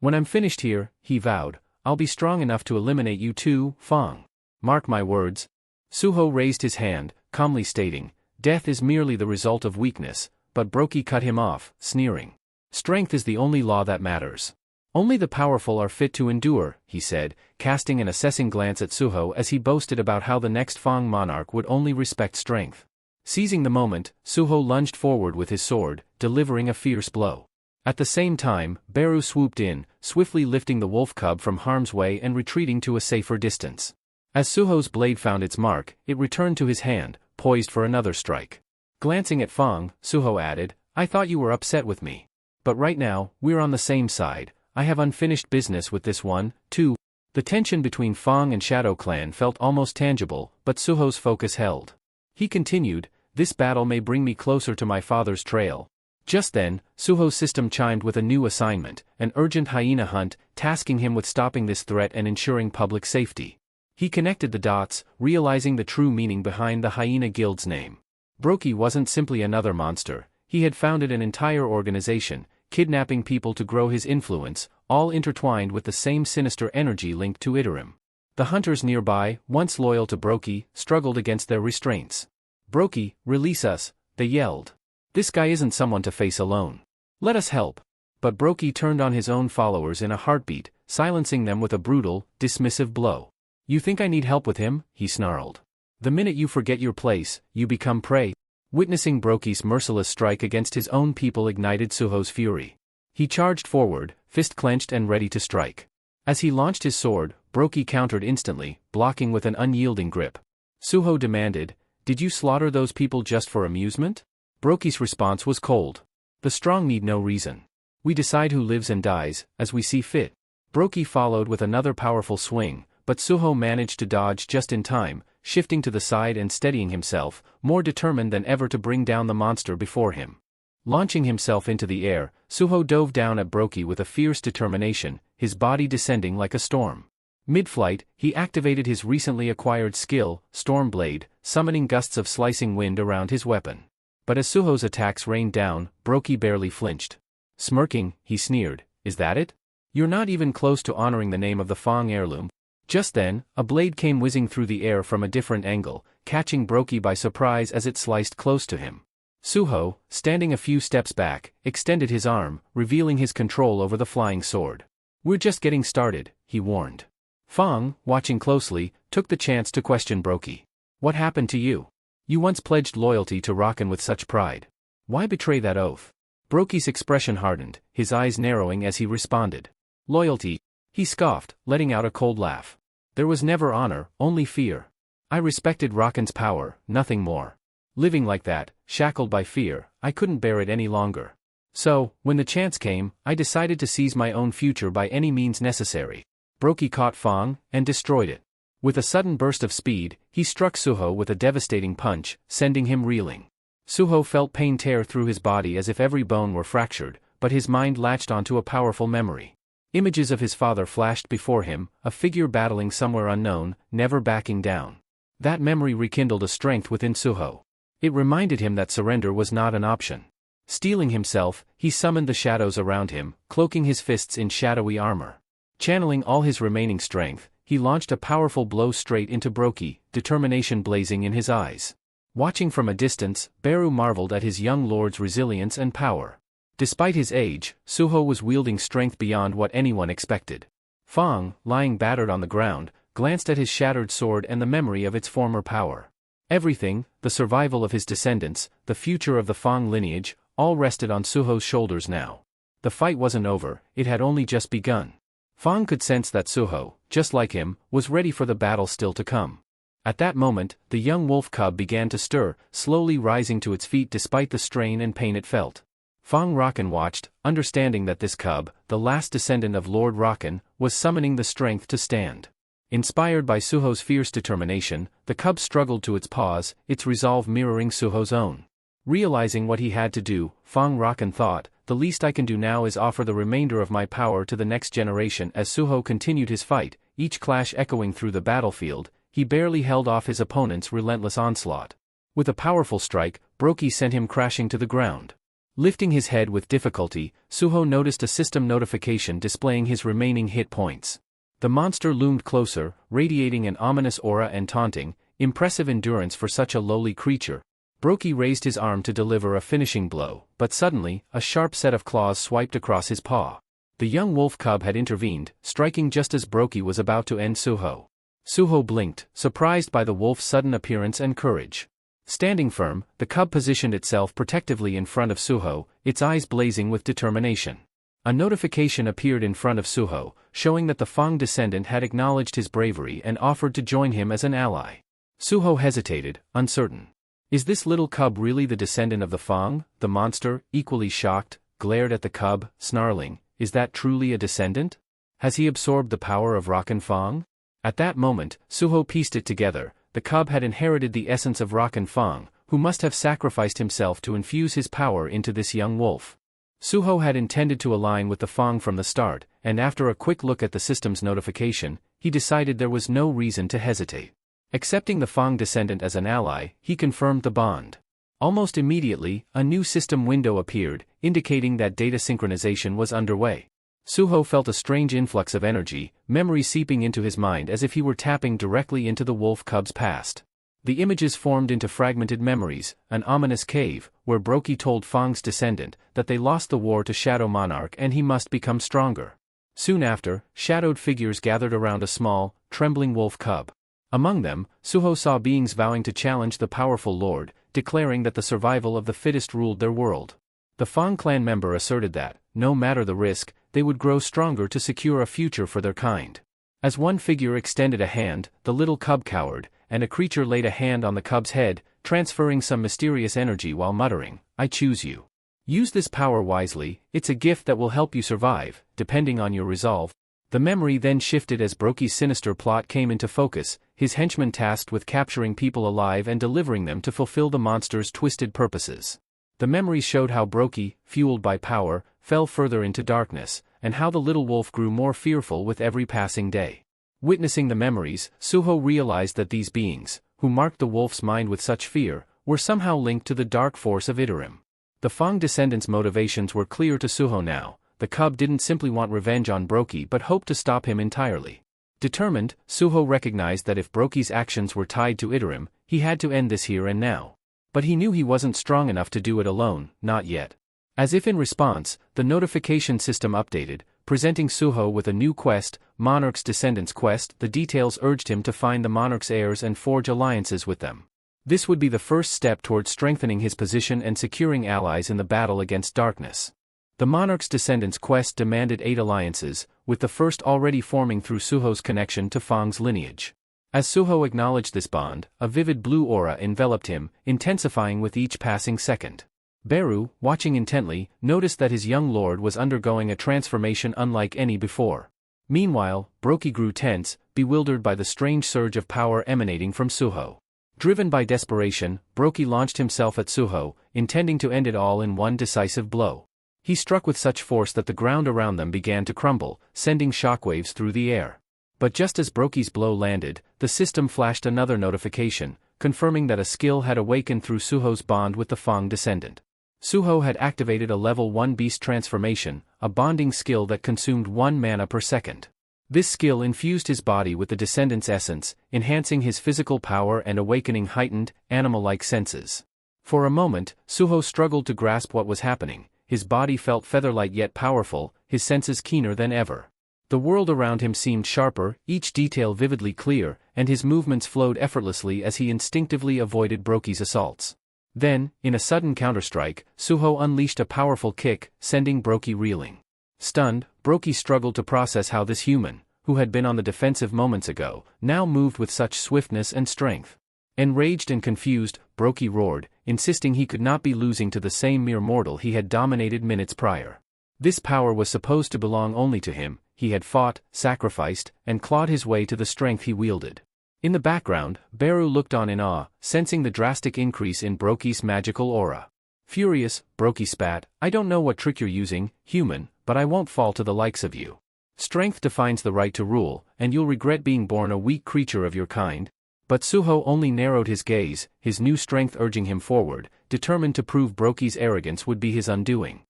"When I'm finished here," he vowed, "I'll be strong enough to eliminate you too, Fang. Mark my words." Suho raised his hand, calmly stating, "Death is merely the result of weakness," but Brokey cut him off, sneering. "Strength is the only law that matters. Only the powerful are fit to endure," he said, casting an assessing glance at Suho as he boasted about how the next Fang monarch would only respect strength. Seizing the moment, Suho lunged forward with his sword, delivering a fierce blow. At the same time, Beru swooped in, swiftly lifting the wolf cub from harm's way and retreating to a safer distance. As Suho's blade found its mark, it returned to his hand, poised for another strike. Glancing at Fang, Suho added, "I thought you were upset with me. But right now, we're on the same side. I have unfinished business with this one, too." The tension between Fang and Shadow Clan felt almost tangible, but Suho's focus held. He continued, "This battle may bring me closer to my father's trail." Just then, Suho's system chimed with a new assignment, an urgent hyena hunt, tasking him with stopping this threat and ensuring public safety. He connected the dots, realizing the true meaning behind the hyena guild's name. Brokey wasn't simply another monster, he had founded an entire organization, kidnapping people to grow his influence, all intertwined with the same sinister energy linked to Iterim. The hunters nearby, once loyal to Brokey, struggled against their restraints. "Brokey, release us," they yelled. "This guy isn't someone to face alone. Let us help." but Brokey turned on his own followers in a heartbeat, silencing them with a brutal, dismissive blow. "You think I need help with him?" he snarled. "The minute you forget your place, you become prey." Witnessing Brokey's merciless strike against his own people ignited Suho's fury. He charged forward, fist clenched and ready to strike. As he launched his sword, Brokey countered instantly, blocking with an unyielding grip. Suho demanded, "Did you slaughter those people just for amusement?" Brokey's response was cold. "The strong need no reason. We decide who lives and dies, as we see fit." Brokey followed with another powerful swing, but Suho managed to dodge just in time, shifting to the side and steadying himself, more determined than ever to bring down the monster before him. Launching himself into the air, Suho dove down at Brokey with a fierce determination, his body descending like a storm. Mid-flight, he activated his recently acquired skill, Stormblade, summoning gusts of slicing wind around his weapon. But as Suho's attacks rained down, Brokey barely flinched. Smirking, he sneered, "Is that it? You're not even close to honoring the name of the Fang heirloom." Just then, a blade came whizzing through the air from a different angle, catching Brokey by surprise as it sliced close to him. Suho, standing a few steps back, extended his arm, revealing his control over the flying sword. "We're just getting started," he warned. Fang, watching closely, took the chance to question Brokey. "What happened to you? You once pledged loyalty to Rakan with such pride. Why betray that oath?" Brokey's expression hardened, his eyes narrowing as he responded. "Loyalty," he scoffed, letting out a cold laugh. "There was never honor, only fear. I respected Rakan's power, nothing more. Living like that, shackled by fear, I couldn't bear it any longer. So, when the chance came, I decided to seize my own future by any means necessary." Brokey caught Fang, and destroyed it. With a sudden burst of speed, he struck Suho with a devastating punch, sending him reeling. Suho felt pain tear through his body as if every bone were fractured, but his mind latched onto a powerful memory. Images of his father flashed before him, a figure battling somewhere unknown, never backing down. That memory rekindled a strength within Suho. It reminded him that surrender was not an option. Steeling himself, he summoned the shadows around him, cloaking his fists in shadowy armor. Channeling all his remaining strength, he launched a powerful blow straight into Brokey, determination blazing in his eyes. Watching from a distance, Beru marveled at his young lord's resilience and power. Despite his age, Suho was wielding strength beyond what anyone expected. Fang, lying battered on the ground, glanced at his shattered sword and the memory of its former power. Everything, the survival of his descendants, the future of the Fang lineage, all rested on Suho's shoulders now. The fight wasn't over, it had only just begun. Fang could sense that Suho, just like him, was ready for the battle still to come. At that moment, the young wolf cub began to stir, slowly rising to its feet despite the strain and pain it felt. Fang Rakan watched, understanding that this cub, the last descendant of Lord Rakan, was summoning the strength to stand. Inspired by Suho's fierce determination, the cub struggled to its paws, its resolve mirroring Suho's own. Realizing what he had to do, Fang Rakan thought, "The least I can do now is offer the remainder of my power to the next generation." As Suho continued his fight, each clash echoing through the battlefield, he barely held off his opponent's relentless onslaught. With a powerful strike, Brokey sent him crashing to the ground. Lifting his head with difficulty, Suho noticed a system notification displaying his remaining hit points. The monster loomed closer, radiating an ominous aura and taunting, impressive endurance for such a lowly creature. Brokey raised his arm to deliver a finishing blow, but suddenly, a sharp set of claws swiped across his paw. The young wolf cub had intervened, striking just as Brokey was about to end Suho. Suho blinked, surprised by the wolf's sudden appearance and courage. Standing firm, the cub positioned itself protectively in front of Suho, its eyes blazing with determination. A notification appeared in front of Suho, showing that the Fang descendant had acknowledged his bravery and offered to join him as an ally. Suho hesitated, uncertain. Is this little cub really the descendant of the Fang? The monster, equally shocked, glared at the cub, snarling, "Is that truly a descendant? Has he absorbed the power of Rakan Fang?" At that moment, Suho pieced it together. The cub had inherited the essence of Rakan Fang, who must have sacrificed himself to infuse his power into this young wolf. Suho had intended to align with the Fang from the start, and after a quick look at the system's notification, he decided there was no reason to hesitate. Accepting the Fang descendant as an ally, he confirmed the bond. Almost immediately, a new system window appeared, indicating that data synchronization was underway. Suho felt a strange influx of energy, memory seeping into his mind as if he were tapping directly into the wolf cub's past. The images formed into fragmented memories, an ominous cave, where Brokey told Fang's descendant that they lost the war to Shadow Monarch and he must become stronger. Soon after, shadowed figures gathered around a small, trembling wolf cub. Among them, Suho saw beings vowing to challenge the powerful lord, declaring that the survival of the fittest ruled their world. The Fang clan member asserted that, no matter the risk, they would grow stronger to secure a future for their kind. As one figure extended a hand, the little cub cowered, and a creature laid a hand on the cub's head, transferring some mysterious energy while muttering, "I choose you. Use this power wisely, it's a gift that will help you survive, depending on your resolve." The memory then shifted as Brokey's sinister plot came into focus, his henchmen tasked with capturing people alive and delivering them to fulfill the monster's twisted purposes. The memories showed how Brokey, fueled by power, fell further into darkness, and how the little wolf grew more fearful with every passing day. Witnessing the memories, Suho realized that these beings, who marked the wolf's mind with such fear, were somehow linked to the dark force of Iterim. The Fang descendants' motivations were clear to Suho now. The cub didn't simply want revenge on Brokey but hoped to stop him entirely. Determined, Suho recognized that if Brokey's actions were tied to Iterim, he had to end this here and now. But he knew he wasn't strong enough to do it alone, not yet. As if in response, the notification system updated, presenting Suho with a new quest, Monarch's Descendants Quest. The details urged him to find the Monarch's heirs and forge alliances with them. This would be the first step toward strengthening his position and securing allies in the battle against darkness. The Monarch's Descendants Quest demanded 8 alliances, with the first already forming through Suho's connection to Fang's lineage. As Suho acknowledged this bond, a vivid blue aura enveloped him, intensifying with each passing second. Beru, watching intently, noticed that his young lord was undergoing a transformation unlike any before. Meanwhile, Brokey grew tense, bewildered by the strange surge of power emanating from Suho. Driven by desperation, Brokey launched himself at Suho, intending to end it all in one decisive blow. He struck with such force that the ground around them began to crumble, sending shockwaves through the air. But just as Brokey's blow landed, the system flashed another notification, confirming that a skill had awakened through Suho's bond with the Fang descendant. Suho had activated a level 1 beast transformation, a bonding skill that consumed 1 mana per second. This skill infused his body with the descendant's essence, enhancing his physical power and awakening heightened, animal-like senses. For a moment, Suho struggled to grasp what was happening. His body felt feather-light yet powerful, his senses keener than ever. The world around him seemed sharper, each detail vividly clear, and his movements flowed effortlessly as he instinctively avoided Brokey's assaults. Then, in a sudden counterstrike, Suho unleashed a powerful kick, sending Brokey reeling. Stunned, Brokey struggled to process how this human, who had been on the defensive moments ago, now moved with such swiftness and strength. Enraged and confused, Brokey roared, insisting he could not be losing to the same mere mortal he had dominated minutes prior. This power was supposed to belong only to him. He had fought, sacrificed, and clawed his way to the strength he wielded. In the background, Beru looked on in awe, sensing the drastic increase in Brokey's magical aura. Furious, Brokey spat, "I don't know what trick you're using, human, but I won't fall to the likes of you. Strength defines the right to rule, and you'll regret being born a weak creature of your kind." But Suho only narrowed his gaze, his new strength urging him forward, determined to prove Brokey's arrogance would be his undoing.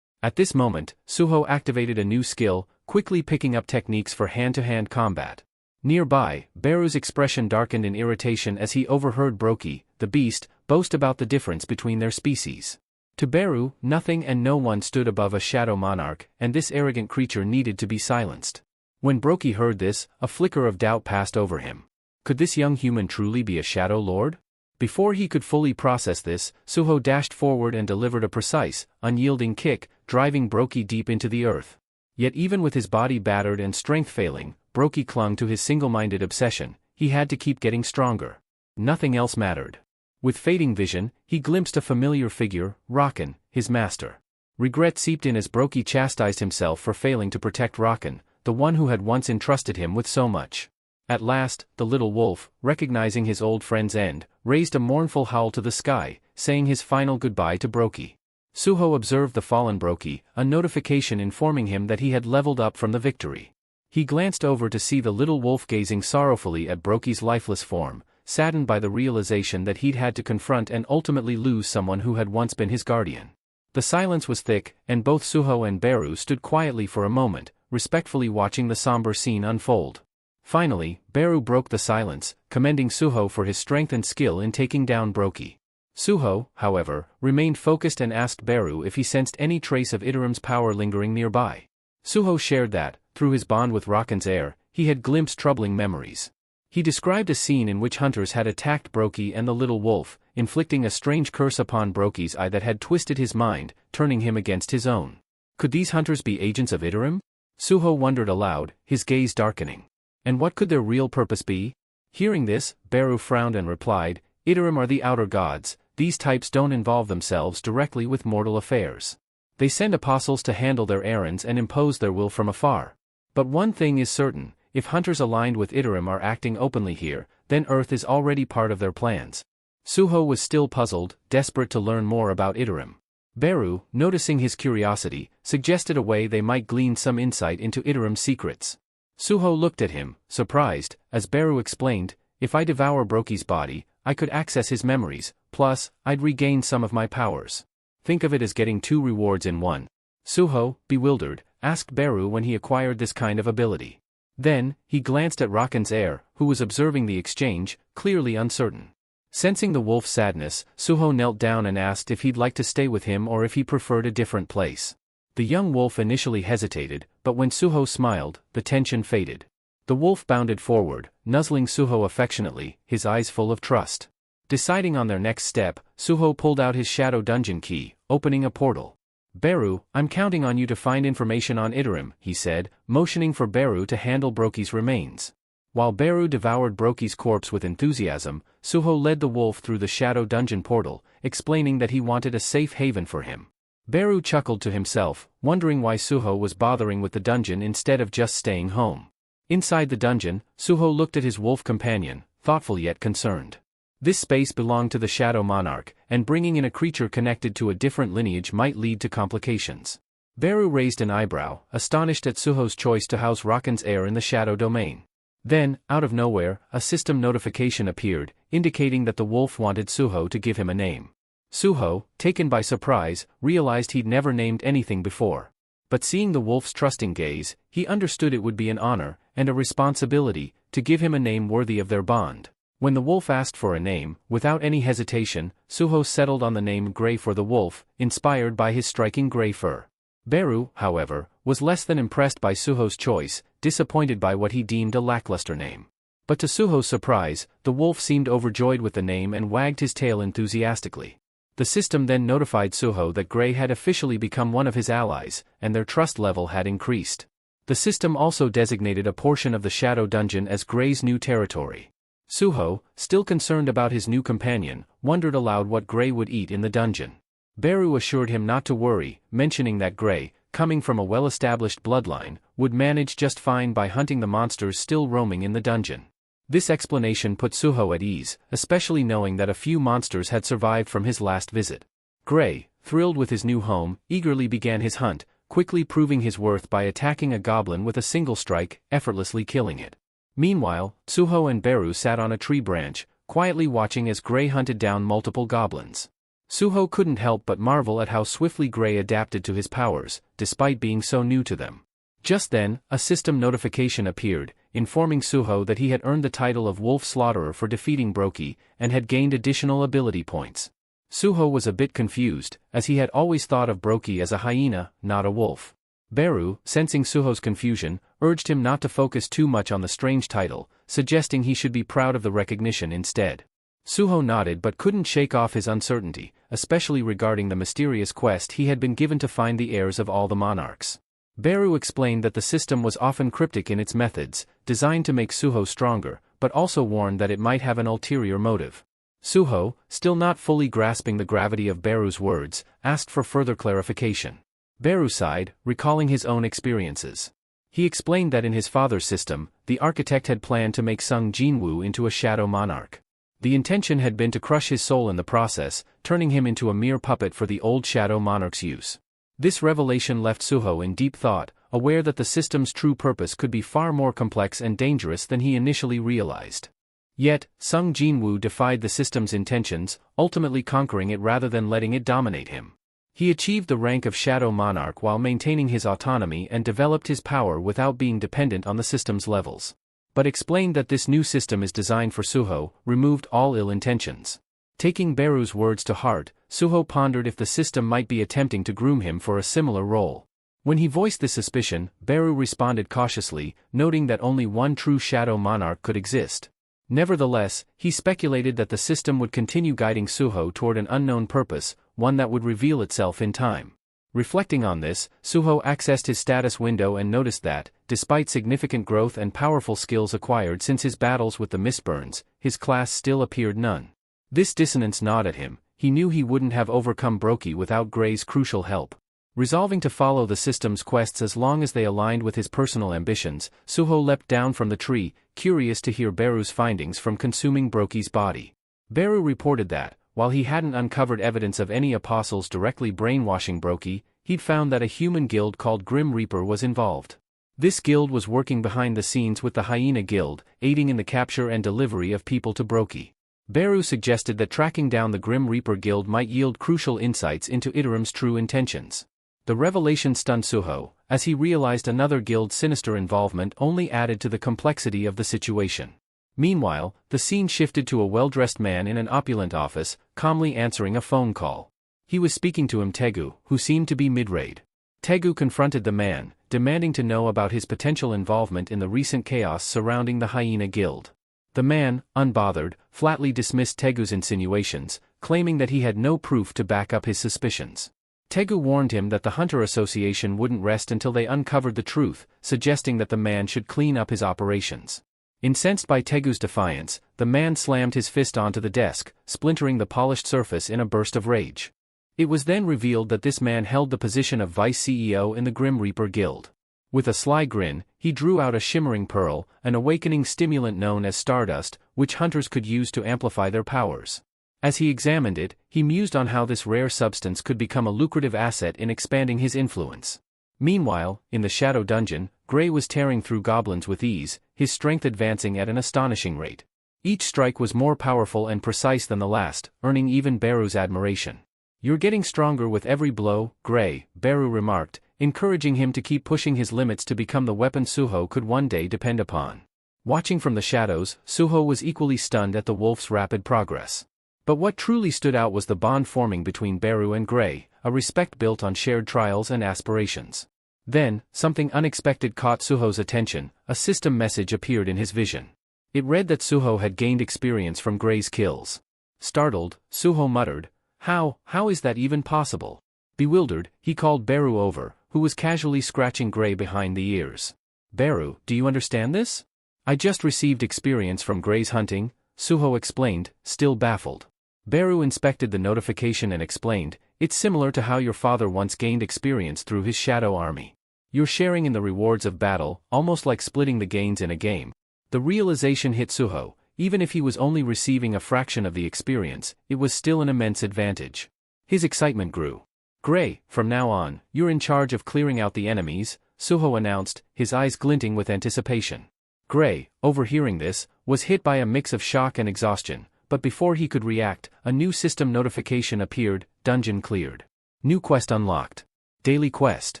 At this moment, Suho activated a new skill, quickly picking up techniques for hand-to-hand combat. Nearby, Beru's expression darkened in irritation as he overheard Brokey, the beast, boast about the difference between their species. To Beru, nothing and no one stood above a shadow monarch, and this arrogant creature needed to be silenced. When Brokey heard this, a flicker of doubt passed over him. Could this young human truly be a shadow lord? Before he could fully process this, Suho dashed forward and delivered a precise, unyielding kick, driving Brokey deep into the earth. Yet even with his body battered and strength failing, Brokey clung to his single-minded obsession. He had to keep getting stronger. Nothing else mattered. With fading vision, he glimpsed a familiar figure, Rakan, his master. Regret seeped in as Brokey chastised himself for failing to protect Rakan, the one who had once entrusted him with so much. At last, the little wolf, recognizing his old friend's end, raised a mournful howl to the sky, saying his final goodbye to Brokey. Suho observed the fallen Brokey, a notification informing him that he had leveled up from the victory. He glanced over to see the little wolf gazing sorrowfully at Brokey's lifeless form, saddened by the realization that he'd had to confront and ultimately lose someone who had once been his guardian. The silence was thick, and both Suho and Beru stood quietly for a moment, respectfully watching the somber scene unfold. Finally, Beru broke the silence, commending Suho for his strength and skill in taking down Brokey. Suho, however, remained focused and asked Beru if he sensed any trace of Iterim's power lingering nearby. Suho shared that, through his bond with Rakan's heir, he had glimpsed troubling memories. He described a scene in which hunters had attacked Brokey and the little wolf, inflicting a strange curse upon Brokey's eye that had twisted his mind, turning him against his own. Could these hunters be agents of Iterim? Suho wondered aloud, his gaze darkening. And what could their real purpose be? Hearing this, Beru frowned and replied, Iterim are the outer gods. These types don't involve themselves directly with mortal affairs. They send apostles to handle their errands and impose their will from afar. But one thing is certain, if hunters aligned with Iterim are acting openly here, then Earth is already part of their plans. Suho was still puzzled, desperate to learn more about Iterim. Beru, noticing his curiosity, suggested a way they might glean some insight into Iterim's secrets. Suho looked at him, surprised, as Beru explained, if I devour Brokey's body, I could access his memories, plus, I'd regain some of my powers. Think of it as getting 2 rewards in one. Suho, bewildered, asked Beru when he acquired this kind of ability. Then, he glanced at Rakan's heir, who was observing the exchange, clearly uncertain. Sensing the wolf's sadness, Suho knelt down and asked if he'd like to stay with him or if he preferred a different place. The young wolf initially hesitated, but when Suho smiled, the tension faded. The wolf bounded forward, nuzzling Suho affectionately, his eyes full of trust. Deciding on their next step, Suho pulled out his shadow dungeon key, opening a portal. Beru, I'm counting on you to find information on Iterim, he said, motioning for Beru to handle Brokey's remains. While Beru devoured Brokey's corpse with enthusiasm, Suho led the wolf through the shadow dungeon portal, explaining that he wanted a safe haven for him. Beru chuckled to himself, wondering why Suho was bothering with the dungeon instead of just staying home. Inside the dungeon, Suho looked at his wolf companion, thoughtful yet concerned. This space belonged to the Shadow Monarch, and bringing in a creature connected to a different lineage might lead to complications. Beru raised an eyebrow, astonished at Suho's choice to house Rakan's heir in the Shadow Domain. Then, out of nowhere, a system notification appeared, indicating that the wolf wanted Suho to give him a name. Suho, taken by surprise, realized he'd never named anything before. But seeing the wolf's trusting gaze, he understood it would be an honor, and a responsibility, to give him a name worthy of their bond. When the wolf asked for a name, without any hesitation, Suho settled on the name Grey for the wolf, inspired by his striking gray fur. Beru, however, was less than impressed by Suho's choice, disappointed by what he deemed a lackluster name. But to Suho's surprise, the wolf seemed overjoyed with the name and wagged his tail enthusiastically. The system then notified Suho that Grey had officially become one of his allies, and their trust level had increased. The system also designated a portion of the Shadow Dungeon as Grey's new territory. Suho, still concerned about his new companion, wondered aloud what Grey would eat in the dungeon. Beru assured him not to worry, mentioning that Grey, coming from a well-established bloodline, would manage just fine by hunting the monsters still roaming in the dungeon. This explanation put Suho at ease, especially knowing that a few monsters had survived from his last visit. Grey, thrilled with his new home, eagerly began his hunt, quickly proving his worth by attacking a goblin with a single strike, effortlessly killing it. Meanwhile, Suho and Beru sat on a tree branch, quietly watching as Grey hunted down multiple goblins. Suho couldn't help but marvel at how swiftly Grey adapted to his powers, despite being so new to them. Just then, a system notification appeared, informing Suho that he had earned the title of Wolf Slaughterer for defeating Brokey, and had gained additional ability points. Suho was a bit confused, as he had always thought of Brokey as a hyena, not a wolf. Beru, sensing Suho's confusion, urged him not to focus too much on the strange title, suggesting he should be proud of the recognition instead. Suho nodded but couldn't shake off his uncertainty, especially regarding the mysterious quest he had been given to find the heirs of all the monarchs. Beru explained that the system was often cryptic in its methods, designed to make Suho stronger, but also warned that it might have an ulterior motive. Suho, still not fully grasping the gravity of Beru's words, asked for further clarification. Beru sighed, recalling his own experiences. He explained that in his father's system, the architect had planned to make Sung Jinwoo into a shadow monarch. The intention had been to crush his soul in the process, turning him into a mere puppet for the old shadow monarch's use. This revelation left Suho in deep thought, aware that the system's true purpose could be far more complex and dangerous than he initially realized. Yet, Sung Jinwoo defied the system's intentions, ultimately conquering it rather than letting it dominate him. He achieved the rank of Shadow Monarch while maintaining his autonomy and developed his power without being dependent on the system's levels. but explained that this new system is designed for Suho, removed all ill intentions. Taking Beru's words to heart, Suho pondered if the system might be attempting to groom him for a similar role. When he voiced this suspicion, Beru responded cautiously, noting that only one true Shadow Monarch could exist. Nevertheless, he speculated that the system would continue guiding Suho toward an unknown purpose, one that would reveal itself in time. Reflecting on this, Suho accessed his status window and noticed that, despite significant growth and powerful skills acquired since his battles with the Mistburns, his class still appeared none. This dissonance gnawed at him. He knew he wouldn't have overcome Brokey without Gray's crucial help. Resolving to follow the system's quests as long as they aligned with his personal ambitions, Suho leapt down from the tree, curious to hear Beru's findings from consuming Brokey's body. Beru reported that, while he hadn't uncovered evidence of any apostles directly brainwashing Brokey, he'd found that a human guild called Grim Reaper was involved. This guild was working behind the scenes with the Hyena Guild, aiding in the capture and delivery of people to Brokey. Beru suggested that tracking down the Grim Reaper Guild might yield crucial insights into Iterim's true intentions. The revelation stunned Suho, as he realized another guild's sinister involvement only added to the complexity of the situation. Meanwhile, the scene shifted to a well-dressed man in an opulent office, calmly answering a phone call. He was speaking to Tegu, who seemed to be mid-raid. Tegu confronted the man, demanding to know about his potential involvement in the recent chaos surrounding the Hyena Guild. The man, unbothered, flatly dismissed Tegu's insinuations, claiming that he had no proof to back up his suspicions. Tegu warned him that the Hunter Association wouldn't rest until they uncovered the truth, suggesting that the man should clean up his operations. Incensed by Tegu's defiance, the man slammed his fist onto the desk, splintering the polished surface in a burst of rage. It was then revealed that this man held the position of vice CEO in the Grim Reaper Guild. With a sly grin, he drew out a shimmering pearl, an awakening stimulant known as stardust, which hunters could use to amplify their powers. As he examined it, he mused on how this rare substance could become a lucrative asset in expanding his influence. Meanwhile, in the Shadow Dungeon, Gray was tearing through goblins with ease, his strength advancing at an astonishing rate. Each strike was more powerful and precise than the last, earning even Beru's admiration. "You're getting stronger with every blow, Gray," Beru remarked, encouraging him to keep pushing his limits to become the weapon Suho could one day depend upon. Watching from the shadows, Suho was equally stunned at the wolf's rapid progress. But what truly stood out was the bond forming between Beru and Gray, a respect built on shared trials and aspirations. Then, something unexpected caught Suho's attention. A system message appeared in his vision. It read that Suho had gained experience from Gray's kills. Startled, Suho muttered, How is that even possible?" Bewildered, he called Beru over, who was casually scratching Gray behind the ears. "Beru, do you understand this?" "I just received experience from Gray's hunting," Suho explained, still baffled. Beru inspected the notification and explained, "It's similar to how your father once gained experience through his shadow army. You're sharing in the rewards of battle, almost like splitting the gains in a game." The realization hit Suho. Even if he was only receiving a fraction of the experience, it was still an immense advantage. His excitement grew. "Gray, from now on, you're in charge of clearing out the enemies," Suho announced, his eyes glinting with anticipation. Gray, overhearing this, was hit by a mix of shock and exhaustion. But before he could react, a new system notification appeared: "Dungeon cleared. New quest unlocked. Daily quest."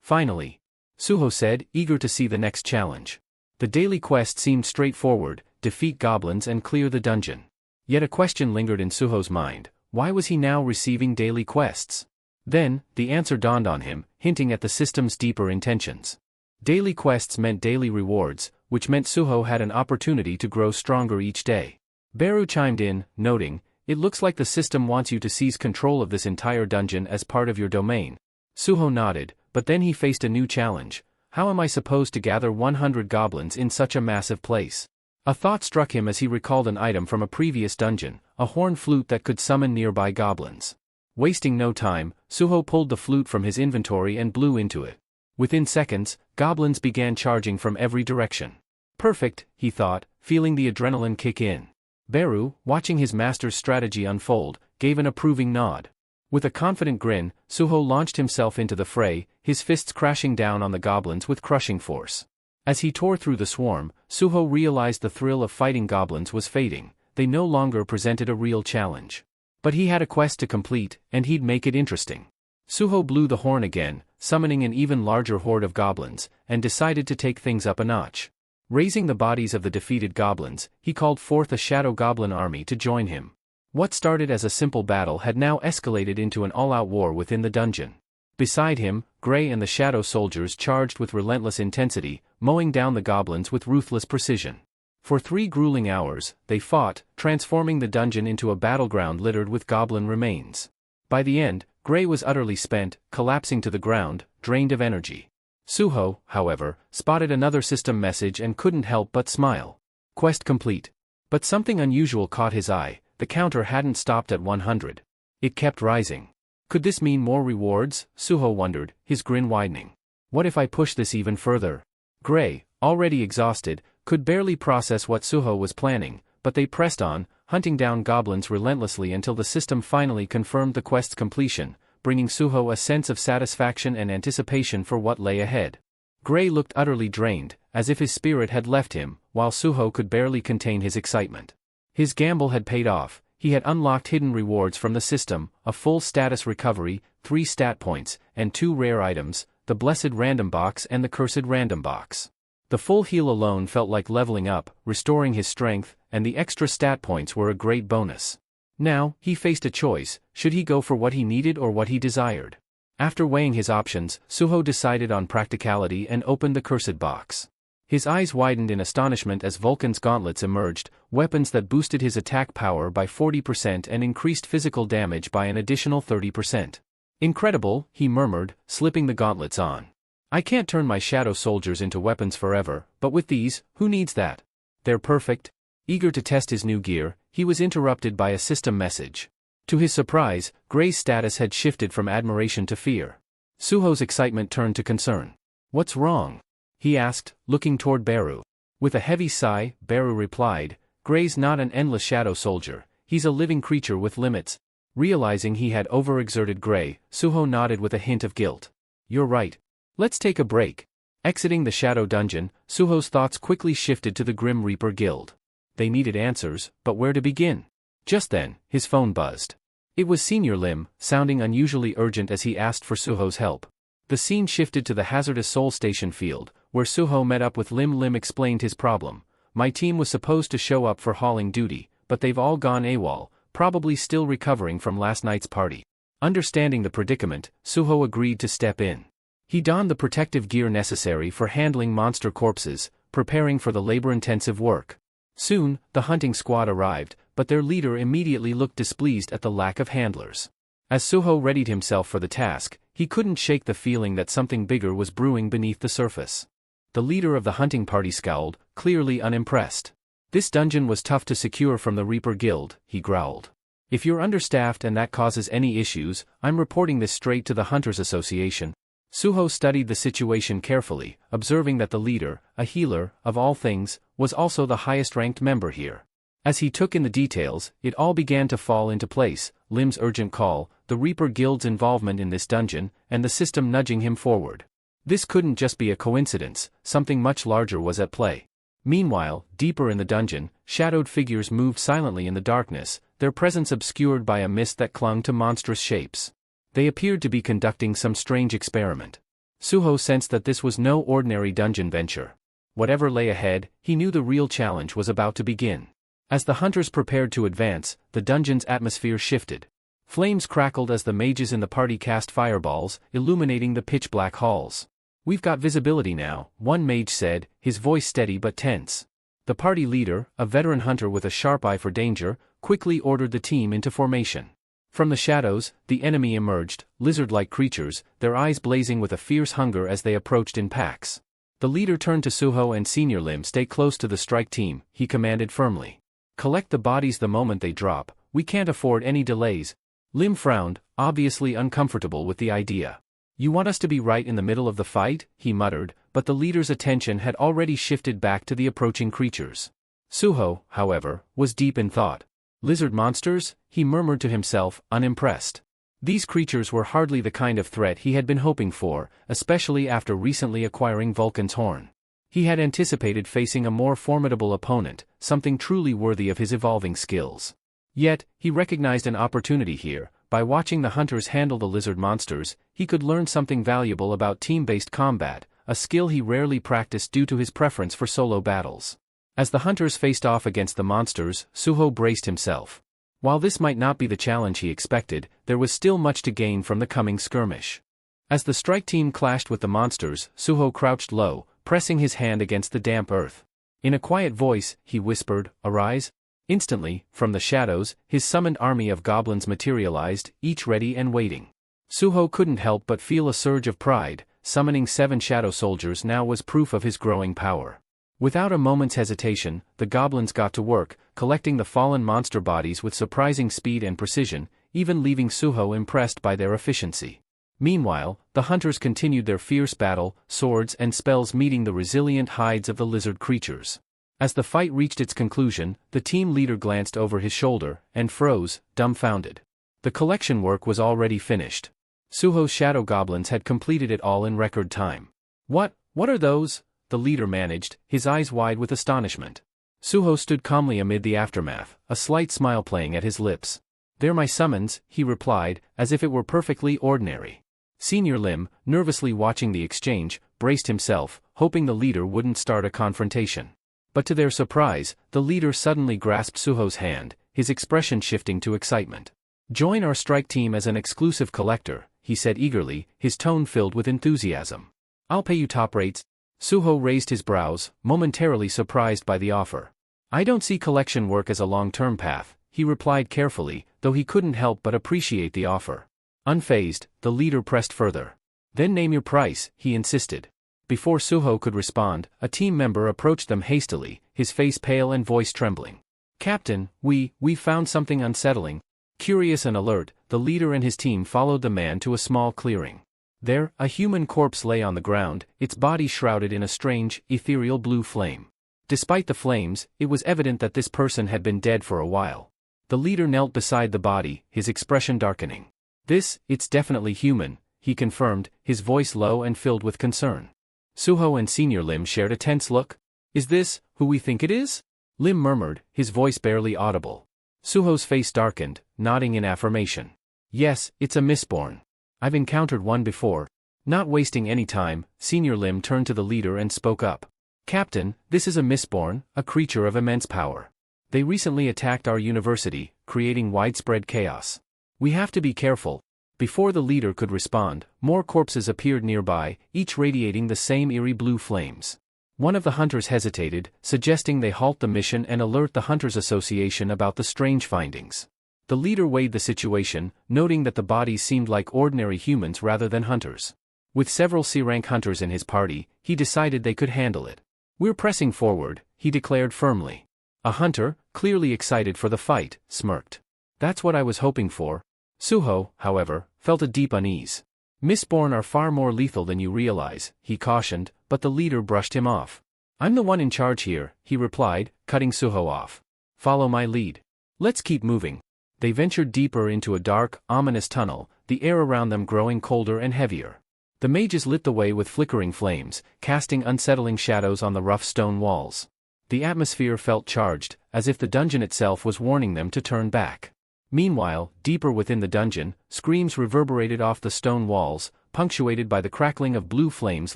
"Finally," Suho said, eager to see the next challenge. The daily quest seemed straightforward: defeat goblins and clear the dungeon. Yet a question lingered in Suho's mind: why was he now receiving daily quests? Then, the answer dawned on him, hinting at the system's deeper intentions. Daily quests meant daily rewards, which meant Suho had an opportunity to grow stronger each day. Beru chimed in, noting, "It looks like the system wants you to seize control of this entire dungeon as part of your domain." Suho nodded, but then he faced a new challenge. How am I supposed to gather 100 goblins in such a massive place? A thought struck him as he recalled an item from a previous dungeon, a horn flute that could summon nearby goblins. Wasting no time, Suho pulled the flute from his inventory and blew into it. Within seconds, goblins began charging from every direction. Perfect, he thought, feeling the adrenaline kick in. Beru, watching his master's strategy unfold, gave an approving nod. With a confident grin, Suho launched himself into the fray, his fists crashing down on the goblins with crushing force. As he tore through the swarm, Suho realized the thrill of fighting goblins was fading. They no longer presented a real challenge. But he had a quest to complete, and he'd make it interesting. Suho blew the horn again, summoning an even larger horde of goblins, and decided to take things up a notch. Raising the bodies of the defeated goblins, he called forth a shadow goblin army to join him. What started as a simple battle had now escalated into an all-out war within the dungeon. Beside him, Gray and the shadow soldiers charged with relentless intensity, mowing down the goblins with ruthless precision. For 3 grueling hours, they fought, transforming the dungeon into a battleground littered with goblin remains. By the end, Gray was utterly spent, collapsing to the ground, drained of energy. Suho, however, spotted another system message and couldn't help but smile. Quest complete. But something unusual caught his eye. The counter hadn't stopped at 100. It kept rising. Could this mean more rewards? Suho wondered, his grin widening. What if I push this even further? Gray, already exhausted, could barely process what Suho was planning, but they pressed on, hunting down goblins relentlessly until the system finally confirmed the quest's completion, bringing Suho a sense of satisfaction and anticipation for what lay ahead. Gray looked utterly drained, as if his spirit had left him, while Suho could barely contain his excitement. His gamble had paid off. He had unlocked hidden rewards from the system, a full status recovery, 3 stat points, and 2 rare items, the blessed random box and the cursed random box. The full heal alone felt like leveling up, restoring his strength, and the extra stat points were a great bonus. Now, he faced a choice: should he go for what he needed or what he desired? After weighing his options, Suho decided on practicality and opened the cursed box. His eyes widened in astonishment as Vulcan's gauntlets emerged, weapons that boosted his attack power by 40% and increased physical damage by an additional 30%. Incredible, he murmured, slipping the gauntlets on. I can't turn my shadow soldiers into weapons forever, but with these, who needs that? They're perfect. Eager to test his new gear, he was interrupted by a system message. To his surprise, Gray's status had shifted from admiration to fear. Suho's excitement turned to concern. What's wrong? He asked, looking toward Beru. With a heavy sigh, Beru replied, Gray's not an endless shadow soldier, he's a living creature with limits. Realizing he had overexerted Gray, Suho nodded with a hint of guilt. You're right. Let's take a break. Exiting the shadow dungeon, Suho's thoughts quickly shifted to the Grim Reaper Guild. They needed answers, but where to begin? Just then, his phone buzzed. It was Senior Lim, sounding unusually urgent as he asked for Suho's help. The scene shifted to the hazardous Soul Station field, where Suho met up with Lim. Lim explained his problem. My team was supposed to show up for hauling duty, but they've all gone AWOL, probably still recovering from last night's party. Understanding the predicament, Suho agreed to step in. He donned the protective gear necessary for handling monster corpses, preparing for the labor-intensive work. Soon, the hunting squad arrived, but their leader immediately looked displeased at the lack of handlers. As Suho readied himself for the task, he couldn't shake the feeling that something bigger was brewing beneath the surface. The leader of the hunting party scowled, clearly unimpressed. This dungeon was tough to secure from the Reaper Guild, he growled. If you're understaffed and that causes any issues, I'm reporting this straight to the Hunters Association. Suho studied the situation carefully, observing that the leader, a healer, of all things, was also the highest-ranked member here. As he took in the details, it all began to fall into place: Lim's urgent call, the Reaper Guild's involvement in this dungeon, and the system nudging him forward. This couldn't just be a coincidence, something much larger was at play. Meanwhile, deeper in the dungeon, shadowed figures moved silently in the darkness, their presence obscured by a mist that clung to monstrous shapes. They appeared to be conducting some strange experiment. Suho sensed that this was no ordinary dungeon venture. Whatever lay ahead, he knew the real challenge was about to begin. As the hunters prepared to advance, the dungeon's atmosphere shifted. Flames crackled as the mages in the party cast fireballs, illuminating the pitch-black halls. We've got visibility now, one mage said, his voice steady but tense. The party leader, a veteran hunter with a sharp eye for danger, quickly ordered the team into formation. From the shadows, the enemy emerged, lizard-like creatures, their eyes blazing with a fierce hunger as they approached in packs. The leader turned to Suho and Senior Lim. Stay close to the strike team, he commanded firmly. Collect the bodies the moment they drop, we can't afford any delays. Lim frowned, obviously uncomfortable with the idea. You want us to be right in the middle of the fight? He muttered, but the leader's attention had already shifted back to the approaching creatures. Suho, however, was deep in thought. Lizard monsters? He murmured to himself, unimpressed. These creatures were hardly the kind of threat he had been hoping for, especially after recently acquiring Vulcan's horn. He had anticipated facing a more formidable opponent, something truly worthy of his evolving skills. Yet, he recognized an opportunity here. By watching the hunters handle the lizard monsters, he could learn something valuable about team-based combat, a skill he rarely practiced due to his preference for solo battles. As the hunters faced off against the monsters, Suho braced himself. While this might not be the challenge he expected, there was still much to gain from the coming skirmish. As the strike team clashed with the monsters, Suho crouched low, pressing his hand against the damp earth. In a quiet voice, he whispered, "Arise." Instantly, from the shadows, his summoned army of goblins materialized, each ready and waiting. Suho couldn't help but feel a surge of pride. Summoning 7 shadow soldiers now was proof of his growing power. Without a moment's hesitation, the goblins got to work, collecting the fallen monster bodies with surprising speed and precision, even leaving Suho impressed by their efficiency. Meanwhile, the hunters continued their fierce battle, swords and spells meeting the resilient hides of the lizard creatures. As the fight reached its conclusion, the team leader glanced over his shoulder and froze, dumbfounded. The collection work was already finished. Suho's shadow goblins had completed it all in record time. What are those?" the leader managed, his eyes wide with astonishment. Suho stood calmly amid the aftermath, a slight smile playing at his lips. "They're my summons," he replied, as if it were perfectly ordinary. Senior Lim, nervously watching the exchange, braced himself, hoping the leader wouldn't start a confrontation. But to their surprise, the leader suddenly grasped Suho's hand, his expression shifting to excitement. "Join our strike team as an exclusive collector," he said eagerly, his tone filled with enthusiasm. "I'll pay you top rates." Suho raised his brows, momentarily surprised by the offer. "I don't see collection work as a long-term path," he replied carefully, though he couldn't help but appreciate the offer. Unfazed, the leader pressed further. "Then name your price," he insisted. Before Suho could respond, a team member approached them hastily, his face pale and voice trembling. "Captain, we found something unsettling." Curious and alert, the leader and his team followed the man to a small clearing. There, a human corpse lay on the ground, its body shrouded in a strange, ethereal blue flame. Despite the flames, it was evident that this person had been dead for a while. The leader knelt beside the body, his expression darkening. It's definitely human," he confirmed, his voice low and filled with concern. Suho and Senior Lim shared a tense look. "Is this who we think it is?" Lim murmured, his voice barely audible. Suho's face darkened, nodding in affirmation. "Yes, it's a mistborn. I've encountered one before." Not wasting any time, Senior Lim turned to the leader and spoke up. "Captain, this is a mistborn, a creature of immense power. They recently attacked our university, creating widespread chaos. We have to be careful." Before the leader could respond, more corpses appeared nearby, each radiating the same eerie blue flames. One of the hunters hesitated, suggesting they halt the mission and alert the Hunters Association about the strange findings. The leader weighed the situation, noting that the bodies seemed like ordinary humans rather than hunters. With several C-rank hunters in his party, he decided they could handle it. "We're pressing forward," he declared firmly. A hunter, clearly excited for the fight, smirked. "That's what I was hoping for." Suho, however, felt a deep unease. "Mistborn are far more lethal than you realize," he cautioned, but the leader brushed him off. "I'm the one in charge here," he replied, cutting Suho off. "Follow my lead. Let's keep moving." They ventured deeper into a dark, ominous tunnel, the air around them growing colder and heavier. The mages lit the way with flickering flames, casting unsettling shadows on the rough stone walls. The atmosphere felt charged, as if the dungeon itself was warning them to turn back. Meanwhile, deeper within the dungeon, screams reverberated off the stone walls, punctuated by the crackling of blue flames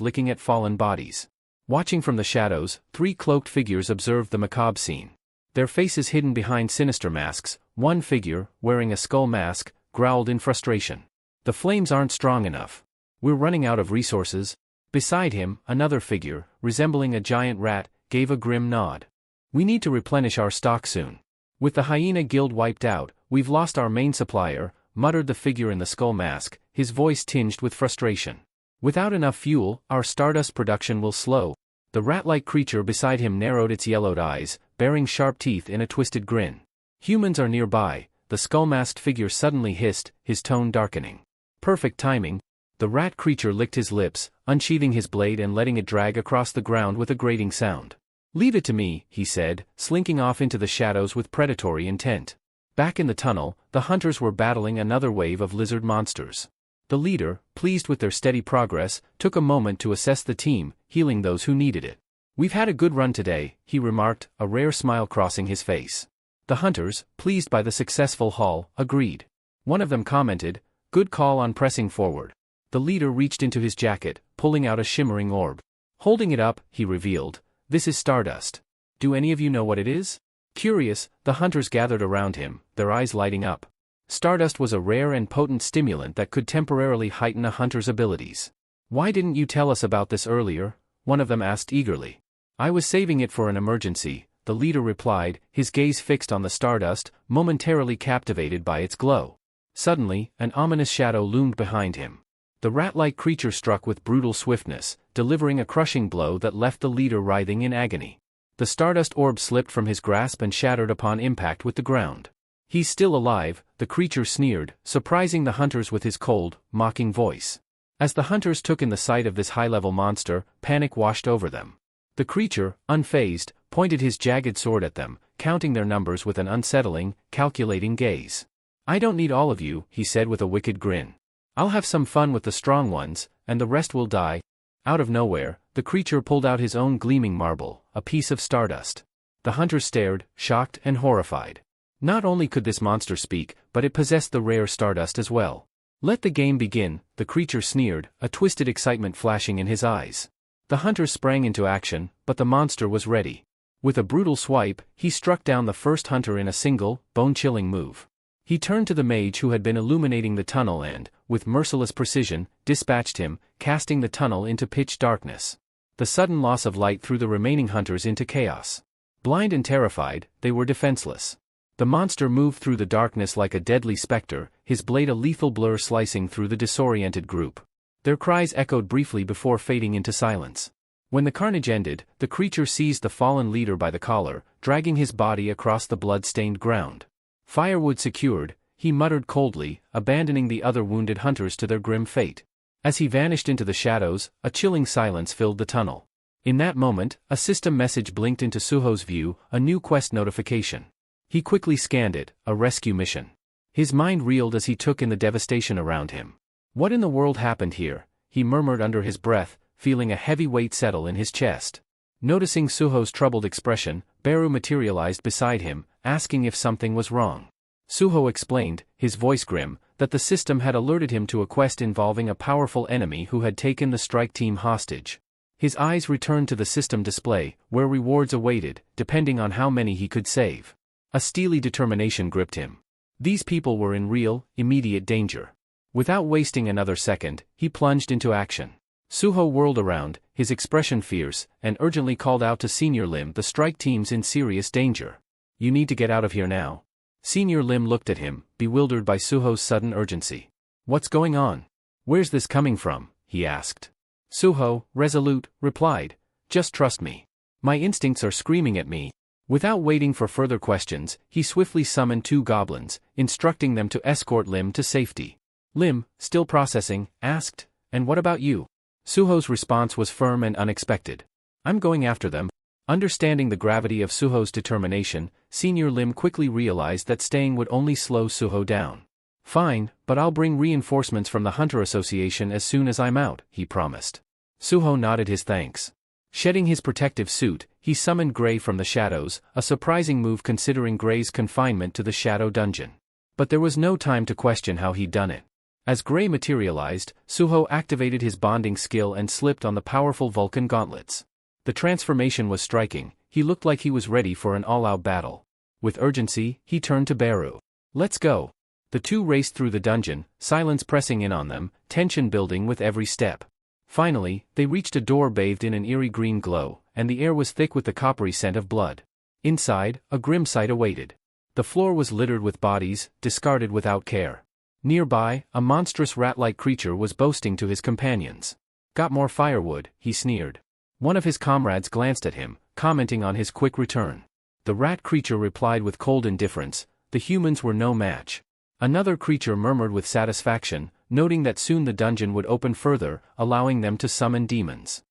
licking at fallen bodies. Watching from the shadows, 3 cloaked figures observed the macabre scene. Their faces hidden behind sinister masks, one figure, wearing a skull mask, growled in frustration. "The flames aren't strong enough. We're running out of resources." Beside him, another figure, resembling a giant rat, gave a grim nod. "We need to replenish our stock soon. With the hyena guild wiped out, we've lost our main supplier," muttered the figure in the skull mask, his voice tinged with frustration. "Without enough fuel, our stardust production will slow." The rat-like creature beside him narrowed its yellowed eyes, baring sharp teeth in a twisted grin. "Humans are nearby," the skull-masked figure suddenly hissed, his tone darkening. Perfect timing. The rat creature licked his lips, unsheathing his blade and letting it drag across the ground with a grating sound. "Leave it to me," he said, slinking off into the shadows with predatory intent. Back in the tunnel, the hunters were battling another wave of lizard monsters. The leader, pleased with their steady progress, took a moment to assess the team, healing those who needed it. "We've had a good run today," he remarked, a rare smile crossing his face. The hunters, pleased by the successful haul, agreed. One of them commented, "Good call on pressing forward." The leader reached into his jacket, pulling out a shimmering orb. Holding it up, he revealed, "This is stardust. Do any of you know what it is?" Curious, the hunters gathered around him, their eyes lighting up. Stardust was a rare and potent stimulant that could temporarily heighten a hunter's abilities. "Why didn't you tell us about this earlier?" one of them asked eagerly. "I was saving it for an emergency," the leader replied, his gaze fixed on the stardust, momentarily captivated by its glow. Suddenly, an ominous shadow loomed behind him. The rat-like creature struck with brutal swiftness, delivering a crushing blow that left the leader writhing in agony. The stardust orb slipped from his grasp and shattered upon impact with the ground. "He's still alive," the creature sneered, surprising the hunters with his cold, mocking voice. As the hunters took in the sight of this high-level monster, panic washed over them. The creature, unfazed, pointed his jagged sword at them, counting their numbers with an unsettling, calculating gaze. "I don't need all of you," he said with a wicked grin. "I'll have some fun with the strong ones, and the rest will die." Out of nowhere, the creature pulled out his own gleaming marble, a piece of stardust. The hunters stared, shocked and horrified. Not only could this monster speak, but it possessed the rare stardust as well. "Let the game begin," the creature sneered, a twisted excitement flashing in his eyes. The hunters sprang into action, but the monster was ready. With a brutal swipe, he struck down the first hunter in a single, bone-chilling move. He turned to the mage who had been illuminating the tunnel and, with merciless precision, dispatched him, casting the tunnel into pitch darkness. The sudden loss of light threw the remaining hunters into chaos. Blind and terrified, they were defenseless. The monster moved through the darkness like a deadly specter, his blade a lethal blur slicing through the disoriented group. Their cries echoed briefly before fading into silence. When the carnage ended, the creature seized the fallen leader by the collar, dragging his body across the blood-stained ground. Firewood secured, he muttered coldly, abandoning the other wounded hunters to their grim fate. As he vanished into the shadows, a chilling silence filled the tunnel. In that moment, a system message blinked into Suho's view, a new quest notification. He quickly scanned it, a rescue mission. His mind reeled as he took in the devastation around him. "What in the world happened here?" he murmured under his breath, feeling a heavy weight settle in his chest. Noticing Suho's troubled expression, Beru materialized beside him, asking if something was wrong. Suho explained, his voice grim, that the system had alerted him to a quest involving a powerful enemy who had taken the strike team hostage. His eyes returned to the system display, where rewards awaited, depending on how many he could save. A steely determination gripped him. These people were in real, immediate danger. Without wasting another second, he plunged into action. Suho whirled around, his expression fierce, and urgently called out to Senior Lim, "The strike team's in serious danger. You need to get out of here now." Senior Lim looked at him, bewildered by Suho's sudden urgency. "What's going on? Where's this coming from?" he asked. Suho, resolute, replied, "Just trust me. My instincts are screaming at me." Without waiting for further questions, he swiftly summoned 2 goblins, instructing them to escort Lim to safety. Lim, still processing, asked, "And what about you?" Suho's response was firm and unexpected. "I'm going after them." Understanding the gravity of Suho's determination, Senior Lim quickly realized that staying would only slow Suho down. "Fine, but I'll bring reinforcements from the Hunter Association as soon as I'm out," he promised. Suho nodded his thanks. Shedding his protective suit, he summoned Gray from the shadows, a surprising move considering Gray's confinement to the shadow dungeon. But there was no time to question how he'd done it. As Gray materialized, Suho activated his bonding skill and slipped on the powerful Vulcan gauntlets. The transformation was striking, he looked like he was ready for an all-out battle. With urgency, he turned to Beru. "Let's go." The two raced through the dungeon, silence pressing in on them, tension building with every step. Finally, they reached a door bathed in an eerie green glow, and the air was thick with the coppery scent of blood. Inside, a grim sight awaited. The floor was littered with bodies, discarded without care. Nearby, a monstrous rat-like creature was boasting to his companions. "Got more firewood," he sneered. One of his comrades glanced at him, commenting on his quick return. The rat creature replied with cold indifference, "The humans were no match." Another creature murmured with satisfaction, noting that soon the dungeon would open further, allowing them to summon demons.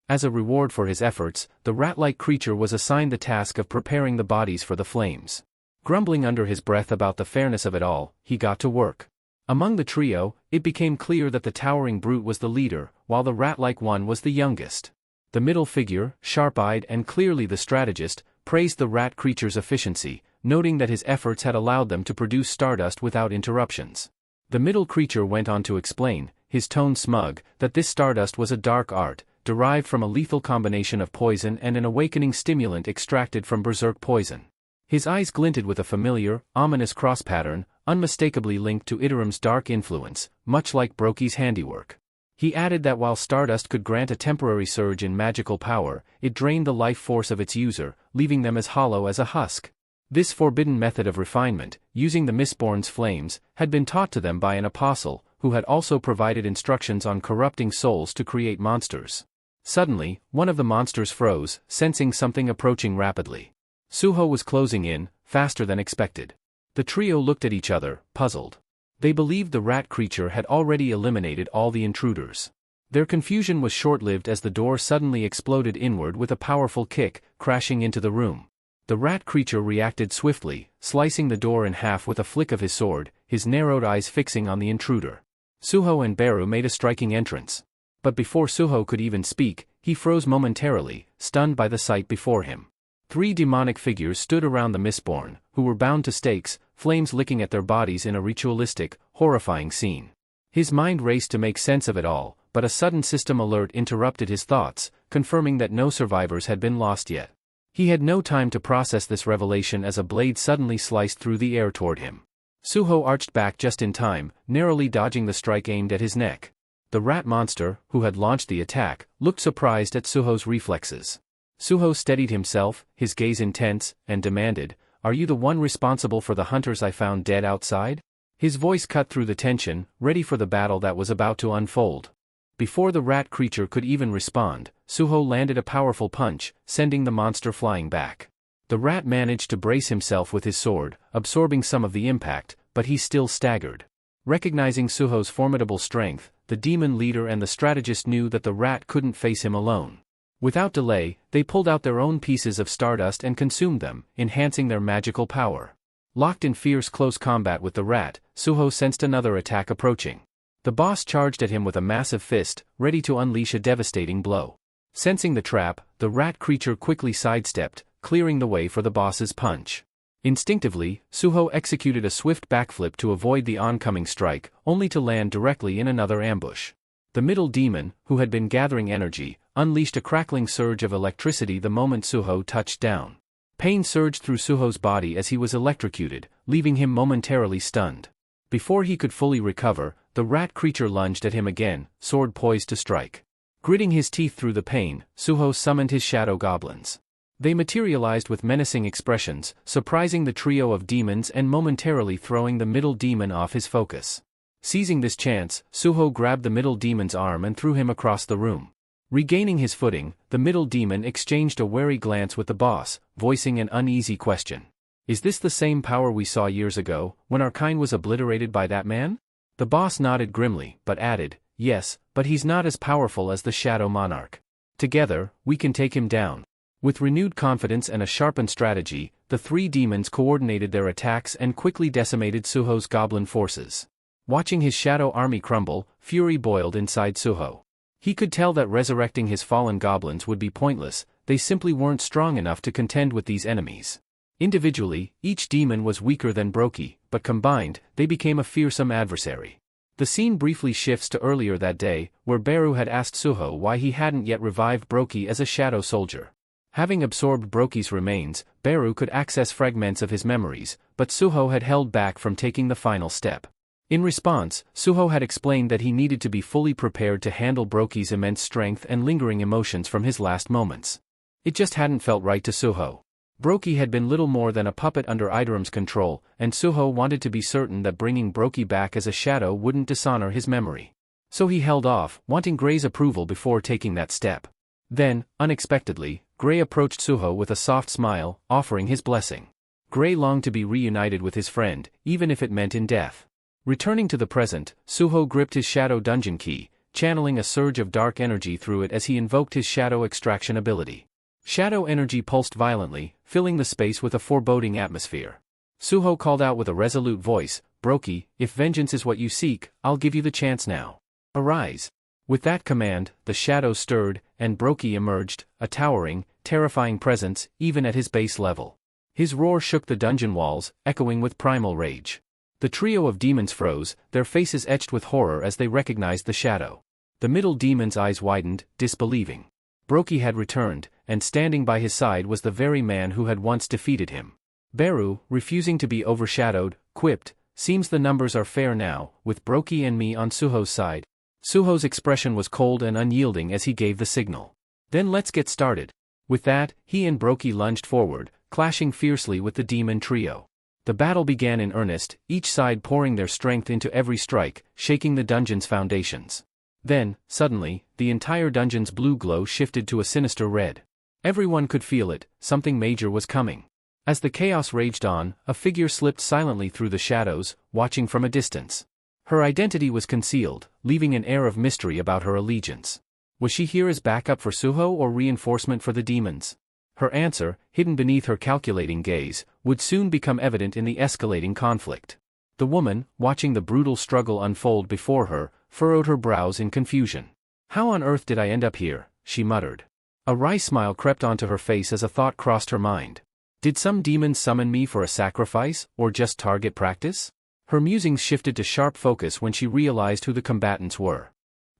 As a reward for his efforts, the rat-like creature was assigned the task of preparing the bodies for the flames. Grumbling under his breath about the fairness of it all, he got to work. Among the trio, it became clear that the towering brute was the leader, while the rat-like one was the youngest. The middle figure, sharp-eyed and clearly the strategist, praised the rat creature's efficiency, noting that his efforts had allowed them to produce stardust without interruptions. The middle creature went on to explain, his tone smug, that this stardust was a dark art, derived from a lethal combination of poison and an awakening stimulant extracted from berserk poison. His eyes glinted with a familiar, ominous cross pattern, unmistakably linked to Iterim's dark influence, much like Brokey's handiwork. He added that while stardust could grant a temporary surge in magical power, it drained the life force of its user, leaving them as hollow as a husk. This forbidden method of refinement, using the Mistborn's flames, had been taught to them by an apostle, who had also provided instructions on corrupting souls to create monsters. Suddenly, one of the monsters froze, sensing something approaching rapidly. Suho was closing in, faster than expected. The trio looked at each other, puzzled. They believed the rat creature had already eliminated all the intruders. Their confusion was short-lived as the door suddenly exploded inward with a powerful kick, crashing into the room. The rat creature reacted swiftly, slicing the door in half with a flick of his sword, his narrowed eyes fixing on the intruder. Suho and Beru made a striking entrance. But before Suho could even speak, he froze momentarily, stunned by the sight before him. 3 demonic figures stood around the Mistborn, who were bound to stakes, flames licking at their bodies in a ritualistic, horrifying scene. His mind raced to make sense of it all, but a sudden system alert interrupted his thoughts, confirming that no survivors had been lost yet. He had no time to process this revelation as a blade suddenly sliced through the air toward him. Suho arched back just in time, narrowly dodging the strike aimed at his neck. The rat monster, who had launched the attack, looked surprised at Suho's reflexes. Suho steadied himself, his gaze intense, and demanded, "Are you the one responsible for the hunters I found dead outside?" His voice cut through the tension, ready for the battle that was about to unfold. Before the rat creature could even respond, Suho landed a powerful punch, sending the monster flying back. The rat managed to brace himself with his sword, absorbing some of the impact, but he still staggered. Recognizing Suho's formidable strength, the demon leader and the strategist knew that the rat couldn't face him alone. Without delay, they pulled out their own pieces of stardust and consumed them, enhancing their magical power. Locked in fierce close combat with the rat, Suho sensed another attack approaching. The boss charged at him with a massive fist, ready to unleash a devastating blow. Sensing the trap, the rat creature quickly sidestepped, clearing the way for the boss's punch. Instinctively, Suho executed a swift backflip to avoid the oncoming strike, only to land directly in another ambush. The middle demon, who had been gathering energy, unleashed a crackling surge of electricity the moment Suho touched down. Pain surged through Suho's body as he was electrocuted, leaving him momentarily stunned. Before he could fully recover, the rat creature lunged at him again, sword poised to strike. Gritting his teeth through the pain, Suho summoned his shadow goblins. They materialized with menacing expressions, surprising the trio of demons and momentarily throwing the middle demon off his focus. Seizing this chance, Suho grabbed the middle demon's arm and threw him across the room. Regaining his footing, the middle demon exchanged a wary glance with the boss, voicing an uneasy question. "Is this the same power we saw years ago, when our kind was obliterated by that man?" The boss nodded grimly, but added, "Yes, but he's not as powerful as the Shadow Monarch. Together, we can take him down." With renewed confidence and a sharpened strategy, the 3 demons coordinated their attacks and quickly decimated Suho's goblin forces. Watching his shadow army crumble, fury boiled inside Suho. He could tell that resurrecting his fallen goblins would be pointless, they simply weren't strong enough to contend with these enemies. Individually, each demon was weaker than Brokey, but combined, they became a fearsome adversary. The scene briefly shifts to earlier that day, where Beru had asked Suho why he hadn't yet revived Brokey as a shadow soldier. Having absorbed Brokey's remains, Beru could access fragments of his memories, but Suho had held back from taking the final step. In response, Suho had explained that he needed to be fully prepared to handle Brokey's immense strength and lingering emotions from his last moments. It just hadn't felt right to Suho. Brokey had been little more than a puppet under Iterim's control, and Suho wanted to be certain that bringing Brokey back as a shadow wouldn't dishonor his memory. So he held off, wanting Gray's approval before taking that step. Then, unexpectedly, Gray approached Suho with a soft smile, offering his blessing. Gray longed to be reunited with his friend, even if it meant in death. Returning to the present, Suho gripped his shadow dungeon key, channeling a surge of dark energy through it as he invoked his shadow extraction ability. Shadow energy pulsed violently, filling the space with a foreboding atmosphere. Suho called out with a resolute voice, "Brokey, if vengeance is what you seek, I'll give you the chance now. Arise." With that command, the shadows stirred, and Brokey emerged, a towering, terrifying presence, even at his base level. His roar shook the dungeon walls, echoing with primal rage. The trio of demons froze, their faces etched with horror as they recognized the shadow. The middle demon's eyes widened, disbelieving. Brokey had returned, and standing by his side was the very man who had once defeated him. Beru, refusing to be overshadowed, quipped, "Seems the numbers are fair now, with Brokey and me on Suho's side." Suho's expression was cold and unyielding as he gave the signal. "Then let's get started." With that, he and Brokey lunged forward, clashing fiercely with the demon trio. The battle began in earnest, each side pouring their strength into every strike, shaking the dungeon's foundations. Then, suddenly, the entire dungeon's blue glow shifted to a sinister red. Everyone could feel it, something major was coming. As the chaos raged on, a figure slipped silently through the shadows, watching from a distance. Her identity was concealed, leaving an air of mystery about her allegiance. Was she here as backup for Suho or reinforcement for the demons? Her answer, hidden beneath her calculating gaze, would soon become evident in the escalating conflict. The woman, watching the brutal struggle unfold before her, furrowed her brows in confusion. "How on earth did I end up here?" she muttered. A wry smile crept onto her face as a thought crossed her mind. Did some demon summon me for a sacrifice, or just target practice? Her musings shifted to sharp focus when she realized who the combatants were.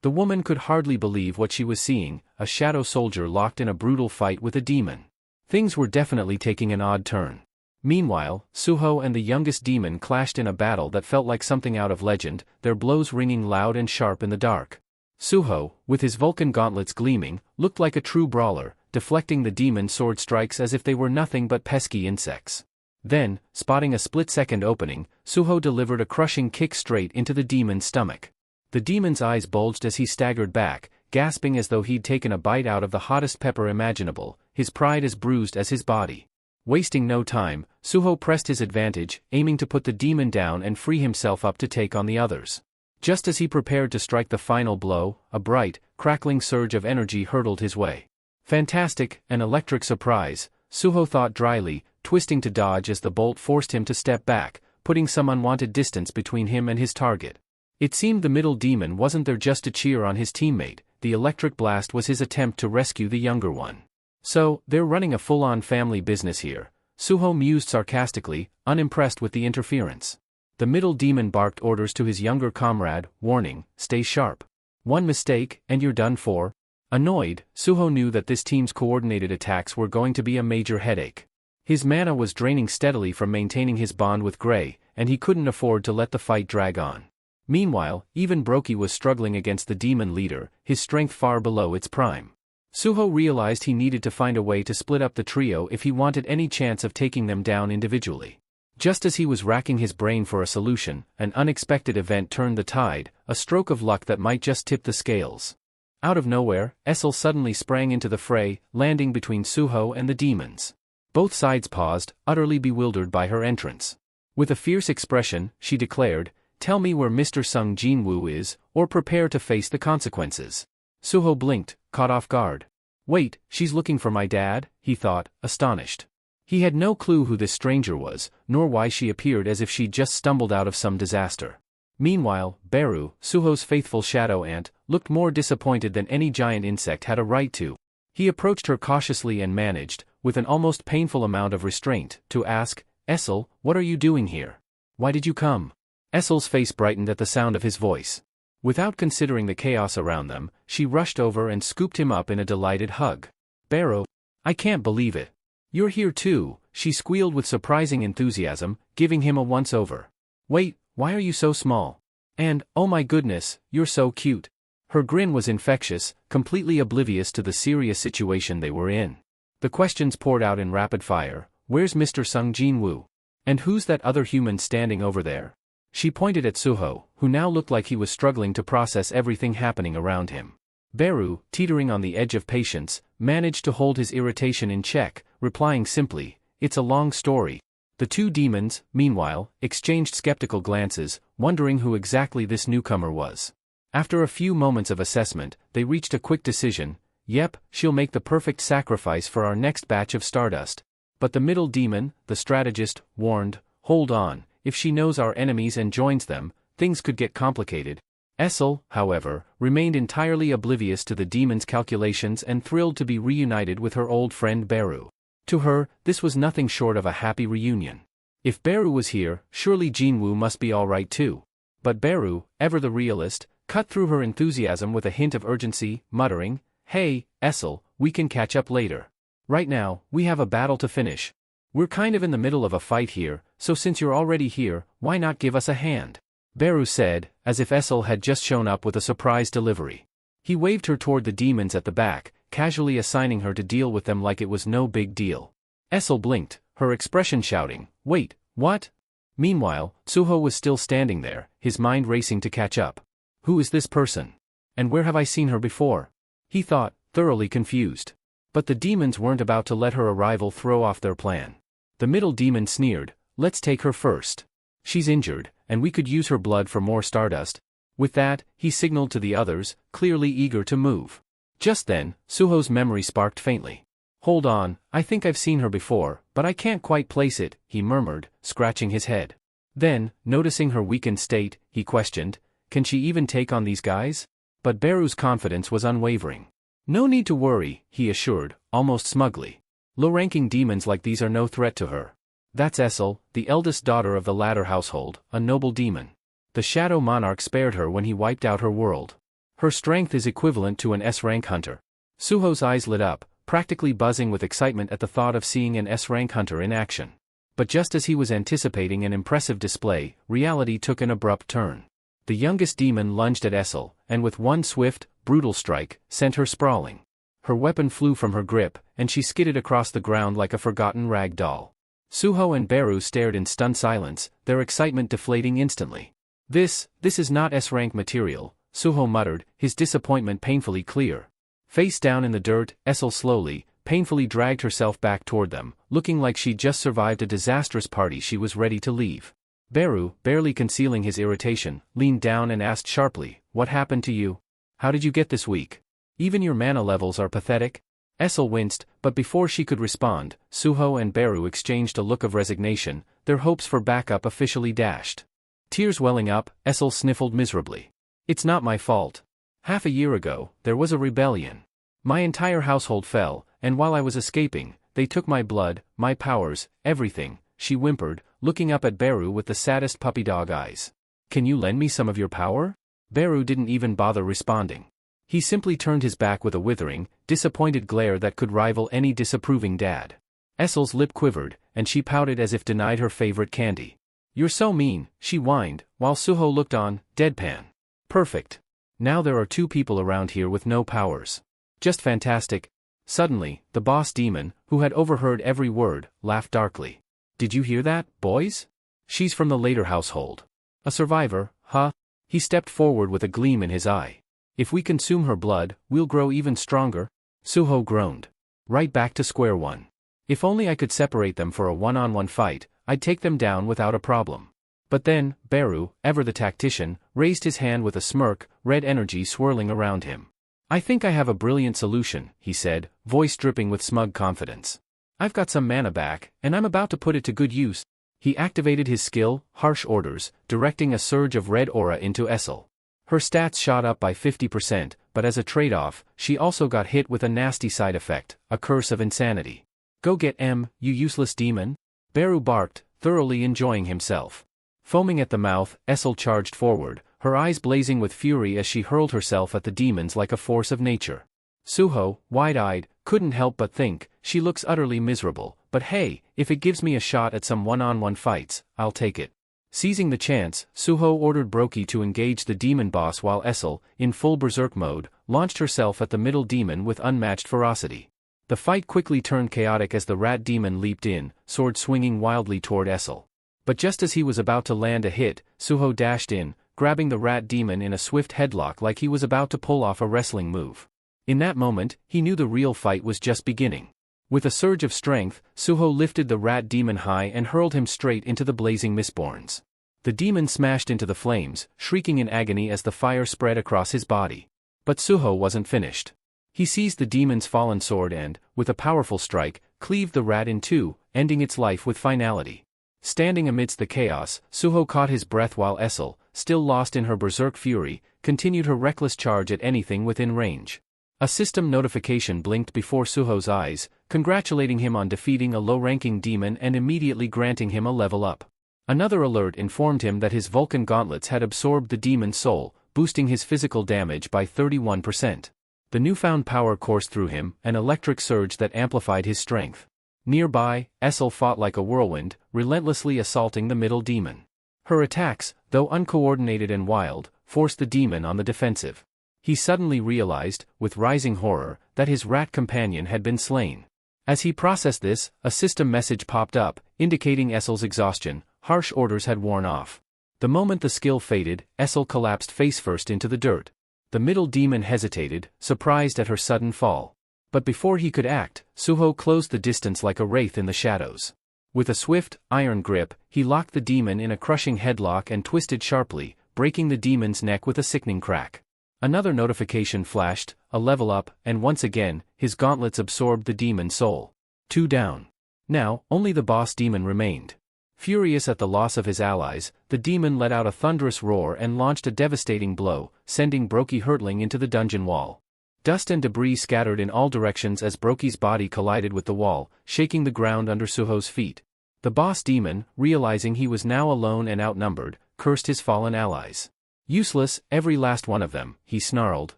The woman could hardly believe what she was seeing, a shadow soldier locked in a brutal fight with a demon. Things were definitely taking an odd turn. Meanwhile, Suho and the youngest demon clashed in a battle that felt like something out of legend, their blows ringing loud and sharp in the dark. Suho, with his Vulcan gauntlets gleaming, looked like a true brawler, deflecting the demon sword strikes as if they were nothing but pesky insects. Then, spotting a split-second opening, Suho delivered a crushing kick straight into the demon's stomach. The demon's eyes bulged as he staggered back, gasping as though he'd taken a bite out of the hottest pepper imaginable, his pride as bruised as his body. Wasting no time, Suho pressed his advantage, aiming to put the demon down and free himself up to take on the others. Just as he prepared to strike the final blow, a bright, crackling surge of energy hurtled his way. Fantastic, an electric surprise, Suho thought dryly, twisting to dodge as the bolt forced him to step back, putting some unwanted distance between him and his target. It seemed the middle demon wasn't there just to cheer on his teammate, the electric blast was his attempt to rescue the younger one. "So, they're running a full-on family business here," Suho mused sarcastically, unimpressed with the interference. The middle demon barked orders to his younger comrade, warning, "Stay sharp. One mistake, and you're done for." Annoyed, Suho knew that this team's coordinated attacks were going to be a major headache. His mana was draining steadily from maintaining his bond with Grey, and he couldn't afford to let the fight drag on. Meanwhile, even Brokey was struggling against the demon leader, his strength far below its prime. Suho realized he needed to find a way to split up the trio if he wanted any chance of taking them down individually. Just as he was racking his brain for a solution, an unexpected event turned the tide, a stroke of luck that might just tip the scales. Out of nowhere, Essel suddenly sprang into the fray, landing between Suho and the demons. Both sides paused, utterly bewildered by her entrance. With a fierce expression, she declared, "Tell me where Mr. Sung Jinwoo is, or prepare to face the consequences." Suho blinked, caught off guard. "Wait, she's looking for my dad?" he thought, astonished. He had no clue who this stranger was, nor why she appeared as if she'd just stumbled out of some disaster. Meanwhile, Beru, Suho's faithful shadow ant, looked more disappointed than any giant insect had a right to. He approached her cautiously and managed, with an almost painful amount of restraint, to ask, "Essel, what are you doing here? Why did you come?" Essel's face brightened at the sound of his voice. Without considering the chaos around them, she rushed over and scooped him up in a delighted hug. "Beru, I can't believe it. You're here too," she squealed with surprising enthusiasm, giving him a once-over. "Wait, why are you so small? And, oh my goodness, you're so cute." Her grin was infectious, completely oblivious to the serious situation they were in. The questions poured out in rapid fire. "Where's Mr. Sung Jinwoo? And who's that other human standing over there?" She pointed at Suho, who now looked like he was struggling to process everything happening around him. Beru, teetering on the edge of patience, managed to hold his irritation in check, replying simply, "It's a long story." The two demons, meanwhile, exchanged skeptical glances, wondering who exactly this newcomer was. After a few moments of assessment, they reached a quick decision. "Yep, she'll make the perfect sacrifice for our next batch of Stardust." But the middle demon, the strategist, warned, "Hold on, if she knows our enemies and joins them, things could get complicated." Essel, however, remained entirely oblivious to the demon's calculations and thrilled to be reunited with her old friend Beru. To her, this was nothing short of a happy reunion. If Beru was here, surely Jinwoo must be alright too. But Beru, ever the realist, cut through her enthusiasm with a hint of urgency, muttering, "Hey, Essel, we can catch up later. Right now, we have a battle to finish. We're kind of in the middle of a fight here, so since you're already here, why not give us a hand?" Beru said, as if Essel had just shown up with a surprise delivery. He waved her toward the demons at the back, casually assigning her to deal with them like it was no big deal. Essel blinked, her expression shouting, "Wait, what?" Meanwhile, Suho was still standing there, his mind racing to catch up. Who is this person? And where have I seen her before? He thought, thoroughly confused. But the demons weren't about to let her arrival throw off their plan. The middle demon sneered, "Let's take her first. She's injured, and we could use her blood for more stardust." With that, he signaled to the others, clearly eager to move. Just then, Suho's memory sparked faintly. "Hold on, I think I've seen her before, but I can't quite place it," he murmured, scratching his head. Then, noticing her weakened state, he questioned, "Can she even take on these guys?" But Beru's confidence was unwavering. "No need to worry," he assured, almost smugly. "Low-ranking demons like these are no threat to her. That's Essel, the eldest daughter of the latter household, a noble demon. The Shadow Monarch spared her when he wiped out her world. Her strength is equivalent to an S-rank hunter." Suho's eyes lit up, practically buzzing with excitement at the thought of seeing an S-rank hunter in action. But just as he was anticipating an impressive display, reality took an abrupt turn. The youngest demon lunged at Essel, and with one swift, brutal strike, sent her sprawling. Her weapon flew from her grip, and she skidded across the ground like a forgotten rag doll. Suho and Beru stared in stunned silence, their excitement deflating instantly. This is not S-rank material," Suho muttered, his disappointment painfully clear. Face down in the dirt, Essel slowly, painfully dragged herself back toward them, looking like she'd just survived a disastrous party she was ready to leave. Beru, barely concealing his irritation, leaned down and asked sharply, "What happened to you? How did you get this weak? Even your mana levels are pathetic?" Essel winced, but before she could respond, Suho and Beru exchanged a look of resignation, their hopes for backup officially dashed. Tears welling up, Essel sniffled miserably. "It's not my fault. Half a year ago, there was a rebellion. My entire household fell, and while I was escaping, they took my blood, my powers, everything," she whimpered, looking up at Beru with the saddest puppy dog eyes. "Can you lend me some of your power?" Beru didn't even bother responding. He simply turned his back with a withering, disappointed glare that could rival any disapproving dad. Essel's lip quivered, and she pouted as if denied her favorite candy. "You're so mean," she whined, while Suho looked on, deadpan. "Perfect. Now there are two people around here with no powers. Just fantastic." Suddenly, the boss demon, who had overheard every word, laughed darkly. "Did you hear that, boys? She's from the later household. A survivor, huh?" He stepped forward with a gleam in his eye. "If we consume her blood, we'll grow even stronger." Suho groaned. "Right back to square one. If only I could separate them for a one-on-one fight, I'd take them down without a problem." But then, Beru, ever the tactician, raised his hand with a smirk, red energy swirling around him. "I think I have a brilliant solution," he said, voice dripping with smug confidence. "I've got some mana back, and I'm about to put it to good use." He activated his skill, Harsh Orders, directing a surge of red aura into Essel. Her stats shot up by 50%, but as a trade-off, she also got hit with a nasty side effect, a curse of insanity. "Go get M, you useless demon!" Beru barked, thoroughly enjoying himself. Foaming at the mouth, Essel charged forward, her eyes blazing with fury as she hurled herself at the demons like a force of nature. Suho, wide-eyed, couldn't help but think, "She looks utterly miserable, but hey, if it gives me a shot at some one-on-one fights, I'll take it." Seizing the chance, Suho ordered Brokey to engage the demon boss while Essel, in full berserk mode, launched herself at the middle demon with unmatched ferocity. The fight quickly turned chaotic as the rat demon leaped in, sword swinging wildly toward Essel. But just as he was about to land a hit, Suho dashed in, grabbing the rat demon in a swift headlock like he was about to pull off a wrestling move. In that moment, he knew the real fight was just beginning. With a surge of strength, Suho lifted the rat demon high and hurled him straight into the blazing mistborns. The demon smashed into the flames, shrieking in agony as the fire spread across his body. But Suho wasn't finished. He seized the demon's fallen sword and, with a powerful strike, cleaved the rat in two, ending its life with finality. Standing amidst the chaos, Suho caught his breath while Essel, still lost in her berserk fury, continued her reckless charge at anything within range. A system notification blinked before Suho's eyes, congratulating him on defeating a low-ranking demon and immediately granting him a level up. Another alert informed him that his Vulcan gauntlets had absorbed the demon's soul, boosting his physical damage by 31%. The newfound power coursed through him, an electric surge that amplified his strength. Nearby, Essel fought like a whirlwind, relentlessly assaulting the middle demon. Her attacks, though uncoordinated and wild, forced the demon on the defensive. He suddenly realized, with rising horror, that his rat companion had been slain. As he processed this, a system message popped up, indicating Essel's exhaustion. Harsh orders had worn off. The moment the skill faded, Essel collapsed face-first into the dirt. The middle demon hesitated, surprised at her sudden fall. But before he could act, Suho closed the distance like a wraith in the shadows. With a swift, iron grip, he locked the demon in a crushing headlock and twisted sharply, breaking the demon's neck with a sickening crack. Another notification flashed, a level up, and once again, his gauntlets absorbed the demon's soul. 2 down. Now, only the boss demon remained. Furious at the loss of his allies, the demon let out a thunderous roar and launched a devastating blow, sending Brokey hurtling into the dungeon wall. Dust and debris scattered in all directions as Brokey's body collided with the wall, shaking the ground under Suho's feet. The boss demon, realizing he was now alone and outnumbered, cursed his fallen allies. Useless, every last one of them, he snarled,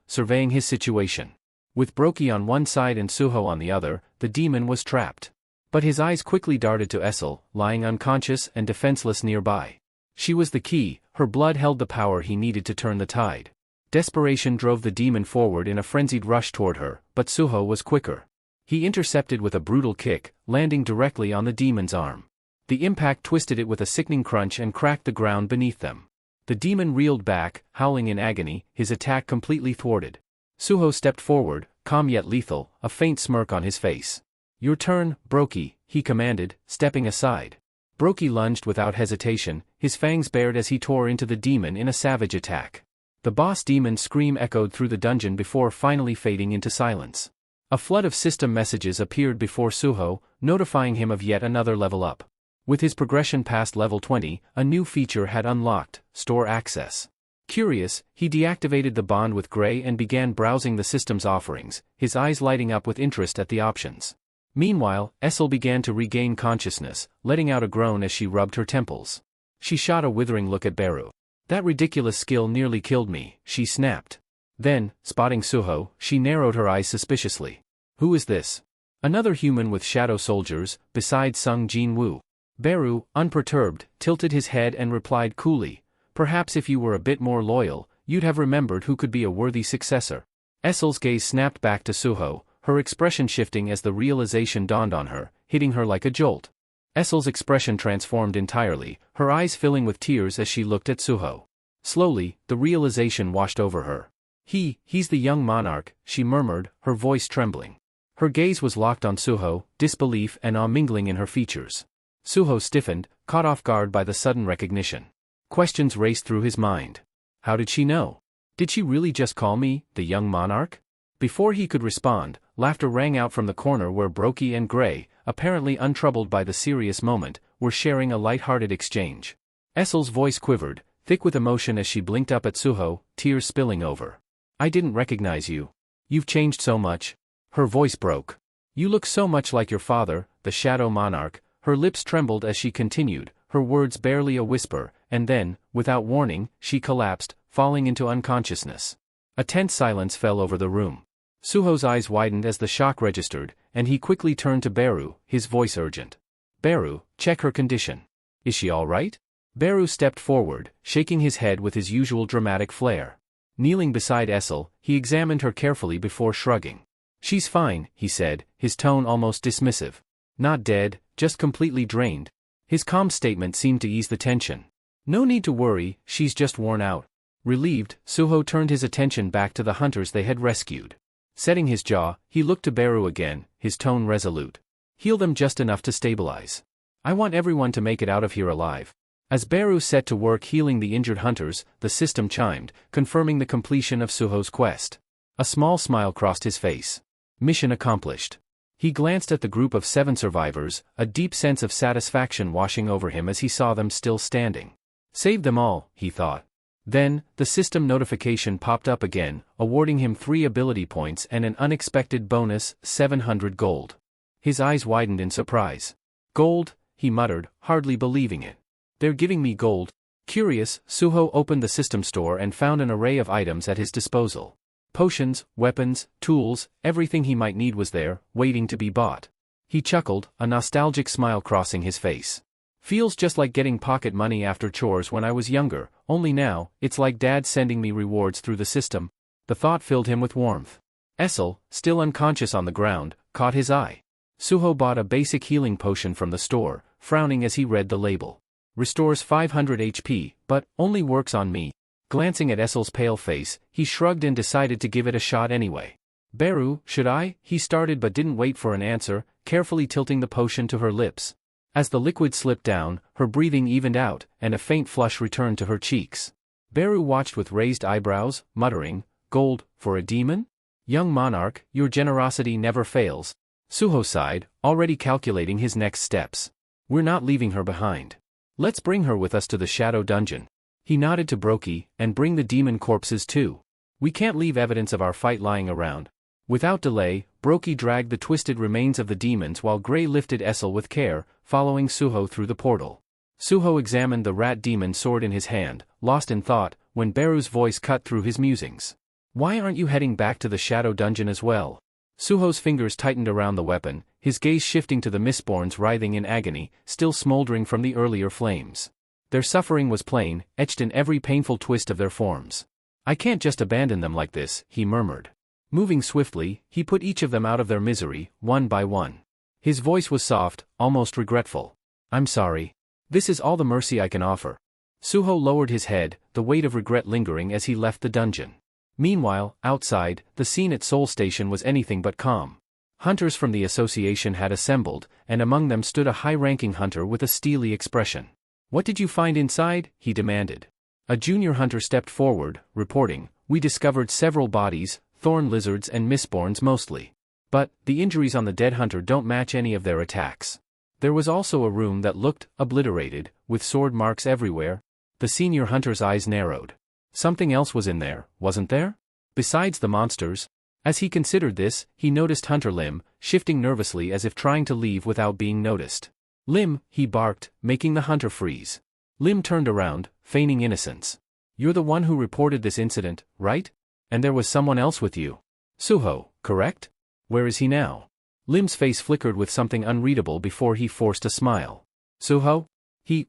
surveying his situation. With Brokey on one side and Suho on the other, the demon was trapped. But his eyes quickly darted to Essel, lying unconscious and defenseless nearby. She was the key, her blood held the power he needed to turn the tide. Desperation drove the demon forward in a frenzied rush toward her, but Suho was quicker. He intercepted with a brutal kick, landing directly on the demon's arm. The impact twisted it with a sickening crunch and cracked the ground beneath them. The demon reeled back, howling in agony, his attack completely thwarted. Suho stepped forward, calm yet lethal, a faint smirk on his face. "Your turn, Brokey," he commanded, stepping aside. Brokey lunged without hesitation, his fangs bared as he tore into the demon in a savage attack. The boss demon's scream echoed through the dungeon before finally fading into silence. A flood of system messages appeared before Suho, notifying him of yet another level up. With his progression past level 20, a new feature had unlocked, store access. Curious, he deactivated the bond with Gray and began browsing the system's offerings, his eyes lighting up with interest at the options. Meanwhile, Essel began to regain consciousness, letting out a groan as she rubbed her temples. She shot a withering look at Beru. "That ridiculous skill nearly killed me," she snapped. Then, spotting Suho, she narrowed her eyes suspiciously. "Who is this?" "Another human with shadow soldiers, besides Sung Jin Woo." Beru, unperturbed, tilted his head and replied coolly, "Perhaps if you were a bit more loyal, you'd have remembered who could be a worthy successor." Essel's gaze snapped back to Suho, her expression shifting as the realization dawned on her, hitting her like a jolt. Essel's expression transformed entirely, her eyes filling with tears as she looked at Suho. Slowly, the realization washed over her. He's the young monarch," she murmured, her voice trembling. Her gaze was locked on Suho, disbelief and awe mingling in her features. Suho stiffened, caught off guard by the sudden recognition. Questions raced through his mind. How did she know? Did she really just call me, the young monarch? Before he could respond, laughter rang out from the corner where Brokey and Gray, apparently untroubled by the serious moment, were sharing a light-hearted exchange. Essel's voice quivered, thick with emotion as she blinked up at Suho, tears spilling over. "I didn't recognize you. You've changed so much." Her voice broke. "You look so much like your father, the Shadow Monarch." Her lips trembled as she continued, her words barely a whisper, and then, without warning, she collapsed, falling into unconsciousness. A tense silence fell over the room. Suho's eyes widened as the shock registered, and he quickly turned to Beru, his voice urgent. "Beru, check her condition. Is she all right?" Beru stepped forward, shaking his head with his usual dramatic flair. Kneeling beside Essel, he examined her carefully before shrugging. "She's fine," he said, his tone almost dismissive. "Not dead, just completely drained." His calm statement seemed to ease the tension. "No need to worry, she's just worn out." Relieved, Suho turned his attention back to the hunters they had rescued. Setting his jaw, he looked to Beru again, his tone resolute. "Heal them just enough to stabilize. I want everyone to make it out of here alive." As Beru set to work healing the injured hunters, the system chimed, confirming the completion of Suho's quest. A small smile crossed his face. Mission accomplished. He glanced at the group of 7 survivors, a deep sense of satisfaction washing over him as he saw them still standing. Save them all, he thought. Then, the system notification popped up again, awarding him 3 ability points and an unexpected bonus, 700 gold. His eyes widened in surprise. Gold, he muttered, hardly believing it. They're giving me gold. Curious, Suho opened the system store and found an array of items at his disposal. Potions, weapons, tools, everything he might need was there, waiting to be bought. He chuckled, a nostalgic smile crossing his face. Feels just like getting pocket money after chores when I was younger, only now, it's like Dad sending me rewards through the system. The thought filled him with warmth. Essel, still unconscious on the ground, caught his eye. Suho bought a basic healing potion from the store, frowning as he read the label. Restores 500 HP, but only works on me. Glancing at Essel's pale face, he shrugged and decided to give it a shot anyway. Beru, should I? He started but didn't wait for an answer, carefully tilting the potion to her lips. As the liquid slipped down, her breathing evened out, and a faint flush returned to her cheeks. Beru watched with raised eyebrows, muttering, "Gold, for a demon? Young monarch, your generosity never fails." Suho sighed, already calculating his next steps. "We're not leaving her behind. Let's bring her with us to the Shadow Dungeon." He nodded to Brokey, "And bring the demon corpses too. We can't leave evidence of our fight lying around." Without delay, Brokey dragged the twisted remains of the demons while Grey lifted Essel with care, following Suho through the portal. Suho examined the rat demon sword in his hand, lost in thought, when Beru's voice cut through his musings. "Why aren't you heading back to the Shadow Dungeon as well?" Suho's fingers tightened around the weapon, his gaze shifting to the Mistborns writhing in agony, still smoldering from the earlier flames. Their suffering was plain, etched in every painful twist of their forms. "I can't just abandon them like this," he murmured. Moving swiftly, he put each of them out of their misery, one by one. His voice was soft, almost regretful. "I'm sorry. This is all the mercy I can offer." Suho lowered his head, the weight of regret lingering as he left the dungeon. Meanwhile, outside, the scene at Soul Station was anything but calm. Hunters from the association had assembled, and among them stood a high-ranking hunter with a steely expression. "What did you find inside?" he demanded. A junior hunter stepped forward, reporting, "We discovered several bodies, thorn lizards and mistborns mostly. But, the injuries on the dead hunter don't match any of their attacks. There was also a room that looked obliterated, with sword marks everywhere." The senior hunter's eyes narrowed. Something else was in there, wasn't there? Besides the monsters? As he considered this, he noticed Hunter Lim, shifting nervously as if trying to leave without being noticed. "Lim," he barked, making the hunter freeze. Lim turned around, feigning innocence. "You're the one who reported this incident, right? And there was someone else with you. Suho, correct? Where is he now?" Lim's face flickered with something unreadable before he forced a smile. "Suho?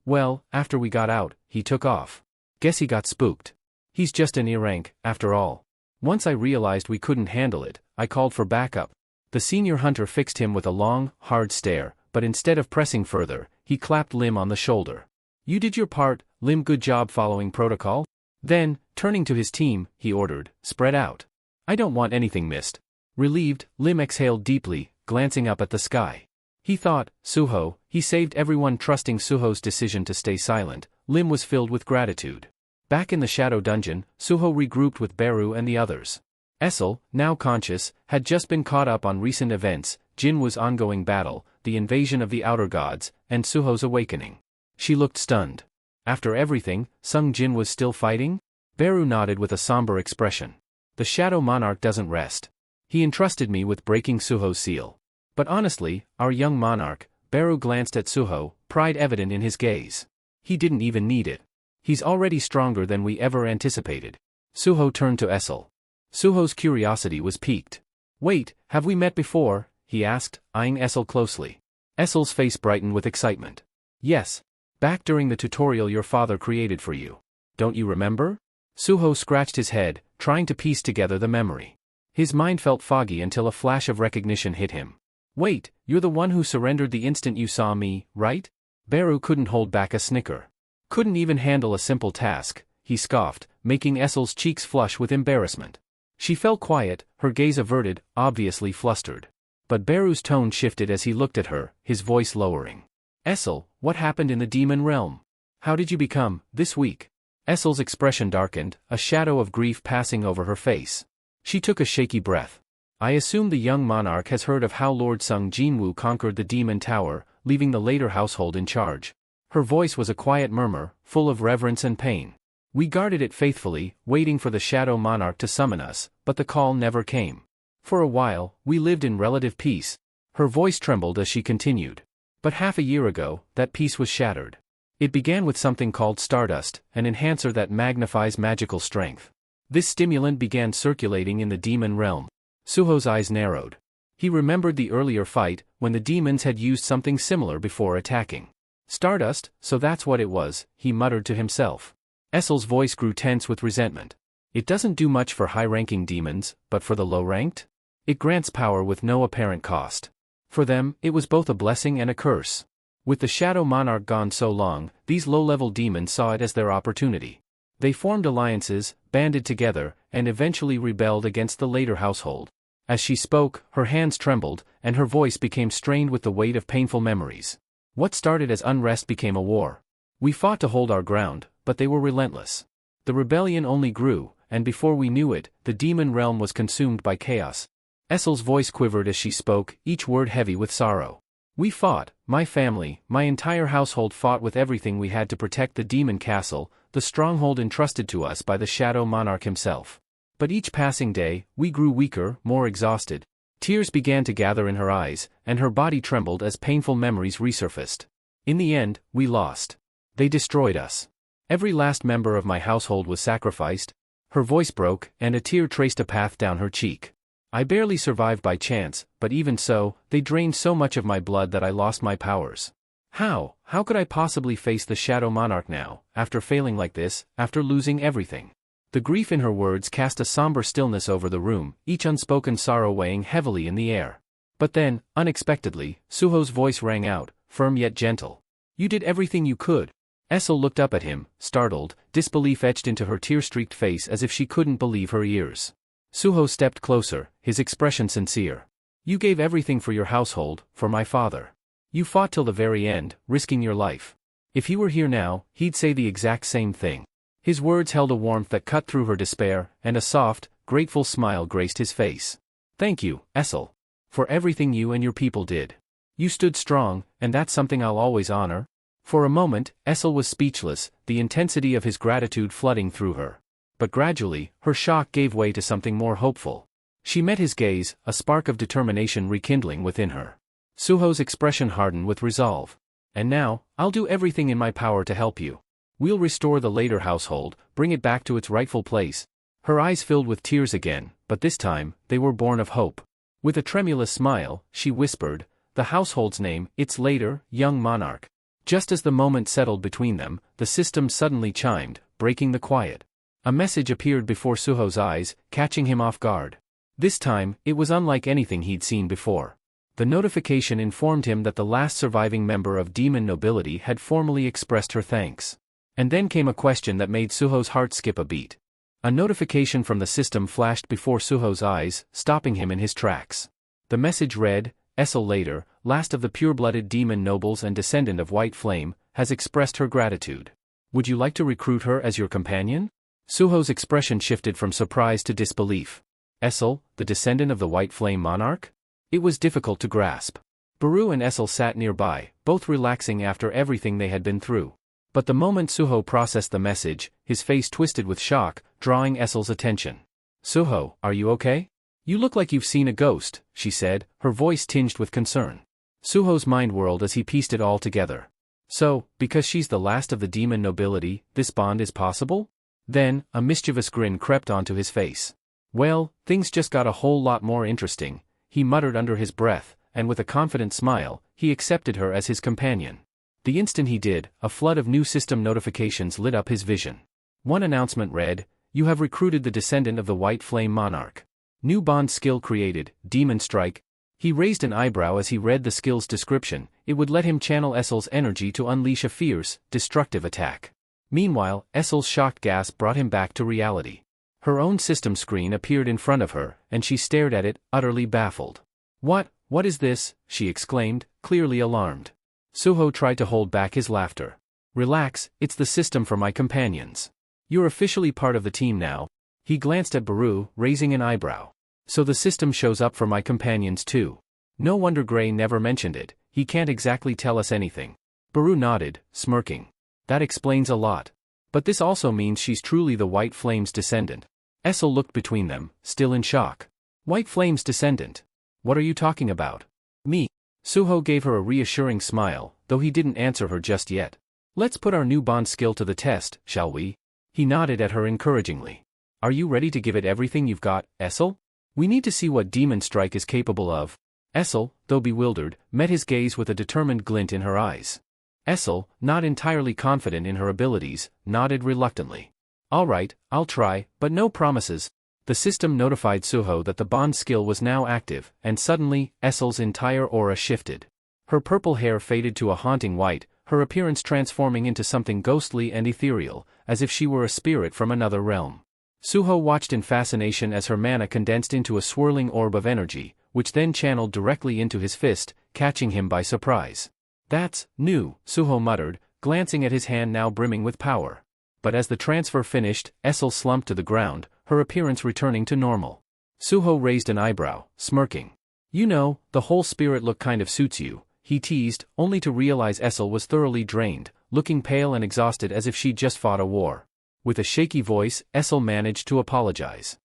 Well, after we got out, he took off. Guess he got spooked. He's just an E-rank, after all. Once I realized we couldn't handle it, I called for backup." The senior hunter fixed him with a long, hard stare, but instead of pressing further, he clapped Lim on the shoulder. "You did your part, Lim. Good job following protocol." Then, turning to his team, he ordered, "Spread out. I don't want anything missed." Relieved, Lim exhaled deeply, glancing up at the sky. He thought, Suho, he saved everyone. Trusting Suho's decision to stay silent, Lim was filled with gratitude. Back in the Shadow Dungeon, Suho regrouped with Beru and the others. Essel, now conscious, had just been caught up on recent events, Jinwoo's ongoing battle, the invasion of the Outer Gods, and Suho's awakening. She looked stunned. After everything, Sung Jin was still fighting? Beru nodded with a somber expression. "The Shadow Monarch doesn't rest. He entrusted me with breaking Suho's seal. But honestly, our young monarch," Beru glanced at Suho, pride evident in his gaze. "He didn't even need it. He's already stronger than we ever anticipated." Suho turned to Essel. Suho's curiosity was piqued. "Wait, have we met before?" he asked, eyeing Essel closely. Essel's face brightened with excitement. "Yes. Back during the tutorial your father created for you. Don't you remember?" Suho scratched his head, trying to piece together the memory. His mind felt foggy until a flash of recognition hit him. "Wait, you're the one who surrendered the instant you saw me, right?" Beru couldn't hold back a snicker. "Couldn't even handle a simple task," he scoffed, making Essel's cheeks flush with embarrassment. She fell quiet, her gaze averted, obviously flustered. But Beru's tone shifted as he looked at her, his voice lowering. "Essel, what happened in the demon realm? How did you become this weak?" Essel's expression darkened, a shadow of grief passing over her face. She took a shaky breath. "I assume the young monarch has heard of how Lord Sung Jinwoo conquered the demon tower, leaving the later household in charge." Her voice was a quiet murmur, full of reverence and pain. "We guarded it faithfully, waiting for the Shadow Monarch to summon us, but the call never came. For a while, we lived in relative peace." Her voice trembled as she continued. But half a year ago, that peace was shattered. It began with something called stardust, an enhancer that magnifies magical strength. This stimulant began circulating in the demon realm. Suho's eyes narrowed. He remembered the earlier fight, when the demons had used something similar before attacking. Stardust, so that's what it was, he muttered to himself. Essel's voice grew tense with resentment. It doesn't do much for high-ranking demons, but for the low-ranked? It grants power with no apparent cost. For them, it was both a blessing and a curse. With the Shadow Monarch gone so long, these low-level demons saw it as their opportunity. They formed alliances, banded together, and eventually rebelled against the later household. As she spoke, her hands trembled, and her voice became strained with the weight of painful memories. What started as unrest became a war. We fought to hold our ground, but they were relentless. The rebellion only grew, and before we knew it, the demon realm was consumed by chaos. Essel's voice quivered as she spoke, each word heavy with sorrow. We fought, my family, my entire household fought with everything we had to protect the demon castle, the stronghold entrusted to us by the Shadow Monarch himself. But each passing day, we grew weaker, more exhausted. Tears began to gather in her eyes, and her body trembled as painful memories resurfaced. In the end, we lost. They destroyed us. Every last member of my household was sacrificed. Her voice broke, and a tear traced a path down her cheek. I barely survived by chance, but even so, they drained so much of my blood that I lost my powers. How could I possibly face the Shadow Monarch now, after failing like this, after losing everything? The grief in her words cast a somber stillness over the room, each unspoken sorrow weighing heavily in the air. But then, unexpectedly, Suho's voice rang out, firm yet gentle. You did everything you could. Essel looked up at him, startled, disbelief etched into her tear-streaked face as if she couldn't believe her ears. Suho stepped closer, his expression sincere. You gave everything for your household, for my father. You fought till the very end, risking your life. If he were here now, he'd say the exact same thing. His words held a warmth that cut through her despair, and a soft, grateful smile graced his face. Thank you, Essel. For everything you and your people did. You stood strong, and that's something I'll always honor. For a moment, Essel was speechless, the intensity of his gratitude flooding through her. But gradually, her shock gave way to something more hopeful. She met his gaze, a spark of determination rekindling within her. Suho's expression hardened with resolve. And now, I'll do everything in my power to help you. We'll restore the later household, bring it back to its rightful place. Her eyes filled with tears again, but this time, they were born of hope. With a tremulous smile, she whispered, the household's name, its later, young monarch. Just as the moment settled between them, the system suddenly chimed, breaking the quiet. A message appeared before Suho's eyes, catching him off guard. This time, it was unlike anything he'd seen before. The notification informed him that the last surviving member of demon nobility had formally expressed her thanks. And then came a question that made Suho's heart skip a beat. A notification from the system flashed before Suho's eyes, stopping him in his tracks. The message read, Essel later, last of the pure-blooded demon nobles and descendant of White Flame, has expressed her gratitude. Would you like to recruit her as your companion? Suho's expression shifted from surprise to disbelief. Essel, the descendant of the White Flame monarch? It was difficult to grasp. Baru and Essel sat nearby, both relaxing after everything they had been through. But the moment Suho processed the message, his face twisted with shock, drawing Essel's attention. Suho, are you okay? You look like you've seen a ghost, she said, her voice tinged with concern. Suho's mind whirled as he pieced it all together. So, because she's the last of the demon nobility, this bond is possible? Then, a mischievous grin crept onto his face. Well, things just got a whole lot more interesting, he muttered under his breath, and with a confident smile, he accepted her as his companion. The instant he did, a flood of new system notifications lit up his vision. One announcement read, You have recruited the descendant of the White Flame monarch. New bond skill created, Demon Strike. He raised an eyebrow as he read the skill's description. It would let him channel Essel's energy to unleash a fierce, destructive attack. Meanwhile, Essel's shocked gasp brought him back to reality. Her own system screen appeared in front of her, and she stared at it, utterly baffled. What is this? She exclaimed, clearly alarmed. Suho tried to hold back his laughter. Relax, it's the system for my companions. You're officially part of the team now. He glanced at Baru, raising an eyebrow. So the system shows up for my companions too. No wonder Gray never mentioned it, he can't exactly tell us anything. Baru nodded, smirking. That explains a lot. But this also means she's truly the White Flame's descendant. Essel looked between them, still in shock. White Flame's descendant? What are you talking about? Me. Suho gave her a reassuring smile, though he didn't answer her just yet. Let's put our new bond skill to the test, shall we? He nodded at her encouragingly. Are you ready to give it everything you've got, Essel? We need to see what Demon Strike is capable of. Essel, though bewildered, met his gaze with a determined glint in her eyes. Essel, not entirely confident in her abilities, nodded reluctantly. All right, I'll try, but no promises. The system notified Suho that the bond skill was now active, and suddenly, Essel's entire aura shifted. Her purple hair faded to a haunting white, her appearance transforming into something ghostly and ethereal, as if she were a spirit from another realm. Suho watched in fascination as her mana condensed into a swirling orb of energy, which then channeled directly into his fist, catching him by surprise. That's new, Suho muttered, glancing at his hand now brimming with power. But as the transfer finished, Essel slumped to the ground, her appearance returning to normal. Suho raised an eyebrow, smirking. You know, the whole spirit look kind of suits you, he teased, only to realize Essel was thoroughly drained, looking pale and exhausted as if she'd just fought a war. With a shaky voice, Essel managed to apologize.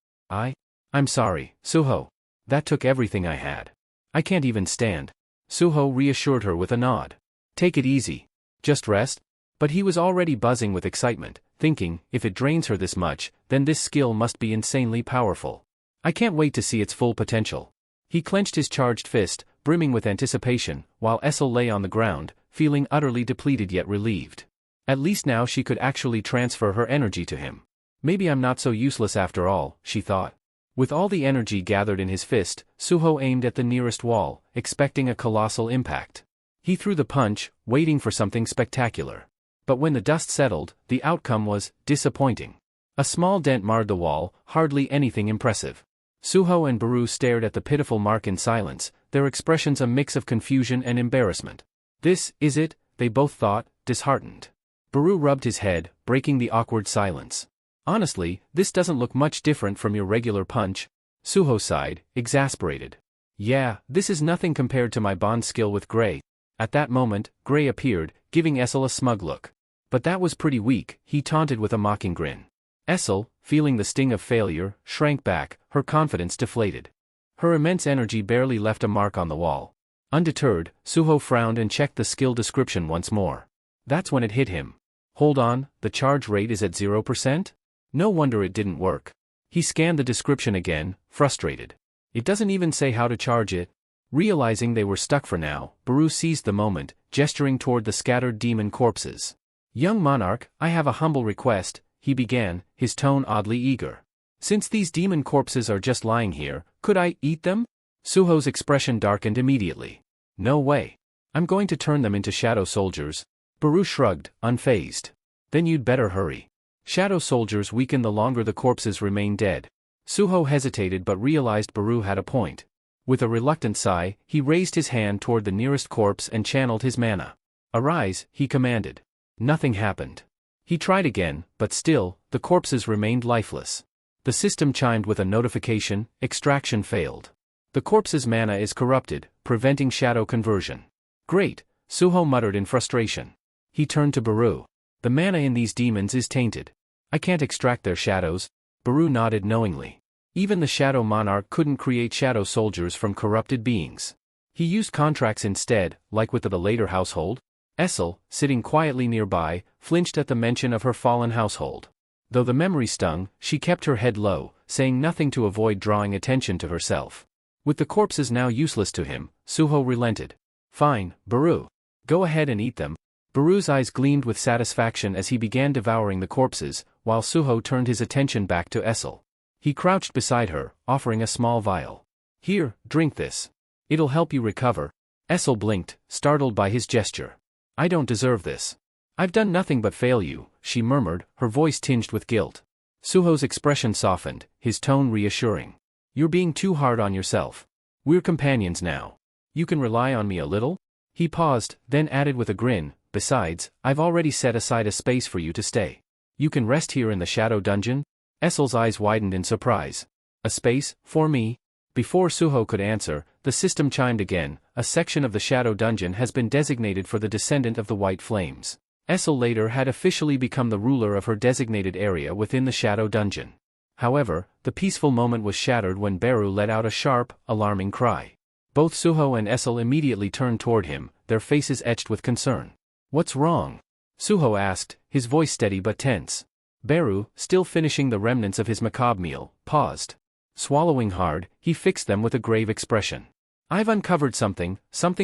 I'm sorry, Suho. That took everything I had. I can't even stand. Suho reassured her with a nod. Take it easy. Just rest. But he was already buzzing with excitement, thinking, if it drains her this much, then this skill must be insanely powerful. I can't wait to see its full potential. He clenched his charged fist, brimming with anticipation, while Essel lay on the ground, feeling utterly depleted yet relieved. At least now she could actually transfer her energy to him. Maybe I'm not so useless after all, she thought. With all the energy gathered in his fist, Suho aimed at the nearest wall, expecting a colossal impact. He threw the punch, waiting for something spectacular. But when the dust settled, the outcome was disappointing. A small dent marred the wall, hardly anything impressive. Suho and Baru stared at the pitiful mark in silence, their expressions a mix of confusion and embarrassment. This is it, they both thought, disheartened. Baru rubbed his head, breaking the awkward silence. Honestly, this doesn't look much different from your regular punch. Suho sighed, exasperated. Yeah, this is nothing compared to my bond skill with Gray. At that moment, Gray appeared, giving Essel a smug look. But that was pretty weak, he taunted with a mocking grin. Essel, feeling the sting of failure, shrank back, her confidence deflated. Her immense energy barely left a mark on the wall. Undeterred, Suho frowned and checked the skill description once more. That's when it hit him. Hold on, the charge rate is at 0%? No wonder it didn't work. He scanned the description again, frustrated. It doesn't even say how to charge it. Realizing they were stuck for now, Baru seized the moment, gesturing toward the scattered demon corpses. Young monarch, I have a humble request, he began, his tone oddly eager. Since these demon corpses are just lying here, could I eat them? Suho's expression darkened immediately. No way. I'm going to turn them into shadow soldiers. Baru shrugged, unfazed. Then you'd better hurry. Shadow soldiers weaken the longer the corpses remain dead. Suho hesitated but realized Baru had a point. With a reluctant sigh, he raised his hand toward the nearest corpse and channeled his mana. Arise, he commanded. Nothing happened. He tried again, but still, the corpses remained lifeless. The system chimed with a notification, extraction failed. The corpse's mana is corrupted, preventing shadow conversion. Great, Suho muttered in frustration. He turned to Baru. The mana in these demons is tainted. I can't extract their shadows. Baru nodded knowingly. Even the Shadow Monarch couldn't create shadow soldiers from corrupted beings. He used contracts instead, like with the later household. Essel, sitting quietly nearby, flinched at the mention of her fallen household. Though the memory stung, she kept her head low, saying nothing to avoid drawing attention to herself. With the corpses now useless to him, Suho relented. Fine, Baru. Go ahead and eat them. Baru's eyes gleamed with satisfaction as he began devouring the corpses, while Suho turned his attention back to Essel. He crouched beside her, offering a small vial. Here, drink this. It'll help you recover. Essel blinked, startled by his gesture. I don't deserve this. I've done nothing but fail you, she murmured, her voice tinged with guilt. Suho's expression softened, his tone reassuring. You're being too hard on yourself. We're companions now. You can rely on me a little? He paused, then added with a grin, besides, I've already set aside a space for you to stay. You can rest here in the shadow dungeon? Essel's eyes widened in surprise. A space, for me? Before Suho could answer, the system chimed again, a section of the shadow dungeon has been designated for the descendant of the White Flames. Essel later had officially become the ruler of her designated area within the shadow dungeon. However, the peaceful moment was shattered when Baru let out a sharp, alarming cry. Both Suho and Essel immediately turned toward him, their faces etched with concern. "What's wrong?" Suho asked, his voice steady but tense. Beru, still finishing the remnants of his macabre meal, paused. Swallowing hard, he fixed them with a grave expression. "I've uncovered something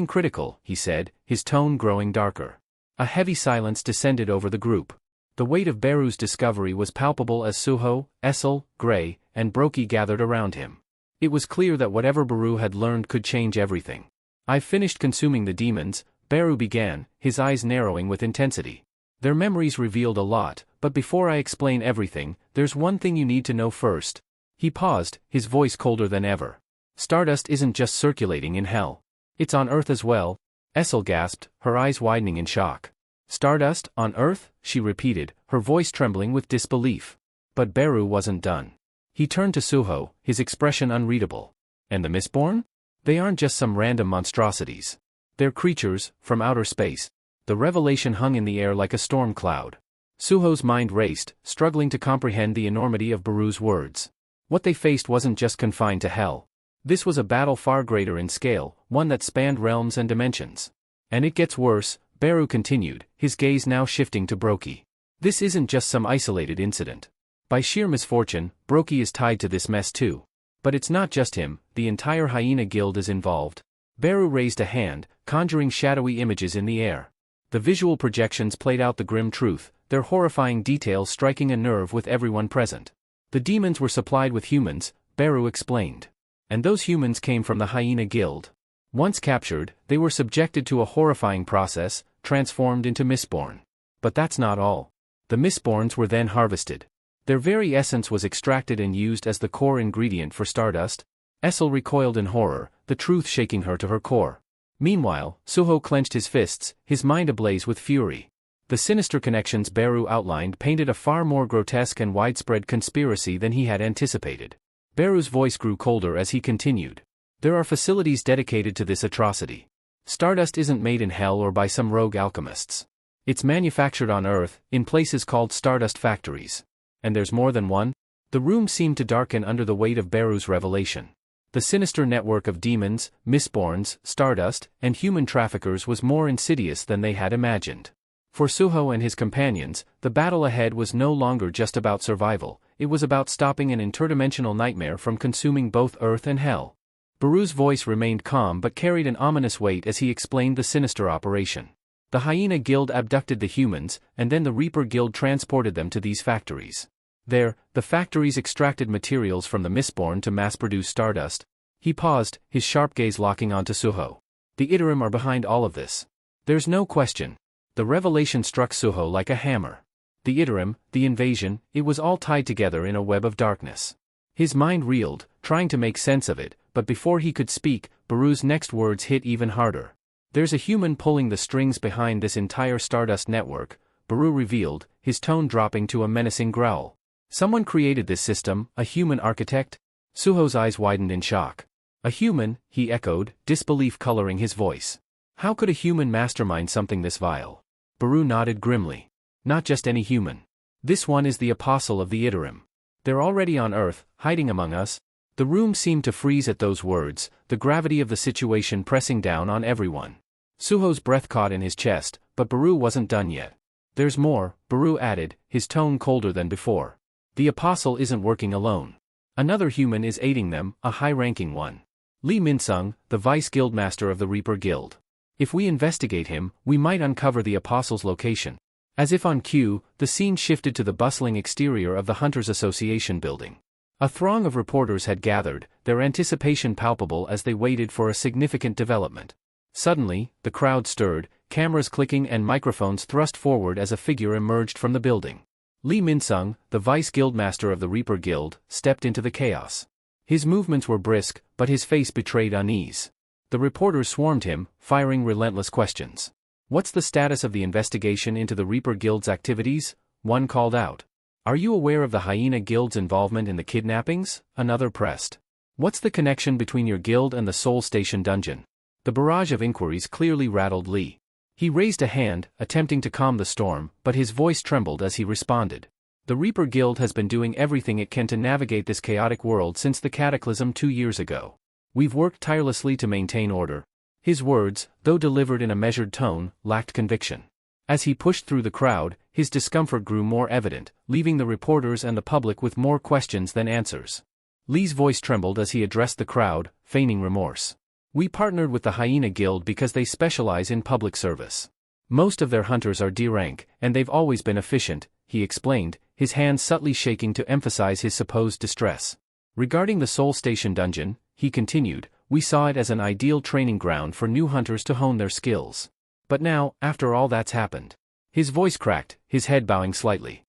critical," he said, his tone growing darker. A heavy silence descended over the group. The weight of Beru's discovery was palpable as Suho, Essel, Gray, and Brokey gathered around him. It was clear that whatever Beru had learned could change everything. "I've finished consuming the demons," Beru began, his eyes narrowing with intensity. "Their memories revealed a lot, but before I explain everything, there's one thing you need to know first." He paused, his voice colder than ever. "Stardust isn't just circulating in hell. It's on Earth as well." Essel gasped, her eyes widening in shock. "Stardust, on Earth?" she repeated, her voice trembling with disbelief. But Beru wasn't done. He turned to Suho, his expression unreadable. "And the Mistborn? They aren't just some random monstrosities. They're creatures, from outer space." The revelation hung in the air like a storm cloud. Suho's mind raced, struggling to comprehend the enormity of Beru's words. What they faced wasn't just confined to hell. This was a battle far greater in scale, one that spanned realms and dimensions. "And it gets worse," Beru continued, his gaze now shifting to Brokey. "This isn't just some isolated incident. By sheer misfortune, Brokey is tied to this mess too. But it's not just him, the entire Hyena Guild is involved." Beru raised a hand, conjuring shadowy images in the air. The visual projections played out the grim truth, their horrifying details striking a nerve with everyone present. "The demons were supplied with humans," Beru explained. "And those humans came from the Hyena Guild. Once captured, they were subjected to a horrifying process, transformed into Mistborn. But that's not all. The Mistborns were then harvested. Their very essence was extracted and used as the core ingredient for Stardust." Essel recoiled in horror, the truth shaking her to her core. Meanwhile, Suho clenched his fists, his mind ablaze with fury. The sinister connections Beru outlined painted a far more grotesque and widespread conspiracy than he had anticipated. Beru's voice grew colder as he continued. "There are facilities dedicated to this atrocity. Stardust isn't made in hell or by some rogue alchemists. It's manufactured on Earth, in places called Stardust factories. And there's more than one?" The room seemed to darken under the weight of Beru's revelation. The sinister network of demons, Mistborns, Stardust, and human traffickers was more insidious than they had imagined. For Suho and his companions, the battle ahead was no longer just about survival, it was about stopping an interdimensional nightmare from consuming both Earth and Hell. Beru's voice remained calm but carried an ominous weight as he explained the sinister operation. The Hyena Guild abducted the humans, and then the Reaper Guild transported them to these factories. There, the factories extracted materials from the Mistborn to mass-produce Stardust. He paused, his sharp gaze locking onto Suho. "The Iterim are behind all of this. There's no question." The revelation struck Suho like a hammer. The Iterim, the invasion, it was all tied together in a web of darkness. His mind reeled, trying to make sense of it, but before he could speak, Beru's next words hit even harder. "There's a human pulling the strings behind this entire Stardust network," Beru revealed, his tone dropping to a menacing growl. "Someone created this system, a human architect?" Suho's eyes widened in shock. "A human," he echoed, disbelief coloring his voice. "How could a human mastermind something this vile?" Beru nodded grimly. "Not just any human. This one is the apostle of the Iterim. They're already on Earth, hiding among us." The room seemed to freeze at those words, the gravity of the situation pressing down on everyone. Suho's breath caught in his chest, but Beru wasn't done yet. "There's more," Beru added, his tone colder than before. "The apostle isn't working alone. Another human is aiding them, a high-ranking one. Lee Minsung, the vice guildmaster of the Reaper Guild. If we investigate him, we might uncover the apostle's location." As if on cue, the scene shifted to the bustling exterior of the Hunters Association building. A throng of reporters had gathered, their anticipation palpable as they waited for a significant development. Suddenly, the crowd stirred, cameras clicking and microphones thrust forward as a figure emerged from the building. Lee Minsung, the vice guildmaster of the Reaper Guild, stepped into the chaos. His movements were brisk, but his face betrayed unease. The reporters swarmed him, firing relentless questions. "What's the status of the investigation into the Reaper Guild's activities?" one called out. "Are you aware of the Hyena Guild's involvement in the kidnappings?" another pressed. "What's the connection between your guild and the Soul Station dungeon?" The barrage of inquiries clearly rattled Lee. He raised a hand, attempting to calm the storm, but his voice trembled as he responded. "The Reaper Guild has been doing everything it can to navigate this chaotic world since the cataclysm 2 years ago. We've worked tirelessly to maintain order." His words, though delivered in a measured tone, lacked conviction. As he pushed through the crowd, his discomfort grew more evident, leaving the reporters and the public with more questions than answers. Lee's voice trembled as he addressed the crowd, feigning remorse. "We partnered with the Hyena Guild because they specialize in public service. Most of their hunters are D-rank, and they've always been efficient," he explained, his hands subtly shaking to emphasize his supposed distress. "Regarding the Soul Station dungeon," he continued, "we saw it as an ideal training ground for new hunters to hone their skills. But now, after all that's happened..." His voice cracked, his head bowing slightly.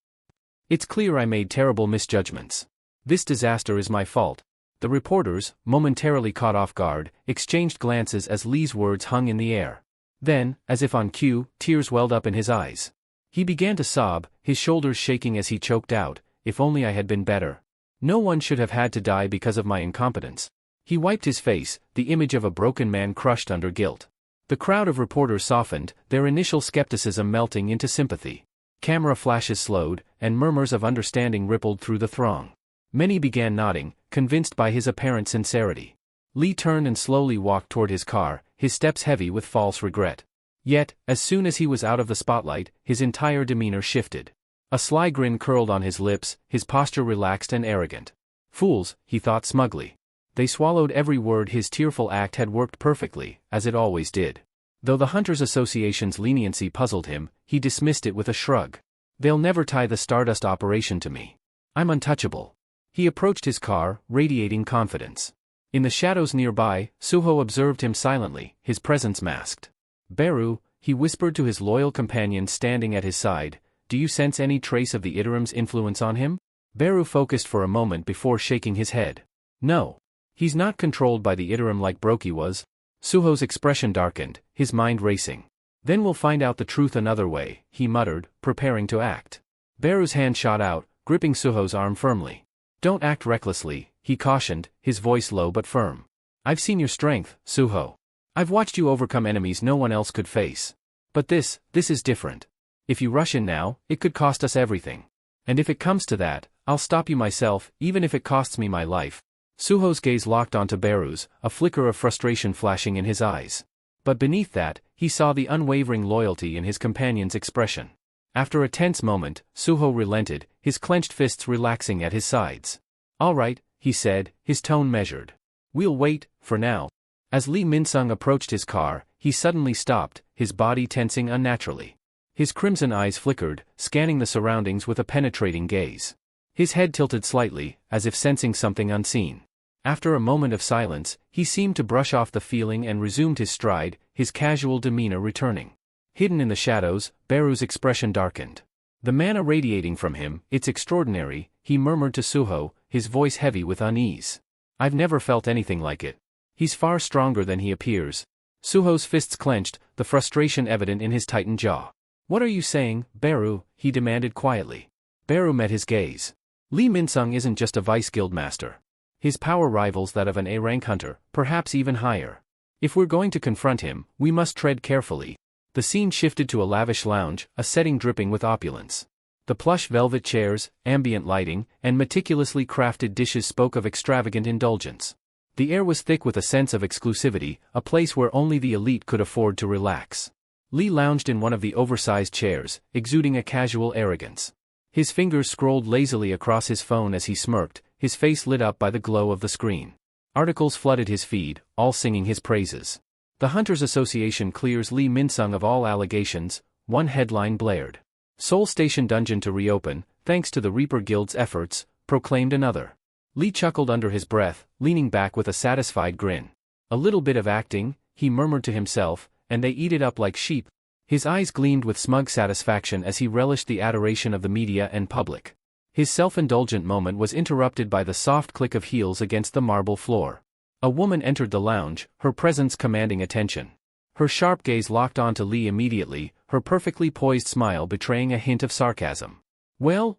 "It's clear I made terrible misjudgments. This disaster is my fault." The reporters, momentarily caught off guard, exchanged glances as Lee's words hung in the air. Then, as if on cue, tears welled up in his eyes. He began to sob, his shoulders shaking as he choked out, "If only I had been better. No one should have had to die because of my incompetence." He wiped his face, the image of a broken man crushed under guilt. The crowd of reporters softened, their initial skepticism melting into sympathy. Camera flashes slowed, and murmurs of understanding rippled through the throng. Many began nodding, convinced by his apparent sincerity. Lee turned and slowly walked toward his car, his steps heavy with false regret. Yet, as soon as he was out of the spotlight, his entire demeanor shifted. A sly grin curled on his lips, his posture relaxed and arrogant. "Fools," he thought smugly. They swallowed every word. His tearful act had worked perfectly, as it always did. Though the Hunters Association's leniency puzzled him, he dismissed it with a shrug. "They'll never tie the Stardust operation to me. I'm untouchable." He approached his car, radiating confidence. In the shadows nearby, Suho observed him silently, his presence masked. "Beru," he whispered to his loyal companion standing at his side, "do you sense any trace of the Iterim's influence on him?" Beru focused for a moment before shaking his head. "No. He's not controlled by the Iterim like Broki was." Suho's expression darkened, his mind racing. "Then we'll find out the truth another way," he muttered, preparing to act. Beru's hand shot out, gripping Suho's arm firmly. "Don't act recklessly," he cautioned, his voice low but firm. "I've seen your strength, Suho. I've watched you overcome enemies no one else could face. But this is different. If you rush in now, it could cost us everything. And if it comes to that, I'll stop you myself, even if it costs me my life." Suho's gaze locked onto Beru's, a flicker of frustration flashing in his eyes. But beneath that, he saw the unwavering loyalty in his companion's expression. After a tense moment, Suho relented, his clenched fists relaxing at his sides. "All right," he said, his tone measured. "We'll wait, for now." As Lee Minsung approached his car, he suddenly stopped, his body tensing unnaturally. His crimson eyes flickered, scanning the surroundings with a penetrating gaze. His head tilted slightly, as if sensing something unseen. After a moment of silence, he seemed to brush off the feeling and resumed his stride, his casual demeanor returning. Hidden in the shadows, Beru's expression darkened. "The mana radiating from him, it's extraordinary," he murmured to Suho, his voice heavy with unease. "I've never felt anything like it. He's far stronger than he appears." Suho's fists clenched, the frustration evident in his tightened jaw. "What are you saying, Beru?" he demanded quietly. Beru met his gaze. "Lee Minsung isn't just a vice guild master. His power rivals that of an A-rank hunter, perhaps even higher. If we're going to confront him, we must tread carefully." The scene shifted to a lavish lounge, a setting dripping with opulence. The plush velvet chairs, ambient lighting, and meticulously crafted dishes spoke of extravagant indulgence. The air was thick with a sense of exclusivity, a place where only the elite could afford to relax. Lee lounged in one of the oversized chairs, exuding a casual arrogance. His fingers scrolled lazily across his phone as he smirked, his face lit up by the glow of the screen. Articles flooded his feed, all singing his praises. "The Hunters Association clears Lee Minsung of all allegations," one headline blared. "Soul Station dungeon to reopen, thanks to the Reaper Guild's efforts," proclaimed another. Lee chuckled under his breath, leaning back with a satisfied grin. "A little bit of acting," he murmured to himself, "and they eat it up like sheep." His eyes gleamed with smug satisfaction as he relished the adoration of the media and public. His self-indulgent moment was interrupted by the soft click of heels against the marble floor. A woman entered the lounge, her presence commanding attention. Her sharp gaze locked onto Lee immediately, her perfectly poised smile betraying a hint of sarcasm. Well,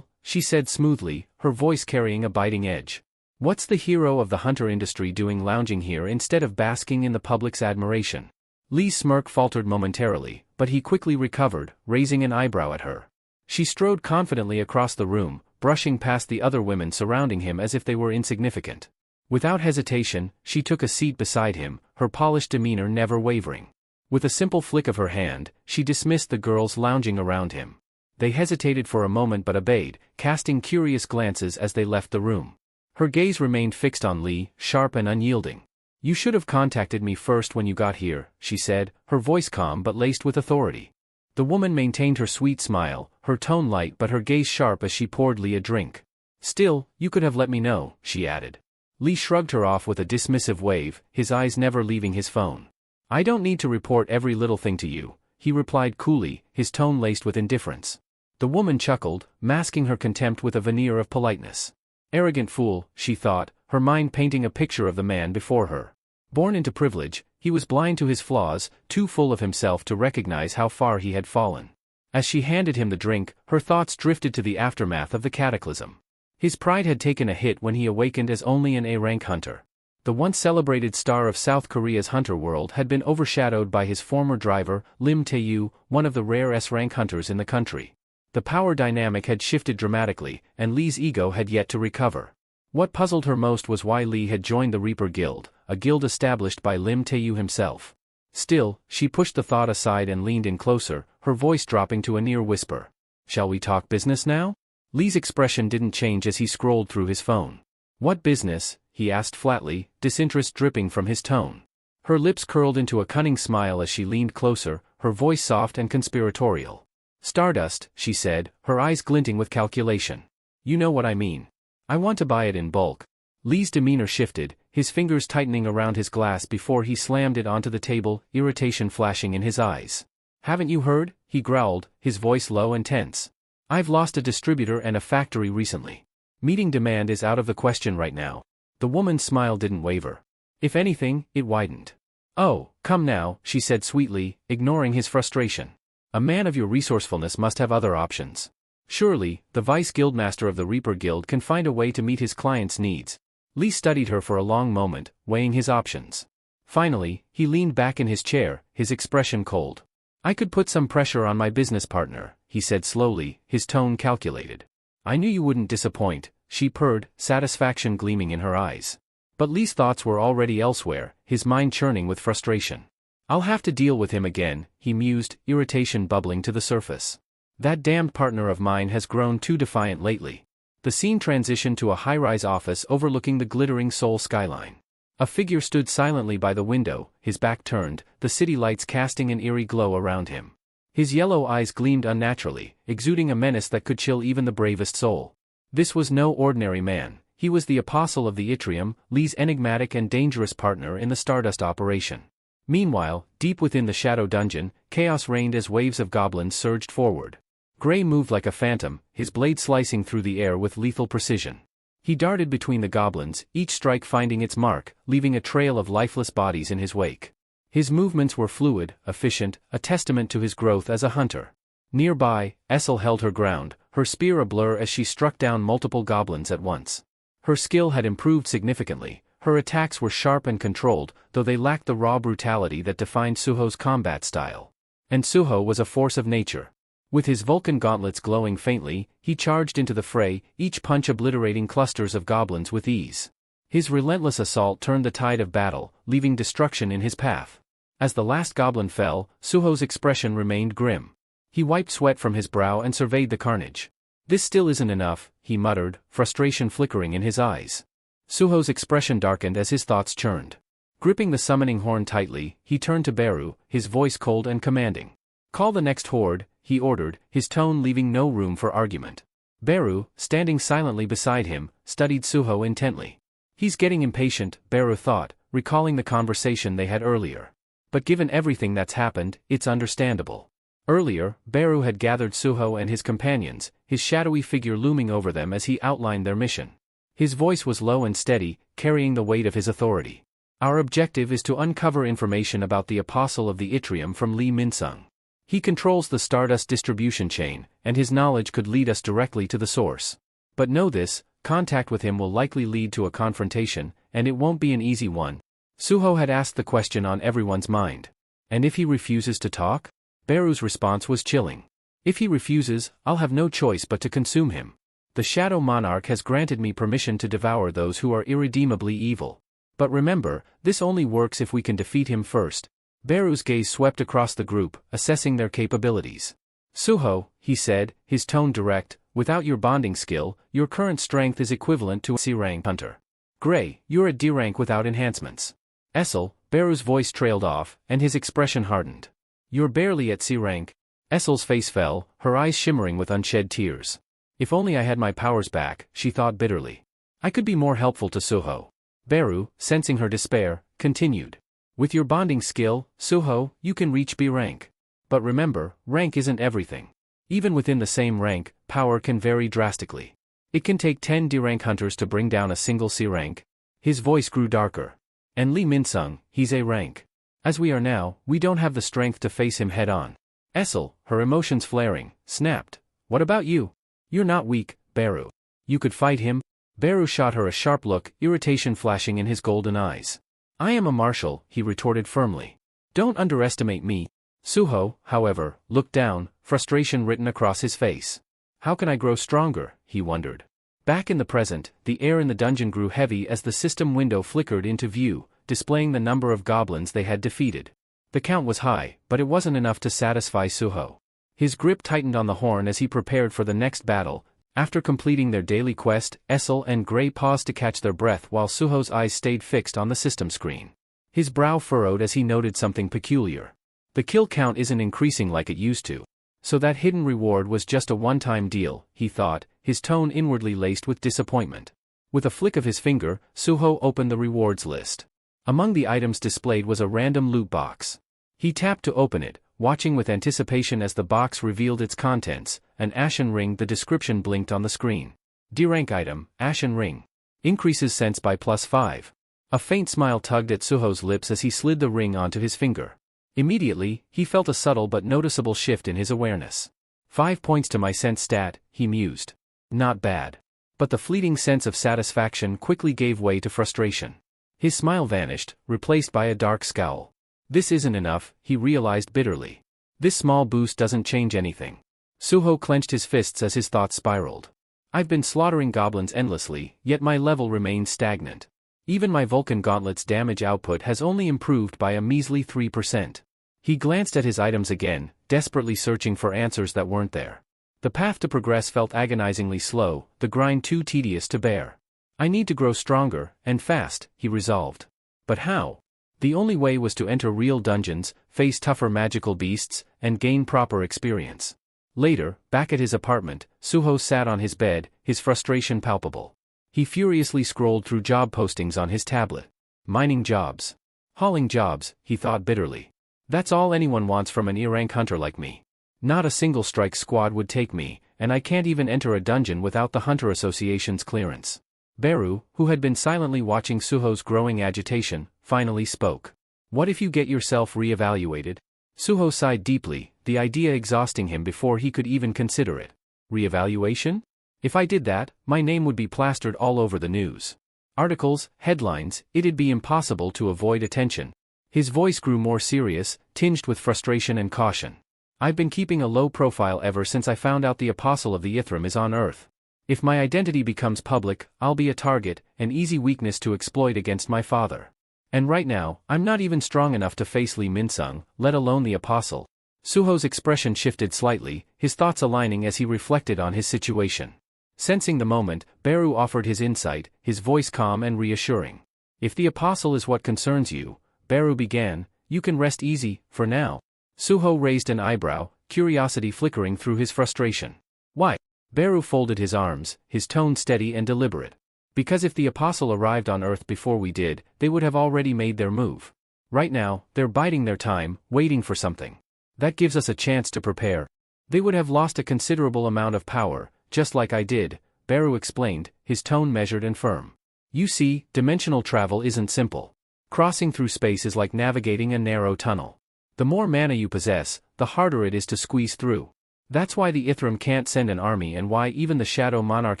she said smoothly, her voice carrying a biting edge. "What's the hero of the hunter industry doing lounging here instead of basking in the public's admiration?" Lee's smirk faltered momentarily, but he quickly recovered, raising an eyebrow at her. She strode confidently across the room, brushing past the other women surrounding him as if they were insignificant. Without hesitation, she took a seat beside him, her polished demeanor never wavering. With a simple flick of her hand, she dismissed the girls lounging around him. They hesitated for a moment but obeyed, casting curious glances as they left the room. Her gaze remained fixed on Lee, sharp and unyielding. "You should have contacted me first when you got here," she said, her voice calm but laced with authority. The woman maintained her sweet smile, her tone light but her gaze sharp as she poured Lee a drink. "Still, you could have let me know," she added. Lee shrugged her off with a dismissive wave, his eyes never leaving his phone. "I don't need to report every little thing to you," he replied coolly, his tone laced with indifference. The woman chuckled, masking her contempt with a veneer of politeness. Arrogant fool, she thought, her mind painting a picture of the man before her. Born into privilege, he was blind to his flaws, too full of himself to recognize how far he had fallen. As she handed him the drink, her thoughts drifted to the aftermath of the cataclysm. His pride had taken a hit when he awakened as only an A-rank hunter. The once celebrated star of South Korea's hunter world had been overshadowed by his former driver, Lim Tae-yu, one of the rare S-rank hunters in the country. The power dynamic had shifted dramatically, and Lee's ego had yet to recover. What puzzled her most was why Lee had joined the Reaper Guild, a guild established by Lim Tae-yu himself. Still, she pushed the thought aside and leaned in closer, her voice dropping to a near whisper. "Shall we talk business now?" Lee's expression didn't change as he scrolled through his phone. "What business?" he asked flatly, disinterest dripping from his tone. Her lips curled into a cunning smile as she leaned closer, her voice soft and conspiratorial. "Stardust," she said, her eyes glinting with calculation. "You know what I mean. I want to buy it in bulk." Lee's demeanor shifted, his fingers tightening around his glass before he slammed it onto the table, irritation flashing in his eyes. "Haven't you heard?" he growled, his voice low and tense. "I've lost a distributor and a factory recently. Meeting demand is out of the question right now." The woman's smile didn't waver. If anything, it widened. "Oh, come now," she said sweetly, ignoring his frustration. "A man of your resourcefulness must have other options. Surely, the vice guildmaster of the Reaper Guild can find a way to meet his client's needs." Lee studied her for a long moment, weighing his options. Finally, he leaned back in his chair, his expression cold. "I could put some pressure on my business partner," he said slowly, his tone calculated. "I knew you wouldn't disappoint," she purred, satisfaction gleaming in her eyes. But Lee's thoughts were already elsewhere, his mind churning with frustration. "I'll have to deal with him again," he mused, irritation bubbling to the surface. "That damned partner of mine has grown too defiant lately." The scene transitioned to a high-rise office overlooking the glittering Seoul skyline. A figure stood silently by the window, his back turned, the city lights casting an eerie glow around him. His yellow eyes gleamed unnaturally, exuding a menace that could chill even the bravest soul. This was no ordinary man, he was the apostle of the Yttrium, Lee's enigmatic and dangerous partner in the Stardust operation. Meanwhile, deep within the Shadow Dungeon, chaos reigned as waves of goblins surged forward. Gray moved like a phantom, his blade slicing through the air with lethal precision. He darted between the goblins, each strike finding its mark, leaving a trail of lifeless bodies in his wake. His movements were fluid, efficient, a testament to his growth as a hunter. Nearby, Essel held her ground, her spear a blur as she struck down multiple goblins at once. Her skill had improved significantly. Her attacks were sharp and controlled, though they lacked the raw brutality that defined Suho's combat style. And Suho was a force of nature. With his Vulcan gauntlets glowing faintly, he charged into the fray, each punch obliterating clusters of goblins with ease. His relentless assault turned the tide of battle, leaving destruction in his path. As the last goblin fell, Suho's expression remained grim. He wiped sweat from his brow and surveyed the carnage. "This still isn't enough," he muttered, frustration flickering in his eyes. Suho's expression darkened as his thoughts churned. Gripping the summoning horn tightly, he turned to Beru, his voice cold and commanding. "Call the next horde," he ordered, his tone leaving no room for argument. Beru, standing silently beside him, studied Suho intently. He's getting impatient, Beru thought, recalling the conversation they had earlier. But given everything that's happened, it's understandable. Earlier, Beru had gathered Suho and his companions, his shadowy figure looming over them as he outlined their mission. His voice was low and steady, carrying the weight of his authority. "Our objective is to uncover information about the Apostle of the Yttrium from Lee Min-sung. He controls the Stardust distribution chain, and his knowledge could lead us directly to the source. But know this, contact with him will likely lead to a confrontation, and it won't be an easy one." Suho had asked the question on everyone's mind. "And if he refuses to talk?" Beru's response was chilling. "If he refuses, I'll have no choice but to consume him." The Shadow Monarch has granted me permission to devour those who are irredeemably evil. But remember, this only works if we can defeat him first. Beru's gaze swept across the group, assessing their capabilities. Suho, he said, his tone direct, without your bonding skill, your current strength is equivalent to a C-rank hunter. Gray, you're at D-rank without enhancements. Essel, Beru's voice trailed off, and his expression hardened. You're barely at C-rank. Essel's face fell, her eyes shimmering with unshed tears. If only I had my powers back, she thought bitterly. I could be more helpful to Suho. Beru, sensing her despair, continued. With your bonding skill, Suho, you can reach B rank. But remember, rank isn't everything. Even within the same rank, power can vary drastically. It can take 10 D rank hunters to bring down a single C rank. His voice grew darker. And Lee Minsung, he's A rank. As we are now, we don't have the strength to face him head on. Essel, her emotions flaring, snapped. What about you? You're not weak, Beru. You could fight him? Beru shot her a sharp look, irritation flashing in his golden eyes. I am a marshal, he retorted firmly. Don't underestimate me. Suho, however, looked down, frustration written across his face. How can I grow stronger, he wondered. Back in the present, the air in the dungeon grew heavy as the system window flickered into view, displaying the number of goblins they had defeated. The count was high, but it wasn't enough to satisfy Suho. His grip tightened on the horn as he prepared for the next battle. After completing their daily quest, Essel and Gray paused to catch their breath while Suho's eyes stayed fixed on the system screen. His brow furrowed as he noted something peculiar. The kill count isn't increasing like it used to. So that hidden reward was just a one-time deal, he thought, his tone inwardly laced with disappointment. With a flick of his finger, Suho opened the rewards list. Among the items displayed was a random loot box. He tapped to open it, watching with anticipation as the box revealed its contents. An ashen ring. The description blinked on the screen. D-rank item, ashen ring. Increases sense by +5. A faint smile tugged at Suho's lips as he slid the ring onto his finger. Immediately, he felt a subtle but noticeable shift in his awareness. 5 points to my sense stat, he mused. Not bad. But the fleeting sense of satisfaction quickly gave way to frustration. His smile vanished, replaced by a dark scowl. This isn't enough, he realized bitterly. This small boost doesn't change anything. Suho clenched his fists as his thoughts spiraled. I've been slaughtering goblins endlessly, yet my level remains stagnant. Even my Vulcan Gauntlet's damage output has only improved by a measly 3%. He glanced at his items again, desperately searching for answers that weren't there. The path to progress felt agonizingly slow, the grind too tedious to bear. I need to grow stronger, and fast, he resolved. But how? The only way was to enter real dungeons, face tougher magical beasts, and gain proper experience. Later, back at his apartment, Suho sat on his bed, his frustration palpable. He furiously scrolled through job postings on his tablet. Mining jobs. Hauling jobs, he thought bitterly. That's all anyone wants from an E-rank hunter like me. Not a single strike squad would take me, and I can't even enter a dungeon without the Hunter Association's clearance. Beru, who had been silently watching Suho's growing agitation, finally spoke. What if you get yourself re-evaluated? Suho sighed deeply, the idea exhausting him before he could even consider it. Re-evaluation? If I did that, my name would be plastered all over the news. Articles, headlines, it'd be impossible to avoid attention. His voice grew more serious, tinged with frustration and caution. I've been keeping a low profile ever since I found out the Apostle of the Ithram is on Earth. If my identity becomes public, I'll be a target, an easy weakness to exploit against my father. And right now, I'm not even strong enough to face Lee Minsung, let alone the Apostle. Suho's expression shifted slightly, his thoughts aligning as he reflected on his situation. Sensing the moment, Beru offered his insight, his voice calm and reassuring. If the Apostle is what concerns you, Beru began, you can rest easy, for now. Suho raised an eyebrow, curiosity flickering through his frustration. Why? Beru folded his arms, his tone steady and deliberate. Because if the Apostle arrived on Earth before we did, they would have already made their move. Right now, they're biding their time, waiting for something. That gives us a chance to prepare. They would have lost a considerable amount of power, just like I did, Beru explained, his tone measured and firm. You see, dimensional travel isn't simple. Crossing through space is like navigating a narrow tunnel. The more mana you possess, the harder it is to squeeze through. That's why the Ithram can't send an army and why even the Shadow Monarch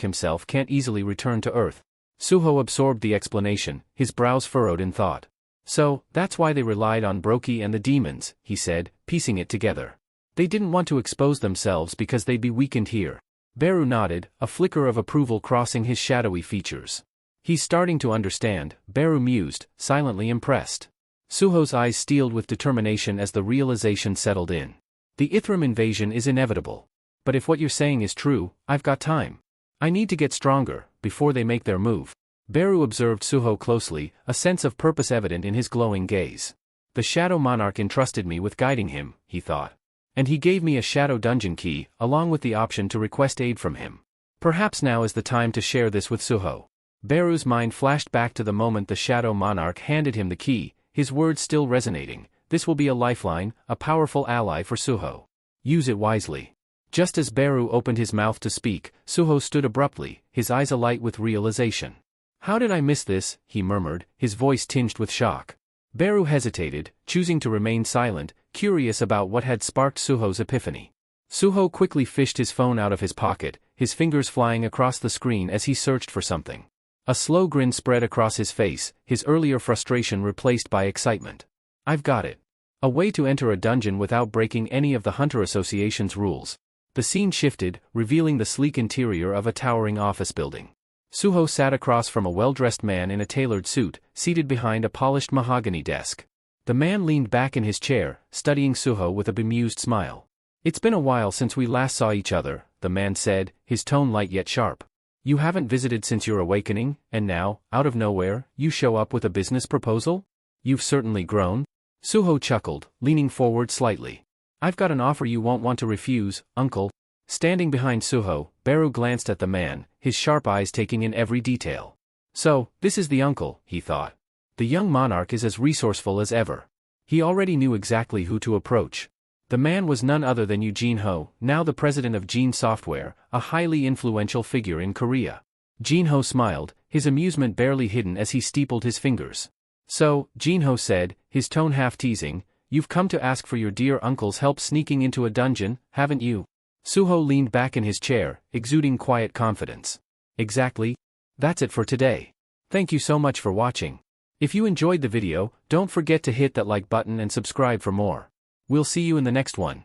himself can't easily return to Earth. Suho absorbed the explanation, his brows furrowed in thought. So, that's why they relied on Brokey and the demons, he said, piecing it together. They didn't want to expose themselves because they'd be weakened here. Beru nodded, a flicker of approval crossing his shadowy features. He's starting to understand, Beru mused, silently impressed. Suho's eyes steeled with determination as the realization settled in. The Ithram invasion is inevitable. But if what you're saying is true, I've got time. I need to get stronger, before they make their move. Beru observed Suho closely, a sense of purpose evident in his glowing gaze. The Shadow Monarch entrusted me with guiding him, he thought. And he gave me a shadow dungeon key, along with the option to request aid from him. Perhaps now is the time to share this with Suho. Beru's mind flashed back to the moment the Shadow Monarch handed him the key, his words still resonating. This will be a lifeline, a powerful ally for Suho. Use it wisely. Just as Beru opened his mouth to speak, Suho stood abruptly, his eyes alight with realization. How did I miss this? He murmured, his voice tinged with shock. Beru hesitated, choosing to remain silent, curious about what had sparked Suho's epiphany. Suho quickly fished his phone out of his pocket, his fingers flying across the screen as he searched for something. A slow grin spread across his face, his earlier frustration replaced by excitement. I've got it. A way to enter a dungeon without breaking any of the Hunter Association's rules. The scene shifted, revealing the sleek interior of a towering office building. Suho sat across from a well-dressed man in a tailored suit, seated behind a polished mahogany desk. The man leaned back in his chair, studying Suho with a bemused smile. It's been a while since we last saw each other, the man said, his tone light yet sharp. You haven't visited since your awakening, and now, out of nowhere, you show up with a business proposal? You've certainly grown. Suho chuckled, leaning forward slightly. I've got an offer you won't want to refuse, uncle. Standing behind Suho, Beru glanced at the man, his sharp eyes taking in every detail. So, this is the uncle, he thought. The young monarch is as resourceful as ever. He already knew exactly who to approach. The man was none other than Eugene Ho, now the president of Gene Software, a highly influential figure in Korea. Gene Ho smiled, his amusement barely hidden as he steepled his fingers. So, Gene Ho said, his tone half teasing, you've come to ask for your dear uncle's help sneaking into a dungeon, haven't you? Suho leaned back in his chair, exuding quiet confidence. Exactly. That's it for today. Thank you so much for watching. If you enjoyed the video, don't forget to hit that like button and subscribe for more. We'll see you in the next one.